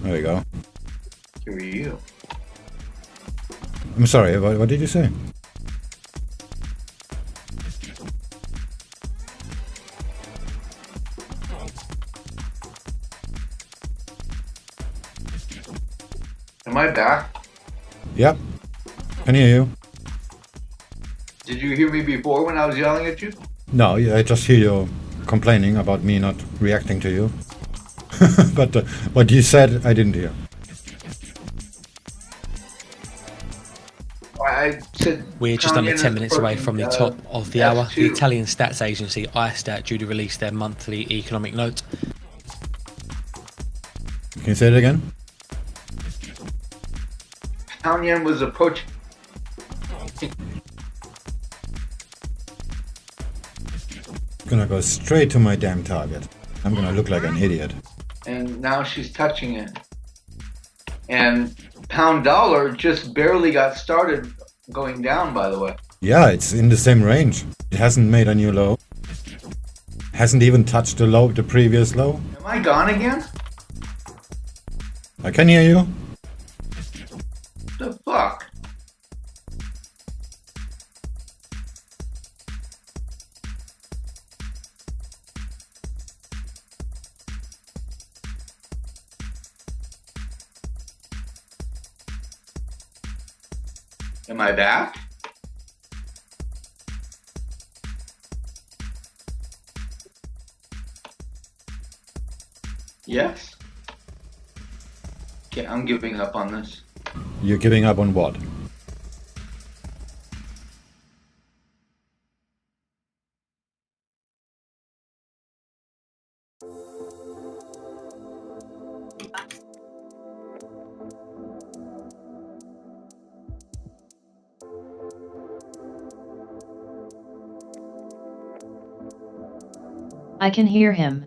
There we go. Who are you? I'm sorry, what did you say? Am I back? Yep. Can hear you. Did you hear me before when I was yelling at you? No, I just hear you complaining about me not reacting to you. But what you said, I didn't hear. I said We're just under 10 minutes away from the top of the hour. The Italian stats agency Istat due to release their monthly economic note. Can you say it again? Pound yen was approaching. Gonna go straight to my damn target. I'm gonna look like an idiot. And now she's touching it. And pound dollar just barely got started going down, by the way. Yeah, it's in the same range. It hasn't made a new low. Hasn't even touched the low, the previous low. Am I gone again? I can hear you. The fuck? Am I back? Yes. Okay, I'm giving up on this. You're giving up on what? I can hear him.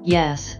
Yes.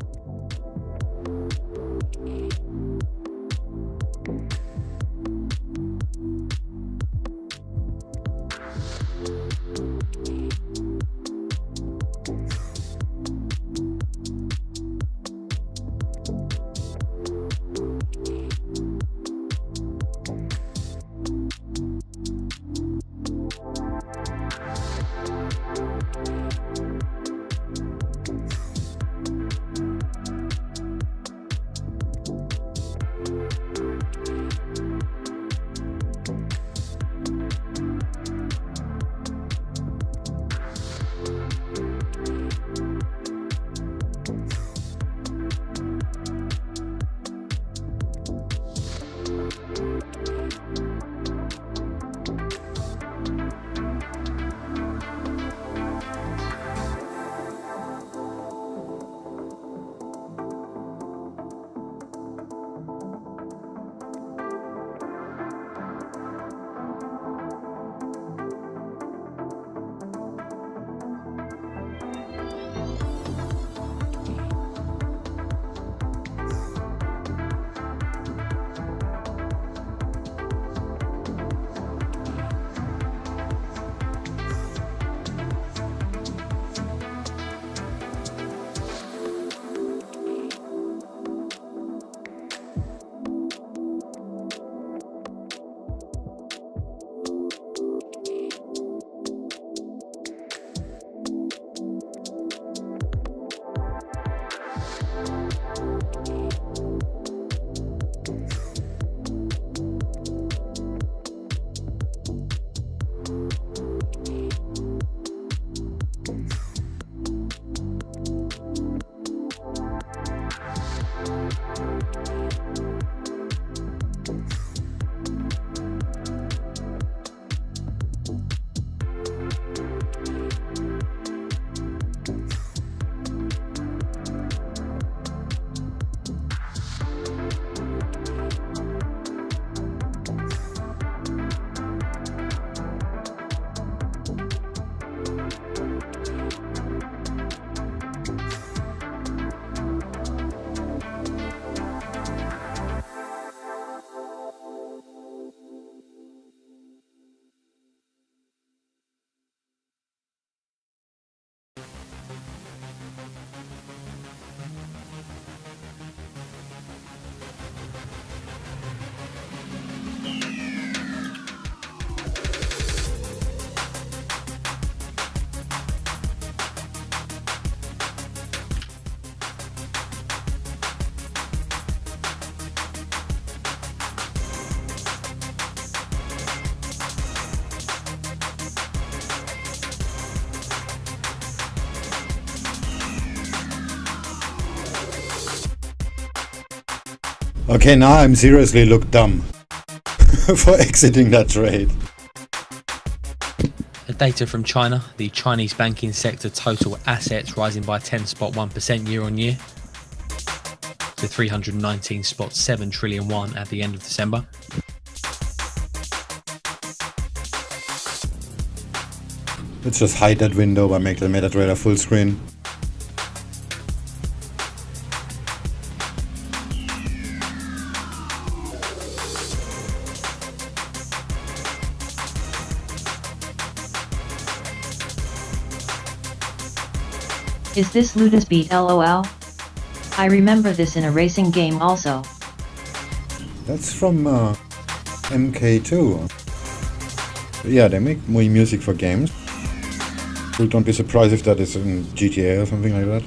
Okay, now I'm seriously look dumb for exiting that trade. Data from China, the Chinese banking sector total assets rising by 10.1% year on year to 319.7 trillion won at the end of December. Let's just hide that window by making the MetaTrader full screen. Is this Ludus Beat LOL? I remember this in a racing game also. That's from MK2. Yeah, they make more music for games. So don't be surprised if that is in GTA or something like that.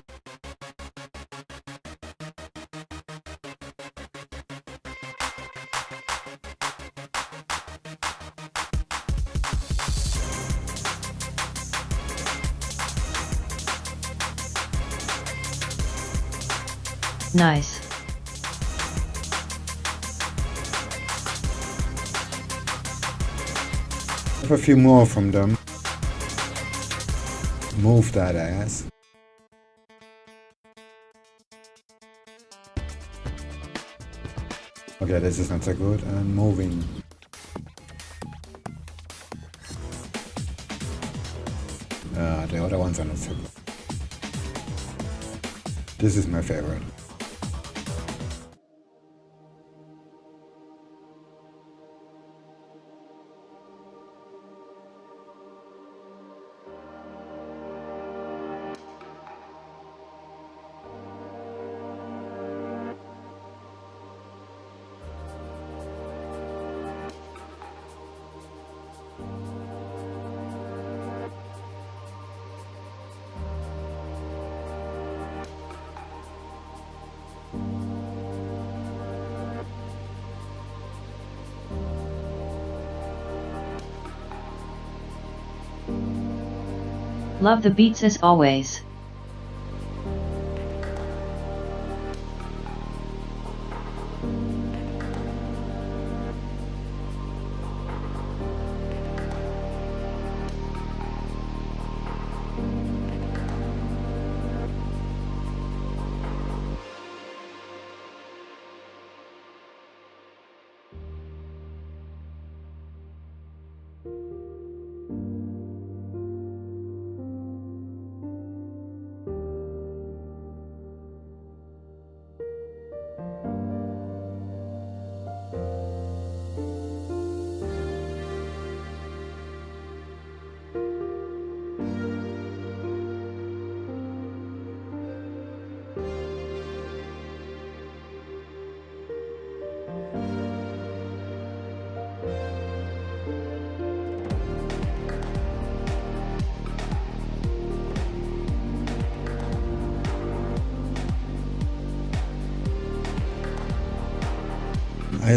Nice. Have a few more from them. Move that ass. Okay, this is not so good. And moving. The other ones are not so good. This is my favorite. Love the beats as always.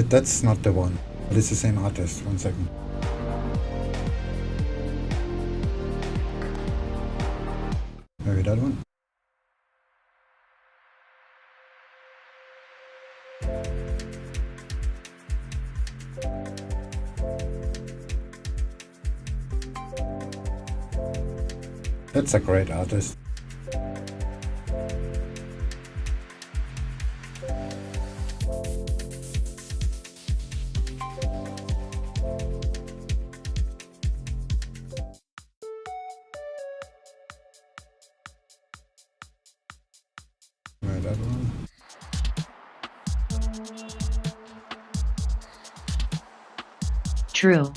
That's not the one. But it's the same artist. 1 second. Maybe that one? That's a great artist. That one. True.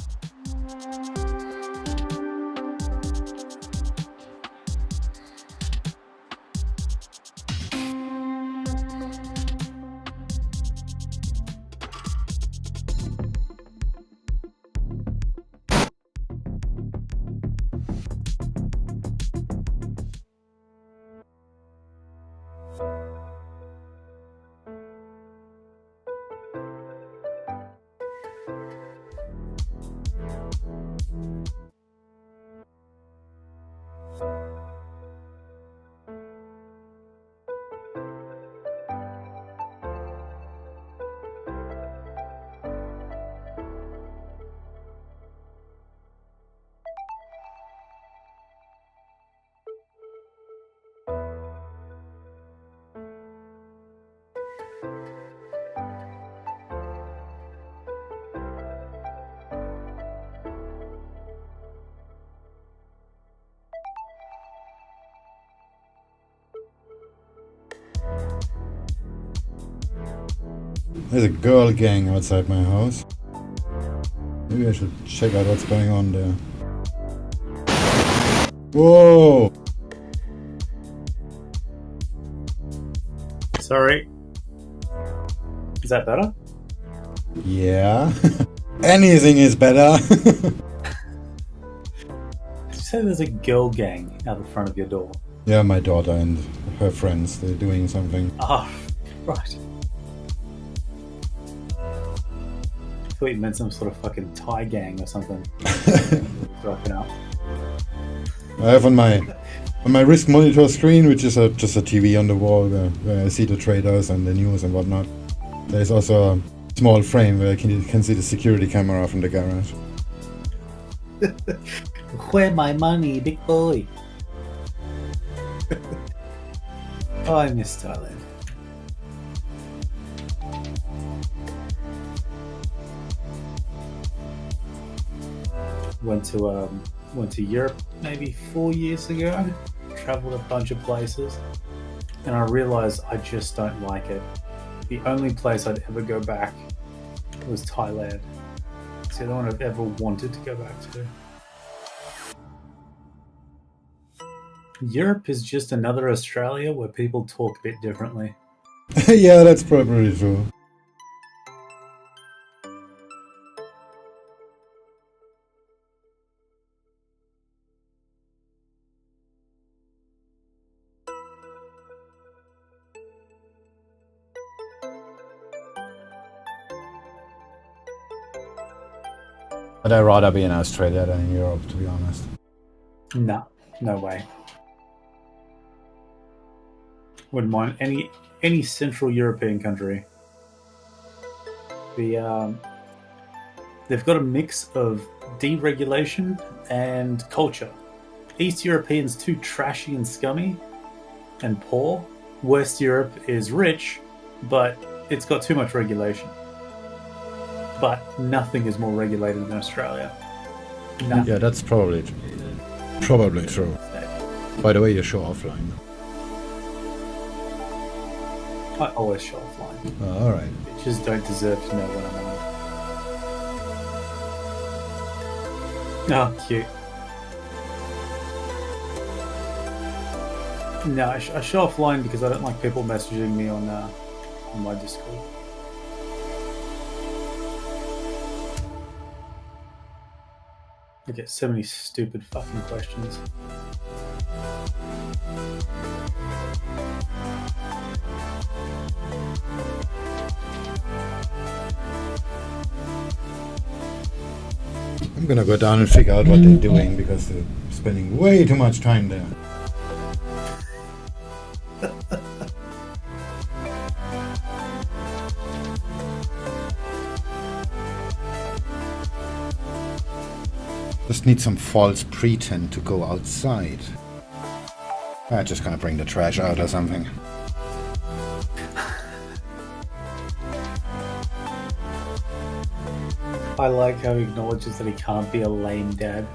There's a girl gang outside my house. Maybe I should check out what's going on there. Whoa! Sorry. Is that better? Yeah. Anything is better. Did you say there's a girl gang out the front of your door? Yeah, my daughter and her friends, they're doing something. Ah, right. I thought you meant some sort of fucking Thai gang or something. Dropping out. I have on my On my risk monitor screen, which is just a TV on the wall where I see the traders and the news and whatnot, there's also a small frame where you can see the security camera from the garage. Where my money, big boy? Oh, I miss Thailand. Went to Europe maybe 4 years ago. Traveled a bunch of places, and I realized I just don't like it. The only place I'd ever go back was Thailand. It's the only one I've ever wanted to go back to. Europe is just another Australia where people talk a bit differently. Yeah, that's probably true. But I'd rather be in Australia than in Europe, to be honest. No way. Wouldn't mind any Central European country. They've got a mix of deregulation and culture. East European's too trashy and scummy and poor. West Europe is rich, but it's got too much regulation. But nothing is more regulated than Australia. Nothing. Yeah, that's probably true. By the way, you show offline. I always show offline. Oh, all right. Bitches don't deserve to know when I'm on. Oh, cute. No, I show offline because I don't like people messaging me on my Discord. I get so many stupid fucking questions. I'm gonna go down and figure out what they're doing because they're spending way too much time there. Just need some false pretend to go outside. I'm just gonna bring the trash out or something. I like how he acknowledges that he can't be a lame dad.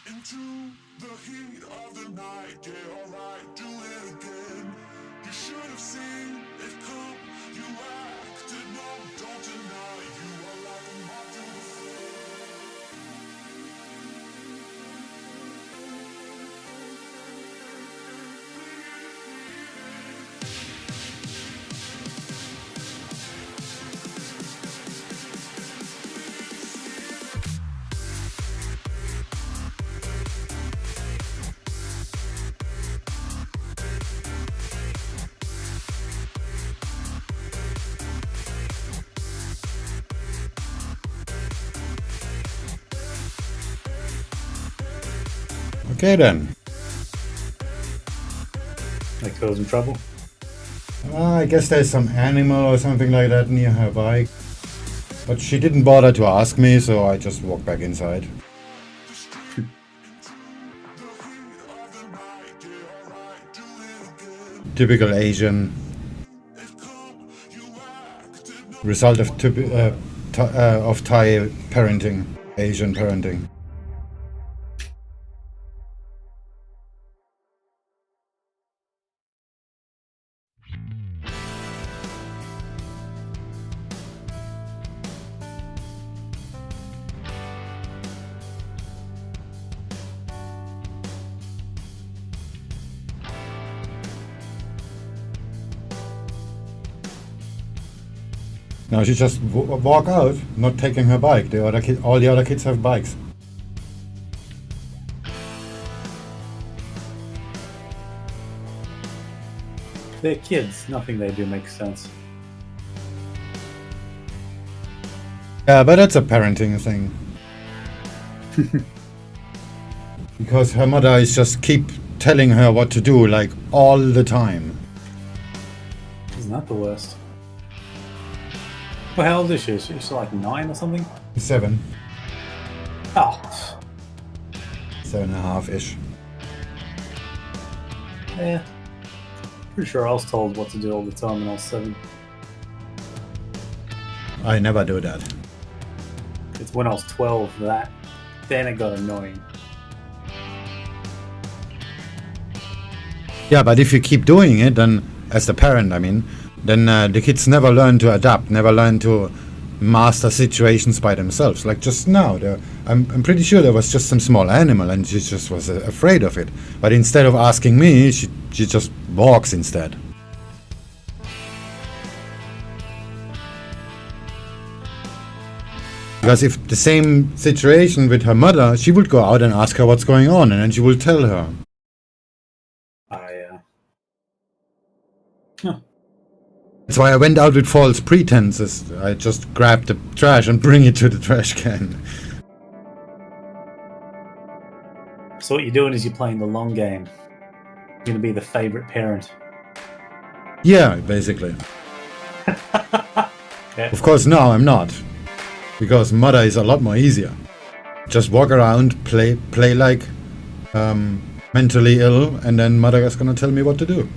into the heat of the night. Yeah, alright, do it again. You should have seen it come. You acted numb, don't deny. You are like a moth to the flame. Okay then. That causing trouble. I guess there's some animal or something like that near her bike. But she didn't bother to ask me, so I just walked back inside. Typical Asian. Result of Thai parenting, Asian parenting. Now she just walk out, not taking her bike. All the other kids have bikes. They're kids. Nothing they do makes sense. Yeah, but that's a parenting thing. Because her mother is just keep telling her what to do, like all the time. Isn't that the worst? Well, how old is she? She's like 9 or something? 7. Oh. 7.5-ish. Yeah. Pretty sure I was told what to do all the time when I was 7. I never do that. It's when I was 12 that. Then it got annoying. Yeah, but if you keep doing it, then as the parent, I mean, then the kids never learn to adapt, never learn to master situations by themselves. Like just now, I'm pretty sure there was just some small animal and she just was afraid of it. But instead of asking me, she just walks instead. Because if the same situation with her mother, she would go out and ask her what's going on, and then she will tell her. That's why I went out with false pretenses. I just grab the trash and bring it to the trash can. So what you're doing is you're playing the long game. You're going to be the favorite parent. Yeah, basically. Yeah. Of course, no, I'm not. Because mother is a lot more easier. Just walk around, play like mentally ill, and then mother is gonna tell me what to do.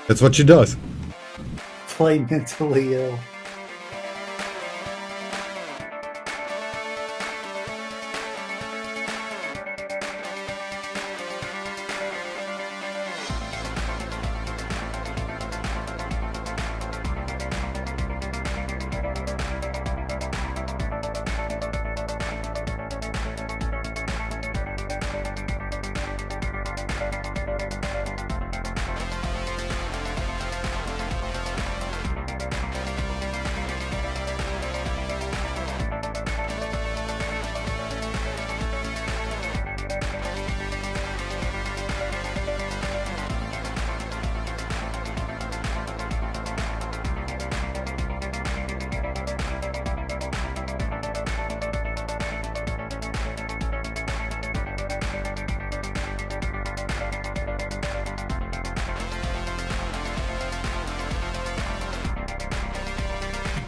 That's what she does. Play mentally ill.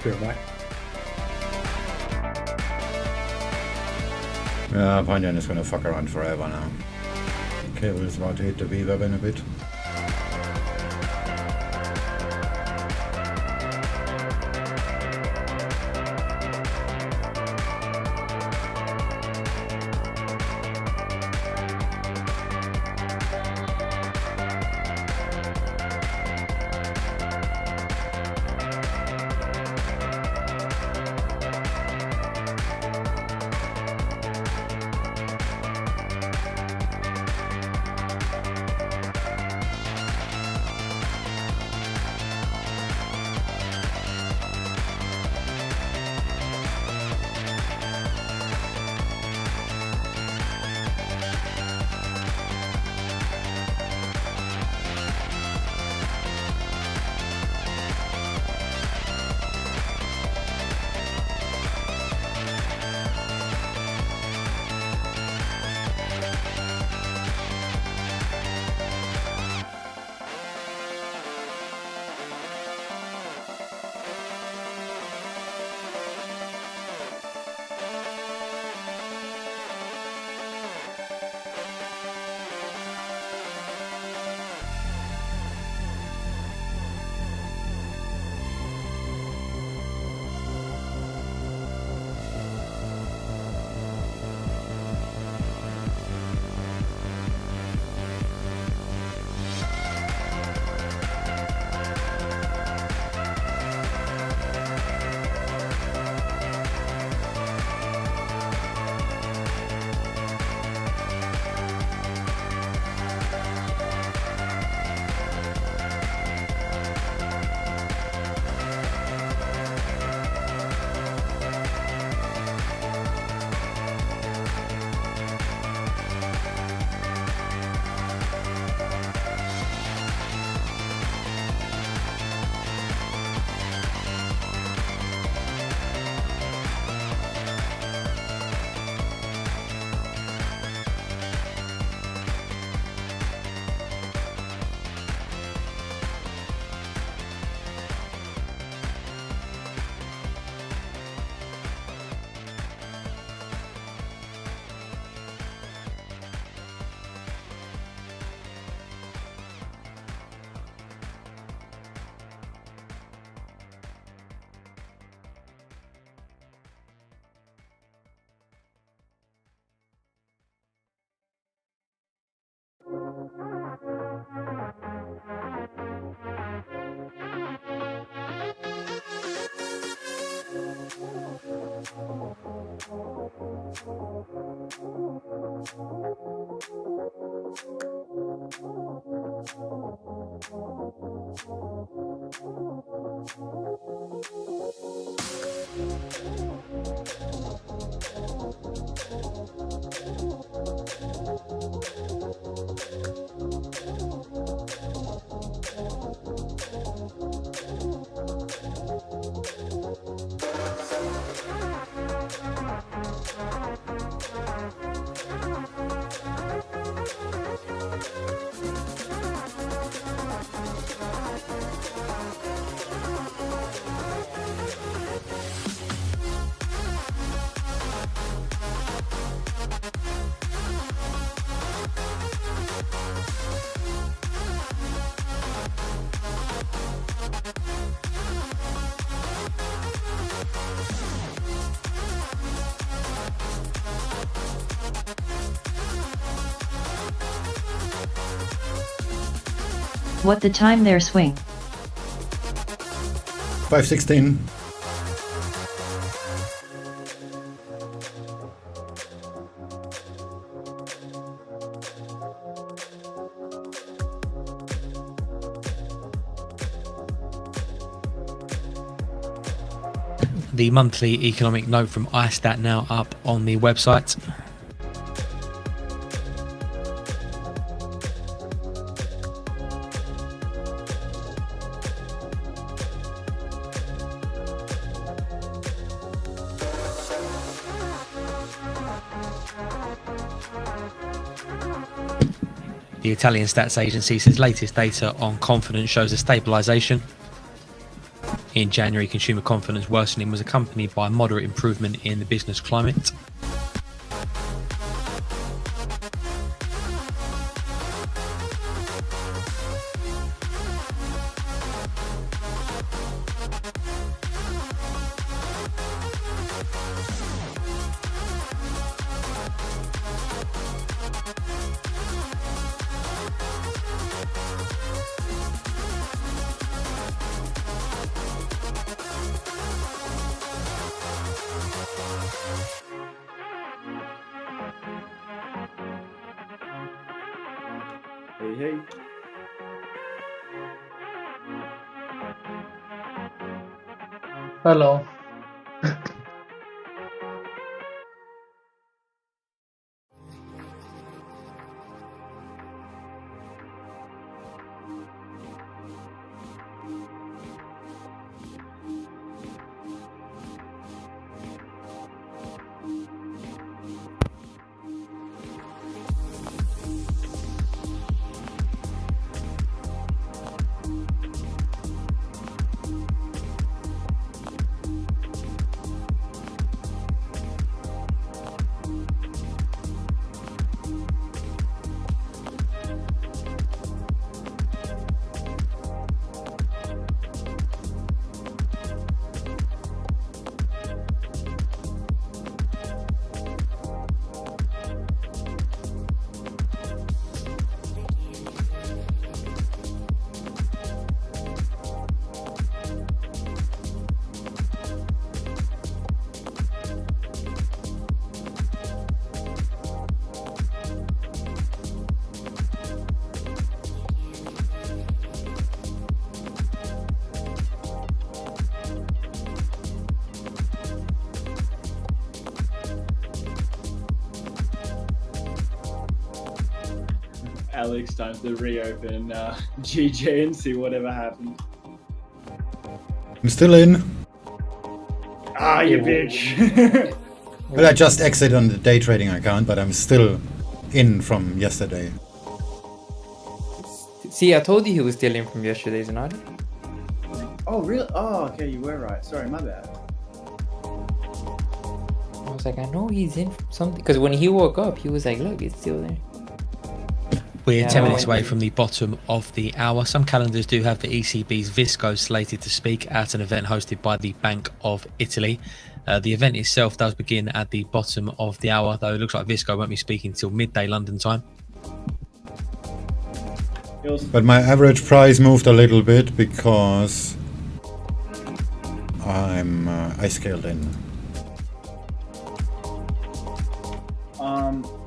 Be right back. Yeah, Panyan is gonna fuck around forever now. Cable is about to hit the V-web in a bit. What the time there swing? 516. The monthly economic note from ISTAT now up on the website. The Italian stats agency says latest data on confidence shows a stabilisation. In January, consumer confidence worsening was accompanied by moderate improvement in the business climate. Hey, hey. Hello. Alex, time to reopen GJ and see whatever happened. I'm still in. Ah, you bitch. Well, I just exited on the day trading account, but I'm still in from yesterday. See, I told you he was still in from yesterday's night. Oh, really? Oh, okay, you were right. Sorry, my bad. I was like, I know he's in from something. Because when he woke up, he was like, look, it's still there. We're 10 minutes away from the bottom of the hour. Some calendars do have the ECB's Visco slated to speak at an event hosted by the Bank of Italy. The event itself does begin at the bottom of the hour, though it looks like Visco won't be speaking till midday London time. But my average price moved a little bit because I scaled in.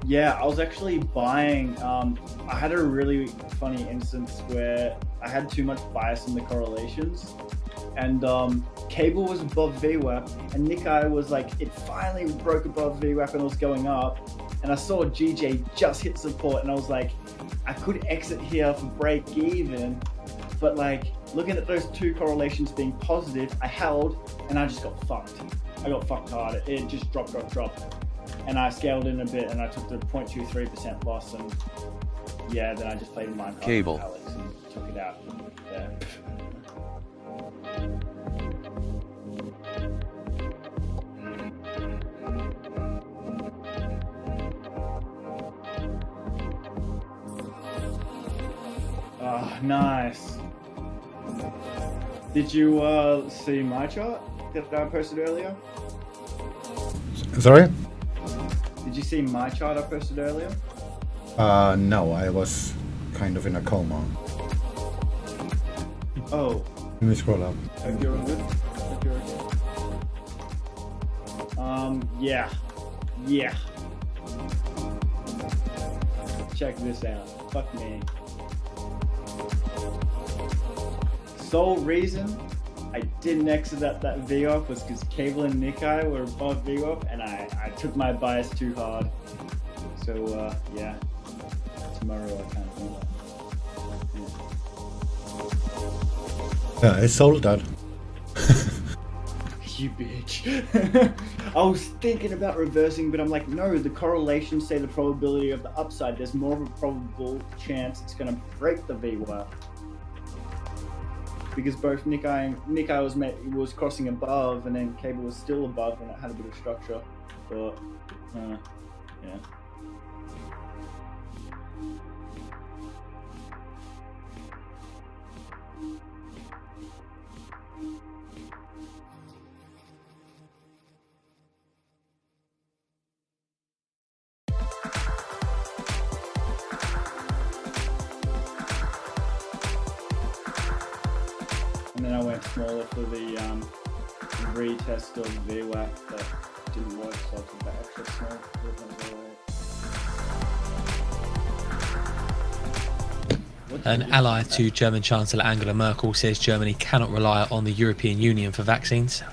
Yeah, I was actually buying. I had a really funny instance where I had too much bias in the correlations, and cable was above VWAP, and Nikkei was like, it finally broke above VWAP and was going up, and I saw GJ just hit support, and I was like, I could exit here for break even, but like looking at those two correlations being positive, I held, and I just got fucked. I got fucked hard. It just dropped. And I scaled in a bit, and I took the 0.23% loss, and yeah, then I just played Minecraft Cable. with Alex and took it out. Yeah. Oh, nice. Did you see my chart that I posted earlier? Sorry? Did you see my chart I posted earlier? No, I was kind of in a coma. Oh. Let me scroll up. Hope you're all good. Hope you're okay. Yeah. Yeah. Check this out. Fuck me. Sole reason I didn't exit that VWAP was because Cable and Nikkei were above VWAP, and I took my bias too hard. So yeah, tomorrow I can't do that. Yeah, I sold that. You bitch. I was thinking about reversing, but I'm like, no, the correlations say the probability of the upside. There's more of a probable chance it's going to break the VWAP. Because both Nikkei was crossing above, and then Cable was still above, and it had a bit of structure. But yeah. And then I went smaller for the retest of VWAP that didn't work, so I took that extra small. An ally to German Chancellor Angela Merkel says Germany cannot rely on the European Union for vaccines.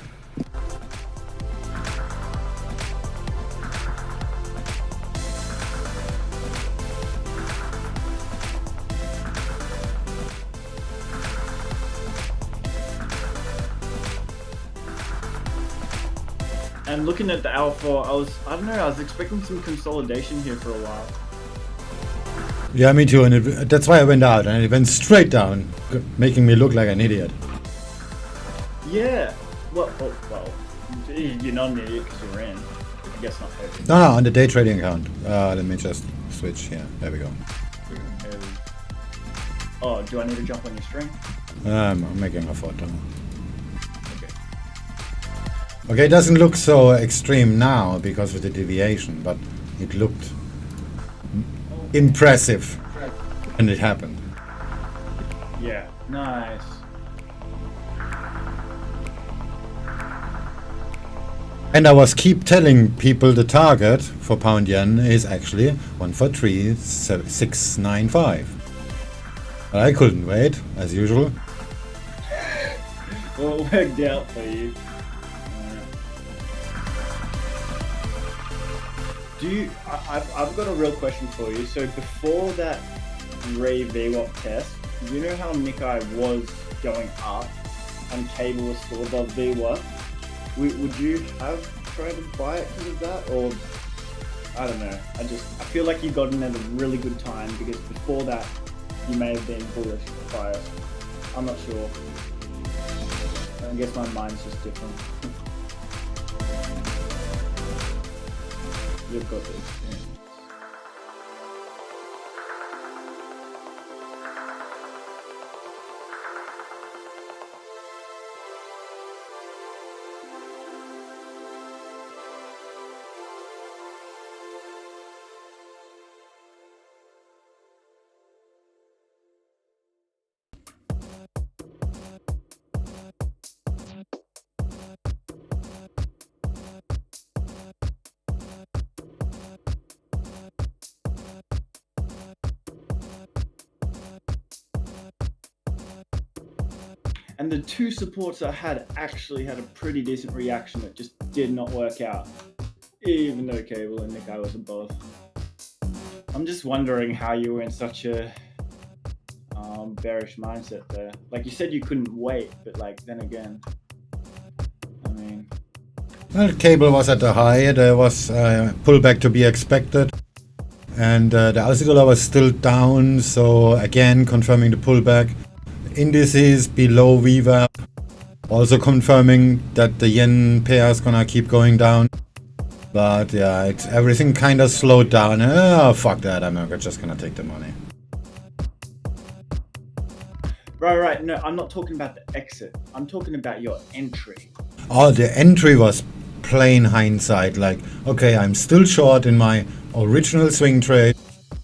And looking at the alpha, I was expecting some consolidation here for a while. Yeah, me too, and that's why I went out, and it went straight down, making me look like an idiot. Yeah. Well, you're not an idiot because you're in. I guess not heavy. No, on the day trading account. Let me just switch here. There we go. Oh, do I need to jump on your stream? I'm making a photo. Okay, it doesn't look so extreme now because of the deviation, but it looked impressive when it happened. Yeah, nice. And I was keep telling people the target for pound yen is actually 143.695. But I couldn't wait, as usual. Well, it worked out for you. I've got a real question for you. So before that Ray VWAP test, you know how Nikkei was going up and Cable was still above VWAP? Would you have tried to buy it because of that? Or, I don't know. I feel like you got in at a really good time because before that, you may have been bullish prior. I'm not sure. I guess my mind's just different. You've got the experience. And the two supports I had actually had a pretty decent reaction that just did not work out, even though Cable and Nikai was above. I'm just wondering how you were in such a bearish mindset there. Like you said, you couldn't wait, but like then again, I mean. Well, Cable was at the high. There was pullback to be expected. And the Aussie dollar was still down, so again confirming the pullback. Indices below VWAP, also confirming that the yen pair is gonna keep going down. But yeah, everything kind of slowed down. Oh, fuck that, I'm just gonna take the money. Right. No, I'm not talking about the exit. I'm talking about your entry. Oh, the entry was plain hindsight. Like, okay, I'm still short in my original swing trade.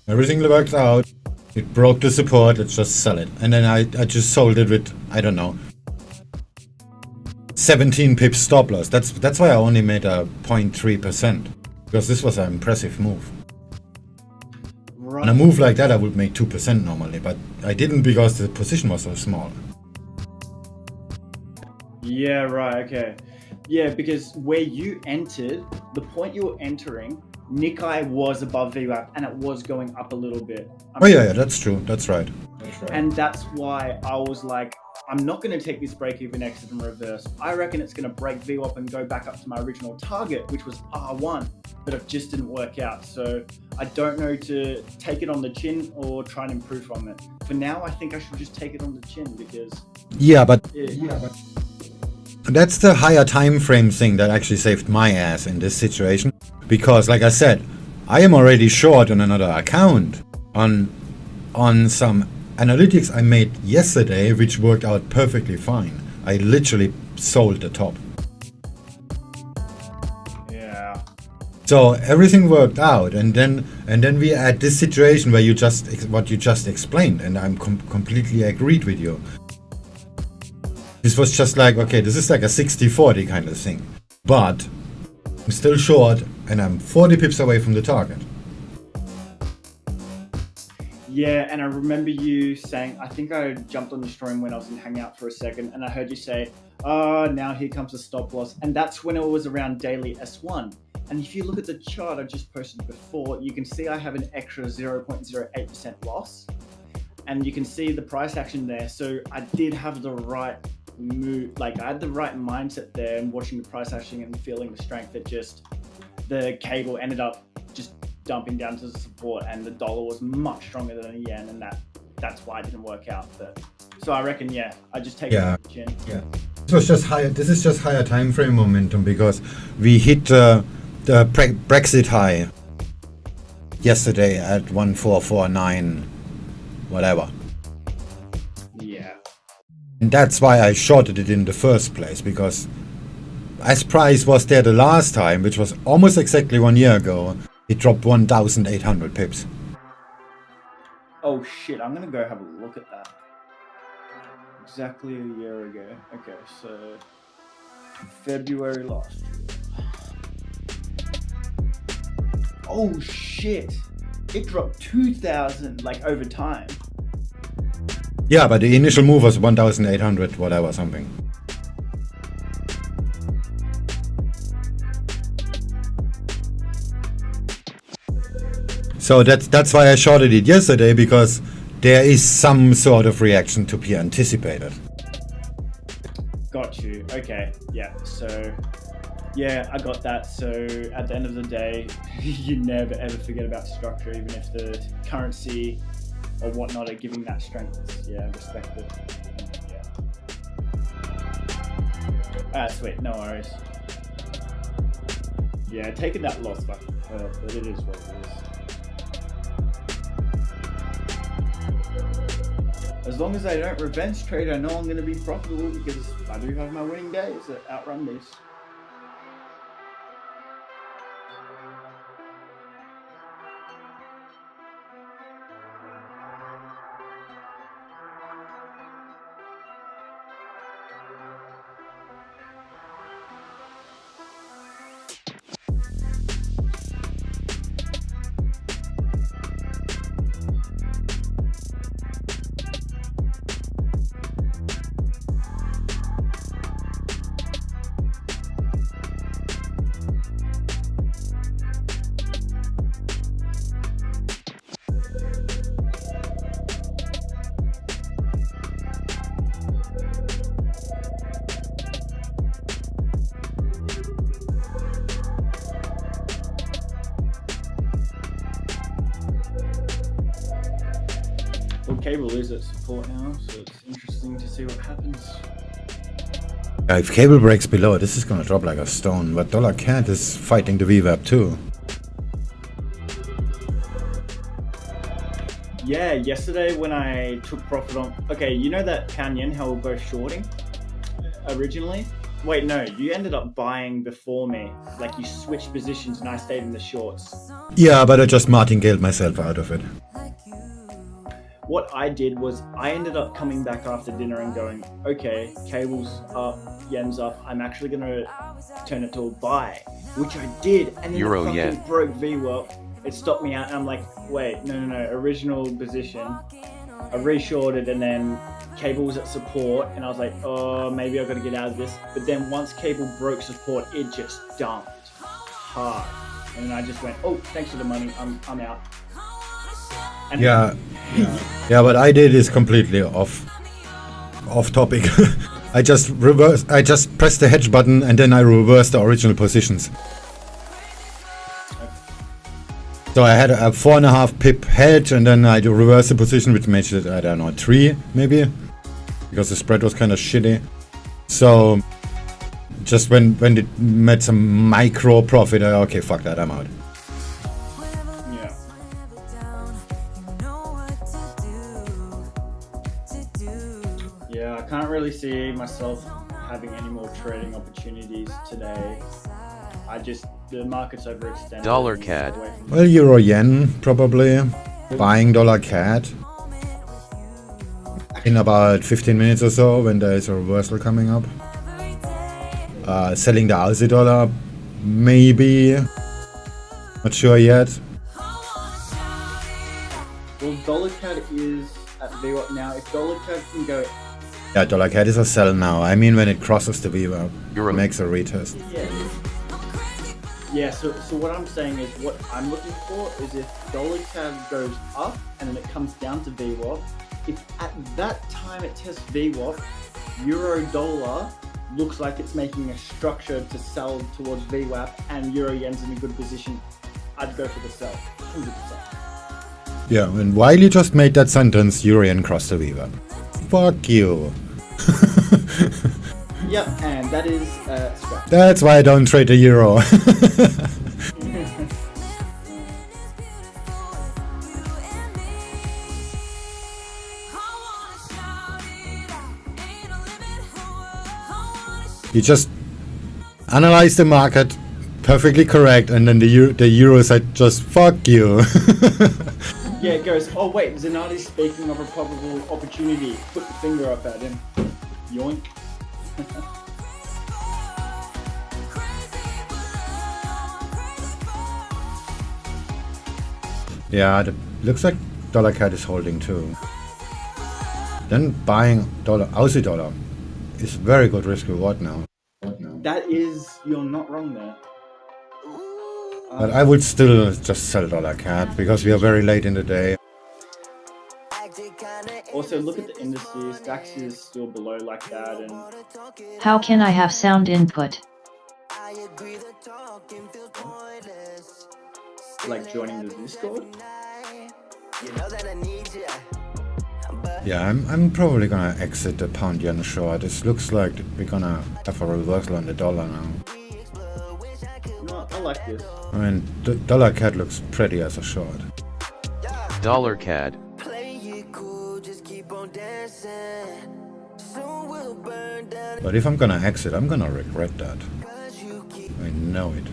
Everything worked out. It broke the support. Let's just sell it. And then I just sold it with, I don't know, 17 pips stop loss. That's why I only made a 0.3%. Because this was an impressive move. Right. On a move like that, I would make 2% normally. But I didn't because the position was so small. Yeah, right, okay. Yeah, because where you entered, the point you were entering, Nikai was above VWAP and it was going up a little bit. Oh yeah, that's true. That's right. And that's why I was like, I'm not going to take this break-even exit in reverse. I reckon it's going to break VWAP and go back up to my original target, which was R1, but it just didn't work out. So I don't know to take it on the chin or try and improve from it. For now, I think I should just take it on the chin because... Yeah, but that's the higher time frame thing that actually saved my ass in this situation. Because, like I said, I am already short on another account on some analytics I made yesterday, which worked out perfectly fine. I literally sold the top. Yeah. So everything worked out, and then we had this situation where what you just explained, and I'm completely agreed with you. This was just like, okay, this is like a 60-40 kind of thing, but I'm still short, and I'm 40 pips away from the target. Yeah, and I remember you saying, I think I jumped on the stream when I was in Hangout for a second, and I heard you say, oh, now here comes the stop loss. And that's when it was around daily S1. And if you look at the chart I just posted before, you can see I have an extra 0.08% loss. And you can see the price action there. So I did have the right move, like I had the right mindset there and watching the price action and feeling the strength that just the cable ended up just dumping down to the support, and the dollar was much stronger than the yen, and that's why it didn't work out. But so I reckon, yeah, I just take it on the chin. Yeah, this is just higher time frame momentum because we hit the Brexit high yesterday at 1449, whatever. Yeah. And that's why I shorted it in the first place, because as price was there the last time, which was almost exactly 1 year ago, it dropped 1,800 pips. Oh shit, I'm gonna go have a look at that. Exactly a year ago. Okay, so February last year. Oh shit, it dropped 2,000 like over time. Yeah, but the initial move was 1,800 whatever something. So that's why I shorted it yesterday, because there is some sort of reaction to be anticipated. Got you. Okay. Yeah. So, yeah, I got that. So at the end of the day, you never ever forget about structure, even if the currency or whatnot are giving that strength. Yeah, respect it. Yeah. Sweet. No worries. Yeah, taking that loss back, but it is what it is. As long as I don't revenge trade, I know I'm going to be profitable because I do have my winning days that outrun these. Cable is at support now, so it's interesting to see what happens. If cable breaks below, this is gonna drop like a stone, but dollar CAD is fighting the VWAP too. Yeah, yesterday when I took profit on... Okay, you know that pound yen, how we're both shorting originally? Wait, no, you ended up buying before me. Like, you switched positions and I stayed in the shorts. Yeah, but I just martingaled myself out of it. What I did was I ended up coming back after dinner and going, okay, cable's up, yen's up, I'm actually going to turn it to a buy, which I did. And then Euro it fucking yen. broke VWAP. It stopped me out and I'm like, wait, no, original position. I reshorted and then cable was at support and I was like, oh, maybe I've got to get out of this. But then once cable broke support, it just dumped hard. And then I just went, oh, thanks for the money, I'm out. And Yeah, what I did is completely off topic. I just pressed the hedge button and then I reversed the original positions. So I had a 4.5 pip hedge and then I reversed the position, which made it, I don't know, 3 maybe, because the spread was kind of shitty. So just when it made some micro profit, okay, fuck that, I'm out. Yeah. Yeah, I can't really see myself having any more trading opportunities today. The market's overextended. Dollar CAD. Well, euro yen probably. Buying dollar CAD in about 15 minutes or so when there is a reversal coming up. Selling the Aussie dollar, maybe. Not sure yet. Well, dollar CAD is at VWAP now. If dollar CAD can go... Yeah, dollar CAD is a sell now. I mean when it crosses the VWAP, it makes a retest. Yeah, so what I'm saying is what I'm looking for is if dollar CAD goes up and then it comes down to VWAP, if at that time it tests VWAP, euro dollar looks like it's making a structure to sell towards VWAP and euro yen's in a good position, I'd go for the sell, 100%. Yeah, and while you just made that sentence, euro yen crossed the VWAP. Fuck you. Yep, and that is scrap. That's why I don't trade the euro. You just analyze the market, perfectly correct, and then the euro said just fuck you. Yeah, it goes, oh wait, Zanardi's speaking of a probable opportunity. Put the finger up at him. Yoink. Yeah, looks like dollar CAD is holding too. Then buying Aussie dollar is very good risk reward now. That is, you're not wrong there. But I would still just sell dollar CAD because we are very late in the day. Also, look at the indices. DAX is still below like that, and How can I have sound input? like joining the Discord. Yeah, I'm probably gonna exit the pound yen short. This looks like we're gonna have a reversal on the dollar now. No, I like this. I mean, dollar CAD looks pretty as a short. Dollar CAD. But if I'm gonna exit, I'm gonna regret that. I know it.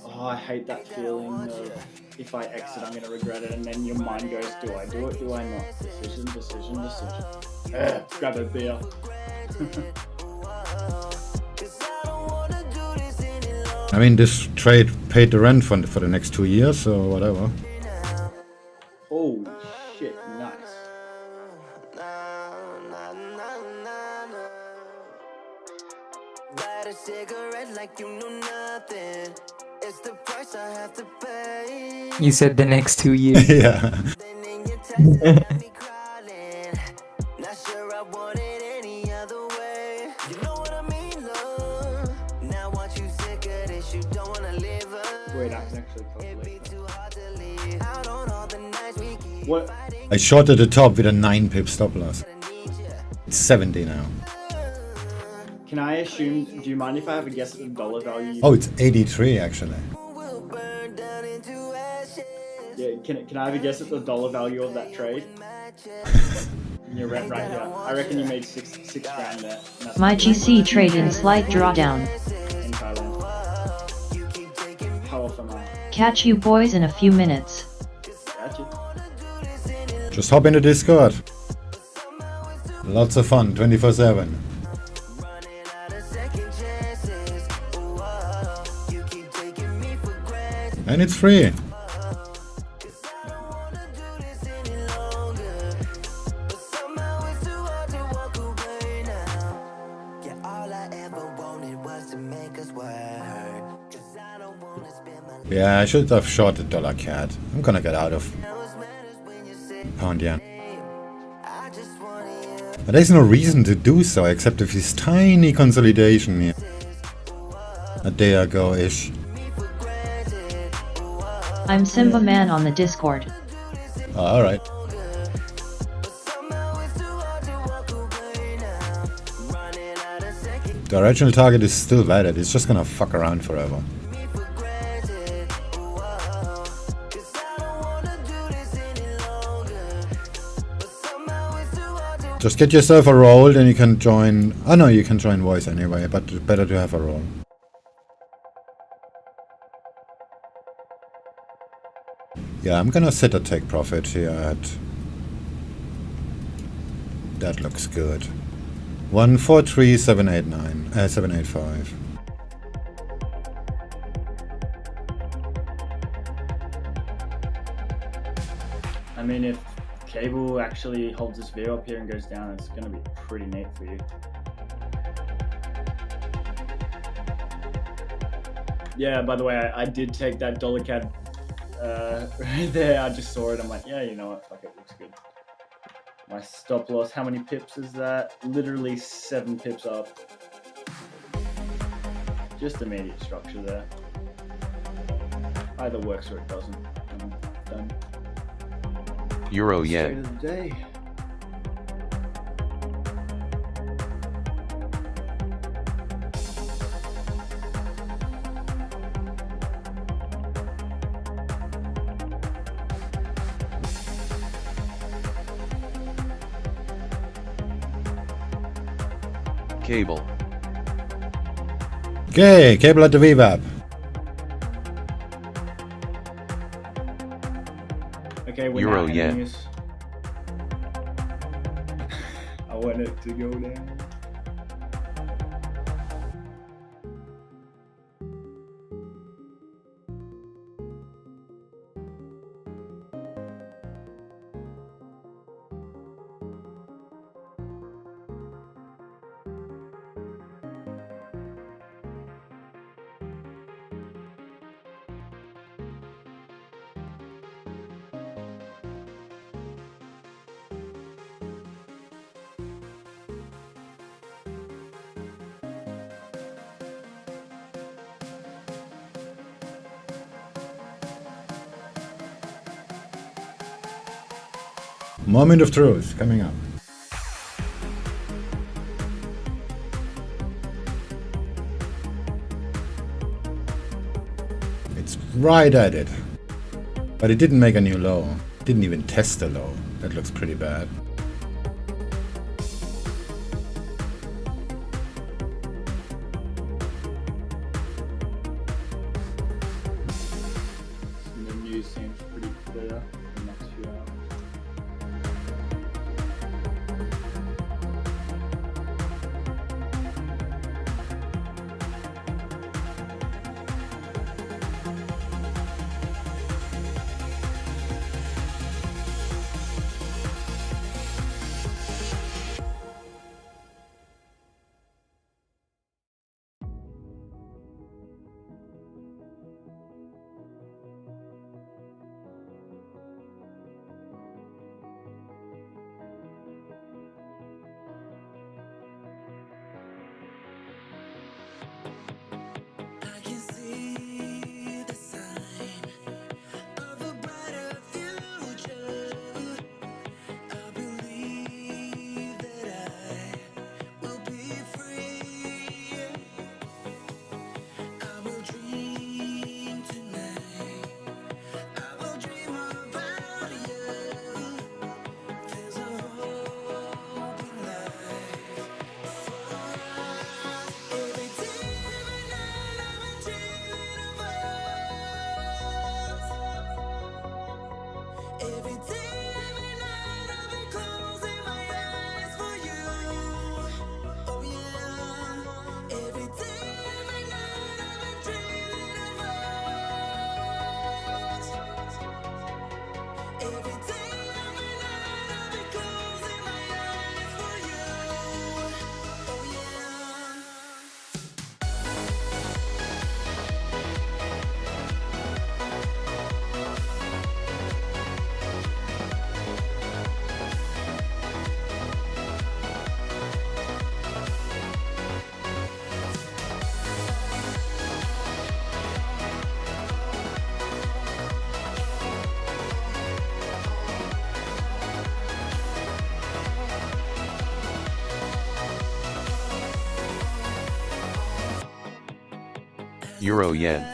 Oh, I hate that feeling of if I exit, I'm gonna regret it, and then your mind goes, do I do it, do I not? Decision. Grab a beer. I mean, this trade paid the rent for the next 2 years, so whatever. Oh, shit, nice. Light a cigarette like you know nothing. It's the price I have to pay. You said the next 2 years. Yeah. Not sure I want it any other way. You know what I mean, love. Now once you sick of this, you don't wanna live up. Wait, I can actually calculate that. Out on all the nights we keep. What? I shorted the top with a 9 pip stop loss. It's 70 now. Can I assume? Do you mind if I have a guess at the dollar value? Oh, it's 83 actually. Yeah. Can I have a guess at the dollar value of that trade? You're right here. I reckon you made six grand there. My GC trade in slight drawdown. In Thailand. How off am I? Catch you boys in a few minutes. Got you. Just hop into Discord. Lots of fun, 24/7. And it's free. Yeah, I should have shorted dollar CAD. I'm gonna get out of pound yen. But there's no reason to do so except if this tiny consolidation here. A day ago-ish. I'm Simba Man on the Discord. Oh, alright. The original target is still valid, it's just gonna fuck around forever. Just get yourself a roll, then you can join... Oh no, you can join voice anyway, but better to have a roll. Yeah, I'm gonna set a take profit here at... That looks good. 143,789, 785. I mean, if cable actually holds this view up here and goes down, it's going to be pretty neat for you. Yeah, by the way, I did take that dollar CAD right there. I just saw it. I'm like, yeah, you know what? Fuck it, looks good. My stop loss, how many pips is that? Literally 7 pips up. Just immediate structure there. Either works or it doesn't. I'm done. Euro Trade yen. of the day. Cable. Okay, cable at the VWAP. Okay, we're Euro now yen. enemies. I want it to go down. Moment of truth coming up. It's right at it. But it didn't make a new low. It didn't even test a low. That looks pretty bad. The news seems pretty clear for the next few hours. Euro yen.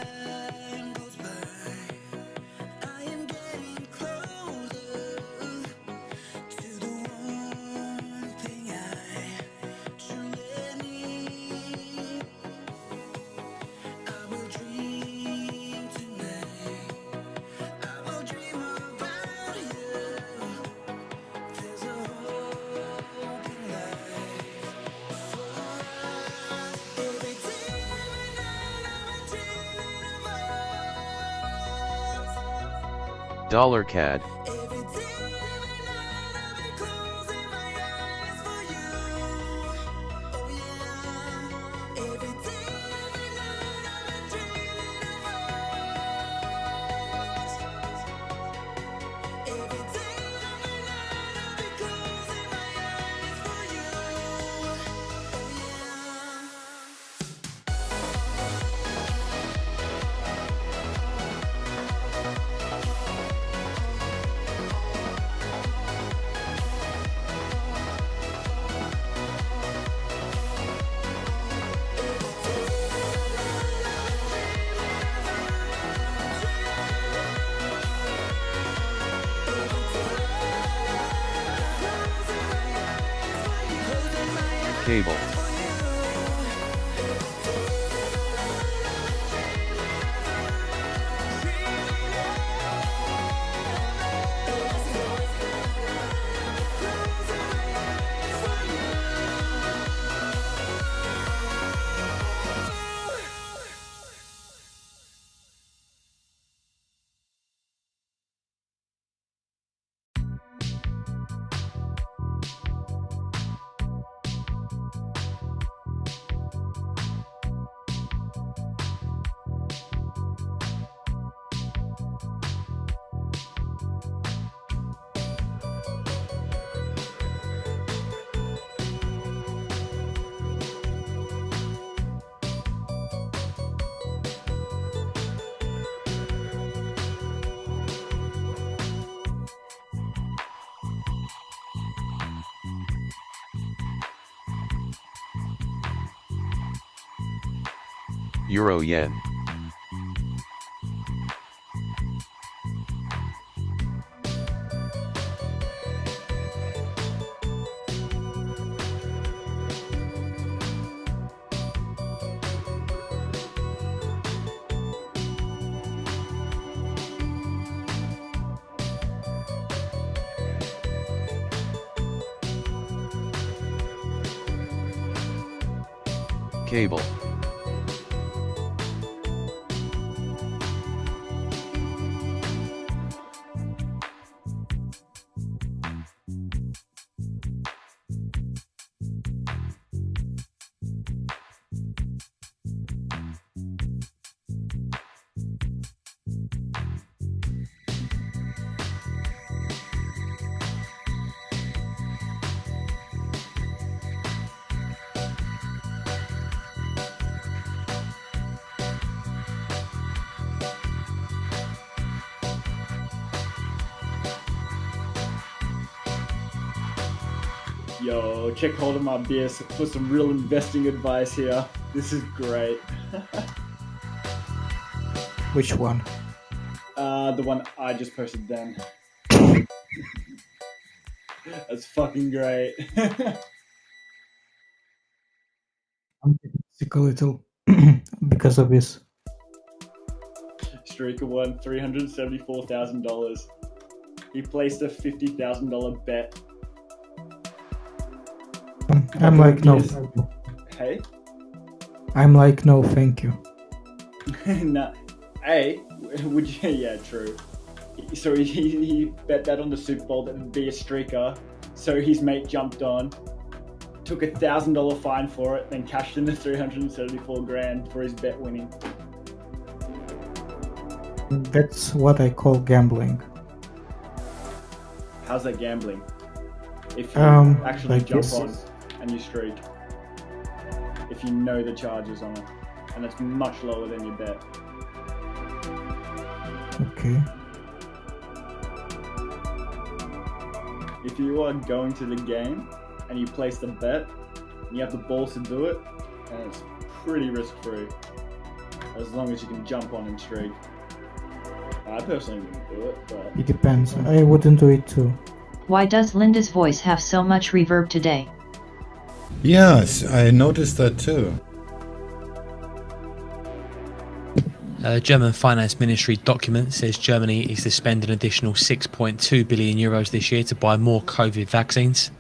Dollar CAD. Cable. Euro yen. Cable. Yo, check hold of my beer for some real investing advice here. This is great. Which one? The one I just posted then. That's fucking great. I'm sick a little because of this. Streaker won $374,000. He placed a $50,000 bet. I'm like, no, thank you. Hey? I'm like, no, thank you. Nah. Hey, would you? Yeah, true. So he bet that on the Super Bowl that would be a streaker. So his mate jumped on, took $1,000 fine for it, then cashed in the $374,000 for his bet winning. That's what I call gambling. How's that gambling? If you actually like jump this. on and you streak, if you know the charges on it, and it's much lower than your bet. Okay. If you are going to the game and you place the bet, and you have the balls to do it, and it's pretty risk-free. as long as you can jump on him straight. I personally wouldn't do it, but It depends. I wouldn't do it too. Why does Linda's voice have so much reverb today? Yes, I noticed that too. German Finance Ministry document says Germany is to spend an additional 6.2 billion euros this year to buy more COVID vaccines.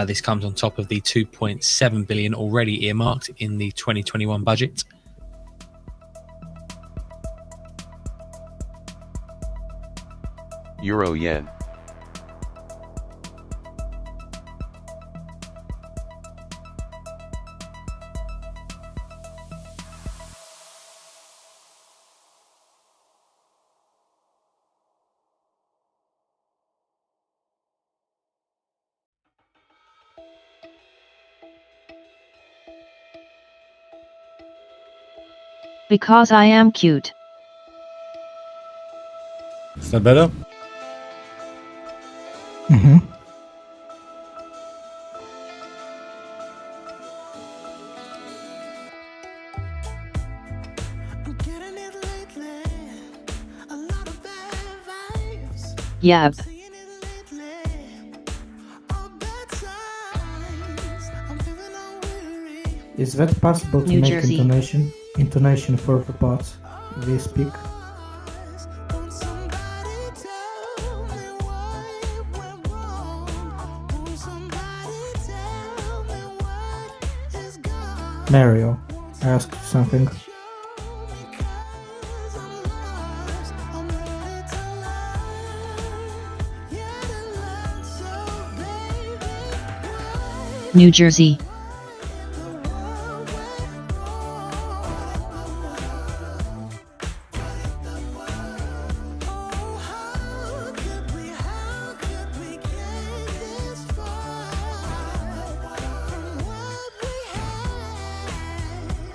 This comes on top of the 2.7 billion already earmarked in the 2021 budget. Euro yen. Because I am cute. Is that better? Mm-hmm. Yep. Is that possible to New make Jersey. intonation for the bots we speak? Mario, ask something. New Jersey.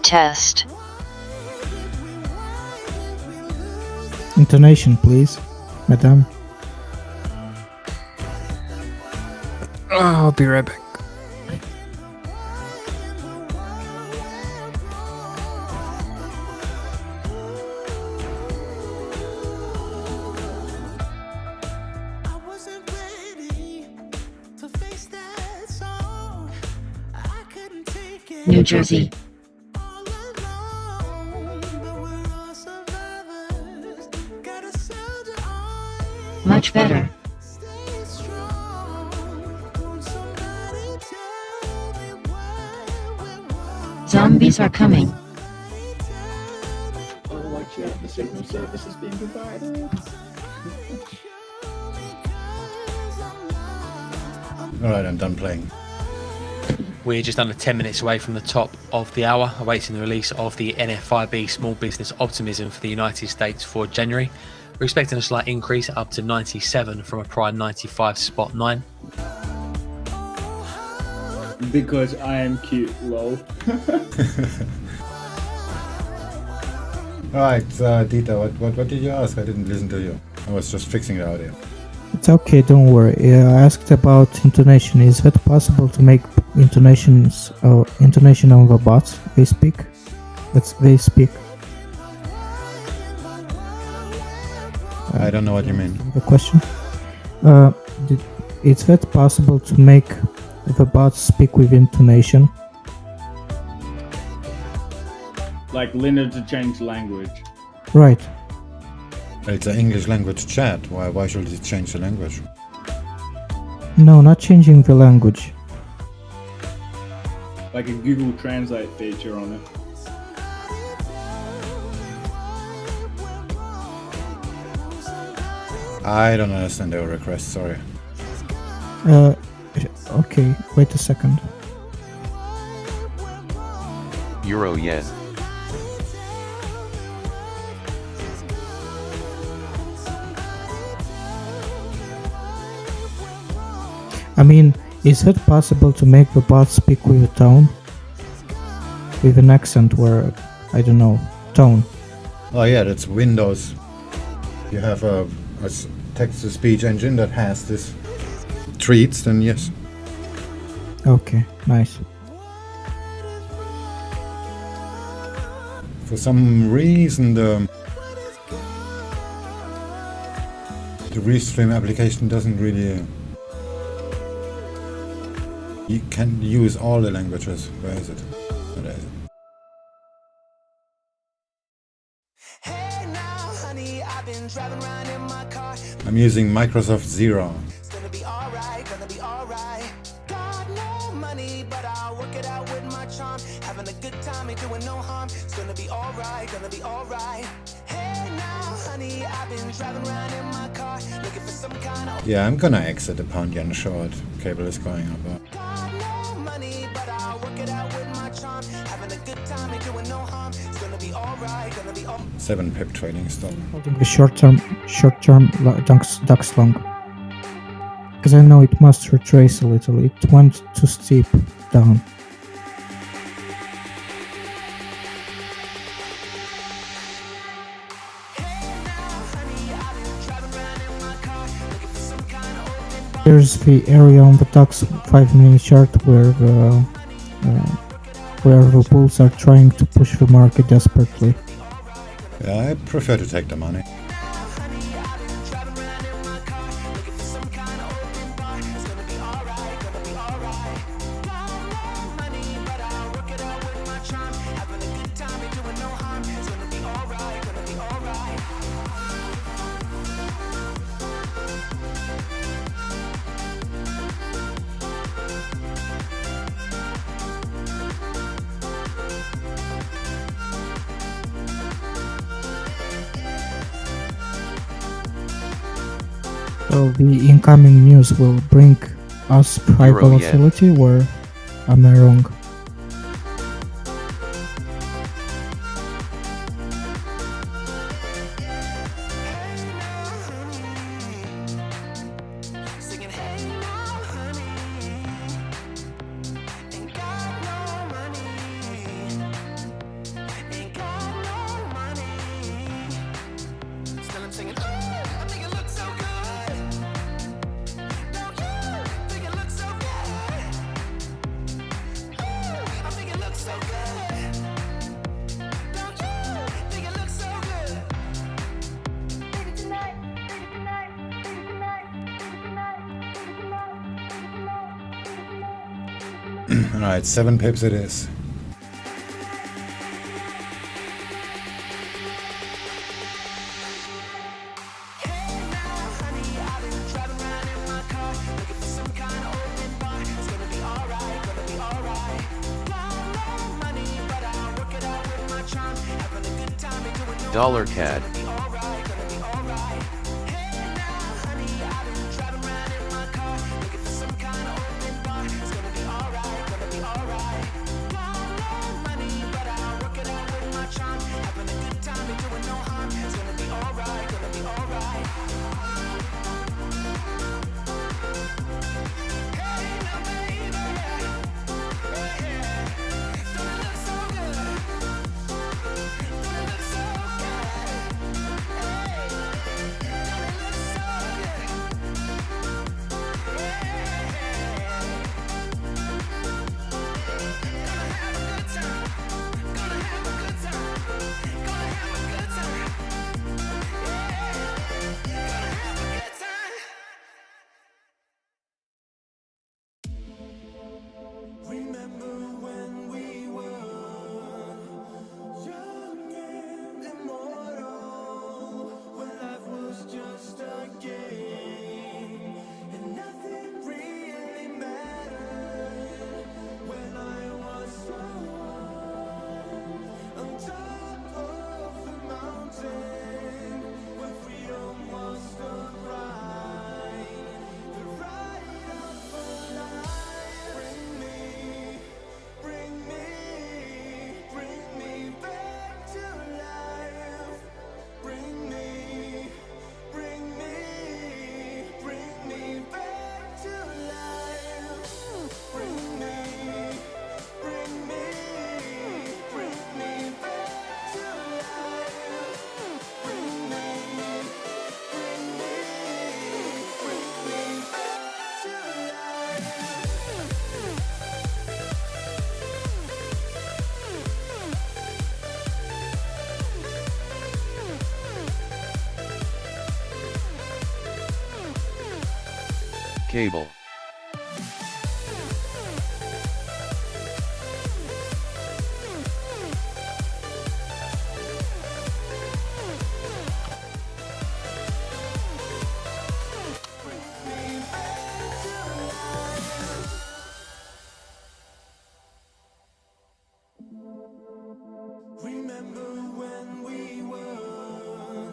Test. Intonation, please, madam. I'll be right back. New Jersey. Much better. Zombies are coming. watch out, the signal service is being provided. Alright, I'm done playing. We're just under 10 minutes away from the top of the hour, awaiting the release of the NFIB Small Business Optimism for the United States for January. We're expecting a slight increase up to 97 from a prior 95.9. Because I am cute, lol. Alright, Dieter, what did you ask? I didn't listen to you. I was just fixing the audio. It's okay, don't worry. I asked about intonation. Is that possible to make intonation on the bots they speak? They speak. I don't know what you mean. The question. Is that possible to make the bots speak with intonation? Like Linda to change language. Right. It's an English language chat. Why should it change the language? No, not changing the language. Like a Google Translate feature on it. I don't understand the request, sorry. Okay, wait a second. Euro yen. I mean, is it possible to make the bot speak with a tone? With an accent where, I don't know, tone. Oh yeah, that's Windows. You have a text-to-speech engine that has this treats, then yes. Okay, nice. For some reason the Restream application doesn't really... You can use all the languages. Where is it? Oh, there is it. I'm using Microsoft Zero. Yeah, I'm gonna exit the pound yen short. Cable is going up. 7 pip trading stop. Holding the short-term DAX long. Because I know it must retrace a little. It went too steep down. Here's the area on the DAX 5-minute chart where the bulls are trying to push the market desperately. Yeah, I prefer to take the money. So the incoming news will bring us high Euro yen. volatility, or am I wrong? Alright, 7 pips it is. Dollar CAD. Cable. Remember when we were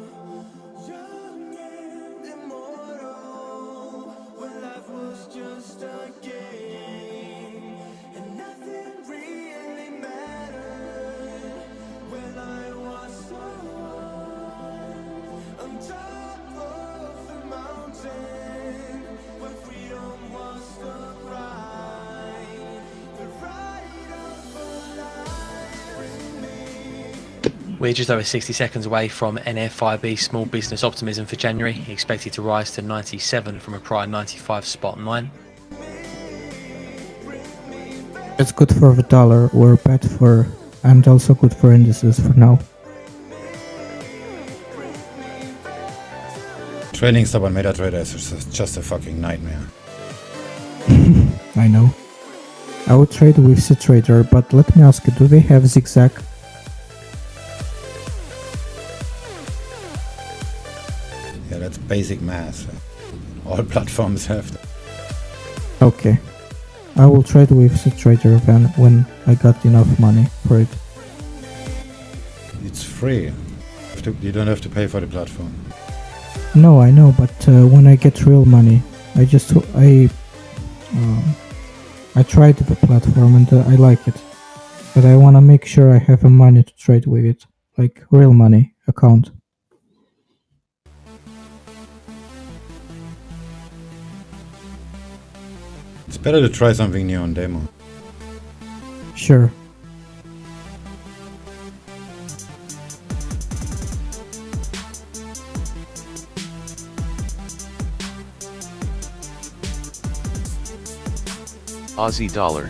young and immortal, when life was just a game and nothing really mattered, when I was on top of the mountain, where freedom was the ride of a life. Bring me. We're just over 60 seconds away from NFIB Small Business Optimism for January, expected to rise to 97 from a prior 95.9. It's good for the dollar or bad for, and also good for indices for now. Trading stop on MetaTrader is just a fucking nightmare. I know. I would trade with CTrader, but let me ask you, do they have zigzag? Yeah, that's basic math. All platforms have that. Okay. I will trade with CTrader then when I got enough money for it. It's free. You don't have to pay for the platform. No, I know, but when I get real money, I tried the platform and I like it, but I want to make sure I have money to trade with it, like real money account. It's better to try something new on demo. Sure. Aussie dollar.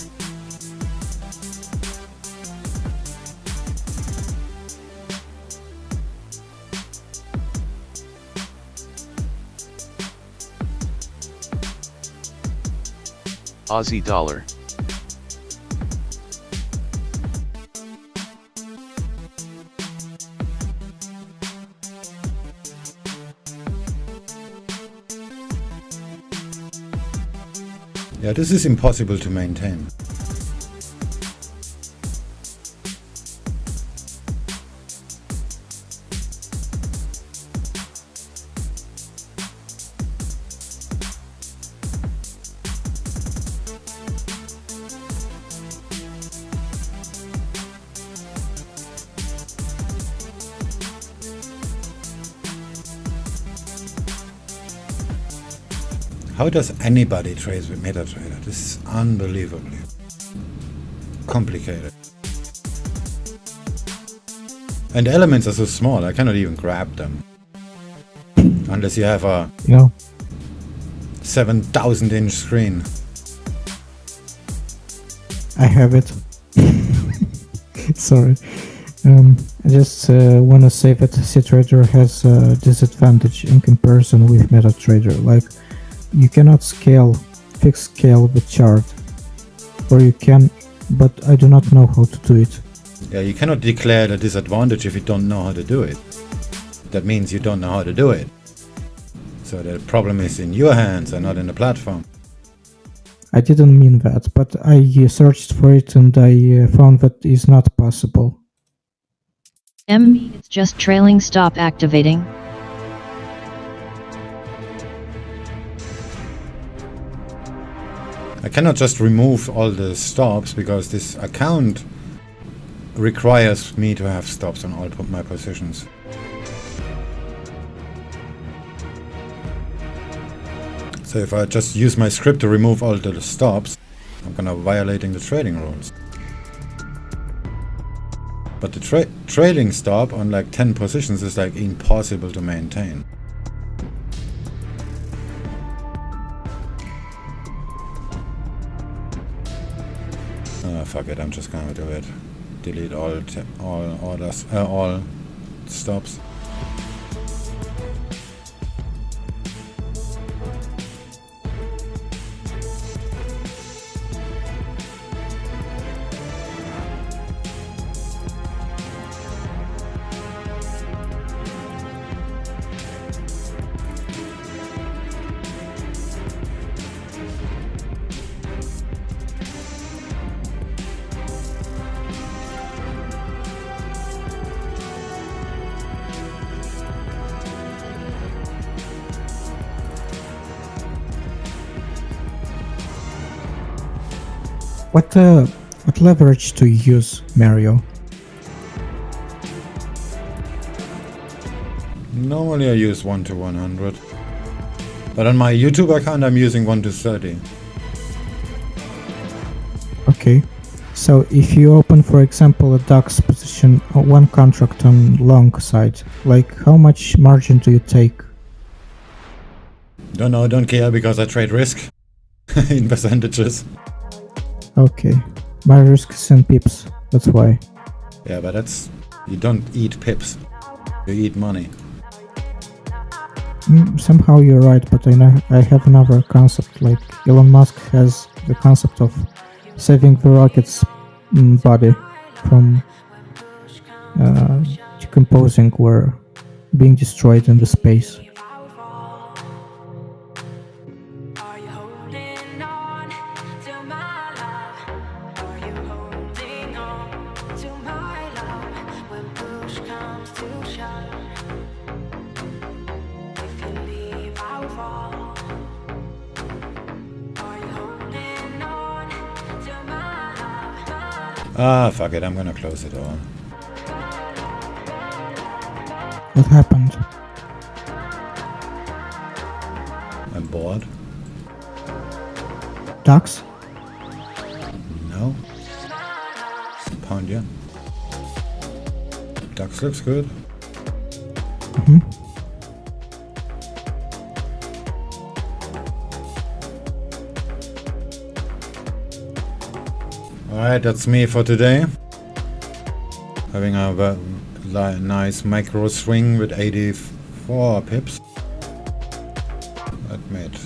Aussie dollar. Yeah, this is impossible to maintain. How does anybody trade with MetaTrader? This is unbelievably complicated. And the elements are so small, I cannot even grab them. Unless you have a 7,000 inch screen. I have it. Sorry. I just want to say that CTrader has a disadvantage in comparison with MetaTrader. Like, you cannot fix scale the chart, or you can, but I do not know how to do it. Yeah, you cannot declare the disadvantage if you don't know how to do it. That means you don't know how to do it. So the problem is in your hands and not in the platform. I didn't mean that, but I searched for it and I found that is not possible. MB, it's just trailing stop activating. I cannot just remove all the stops because this account requires me to have stops on all my positions. So if I just use my script to remove all the stops, I'm gonna violating the trading rules. But the trailing stop on like 10 positions is like impossible to maintain. Fuck it, I'm just gonna do it. Delete all orders, all stops. What leverage do you use, Mario? Normally I use 1 to 100. But on my YouTube account I'm using 1 to 30. Okay. So if you open, for example, a DAX position, one contract on long side, like how much margin do you take? Don't know, don't care, because I trade risk in percentages. Okay. My risk is in pips, that's why. Yeah, but that's... you don't eat pips. You eat money. Somehow you're right, but I have another concept, like Elon Musk has the concept of saving the rocket's body from decomposing or being destroyed in the space. Ah, fuck it, I'm gonna close it all. What happened? I'm bored. DAX? No. Pound yen. DAX looks good. Alright, that's me for today. Having a nice micro swing with 84 pips. That made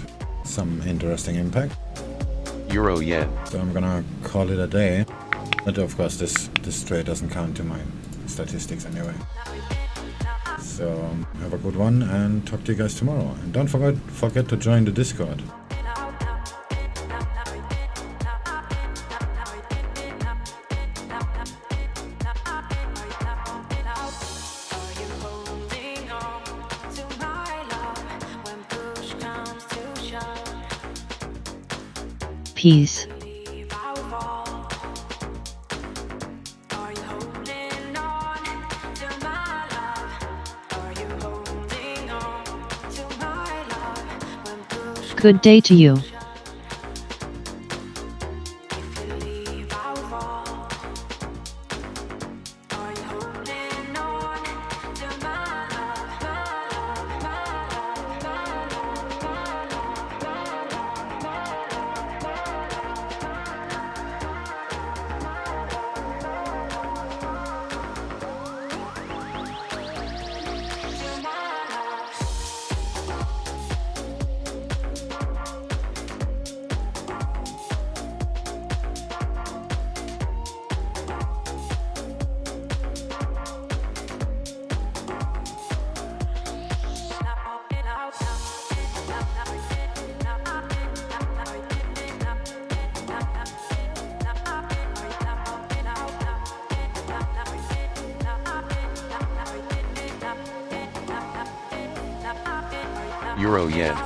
some interesting impact. Euro yen. So I'm gonna call it a day. But of course this trade doesn't count to my statistics anyway. So have a good one and talk to you guys tomorrow. And don't forget to join the Discord. Peace. Good day to you. Euro yen.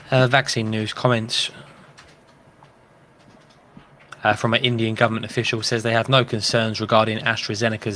Vaccine news comments from an Indian government official says they have no concerns regarding AstraZeneca's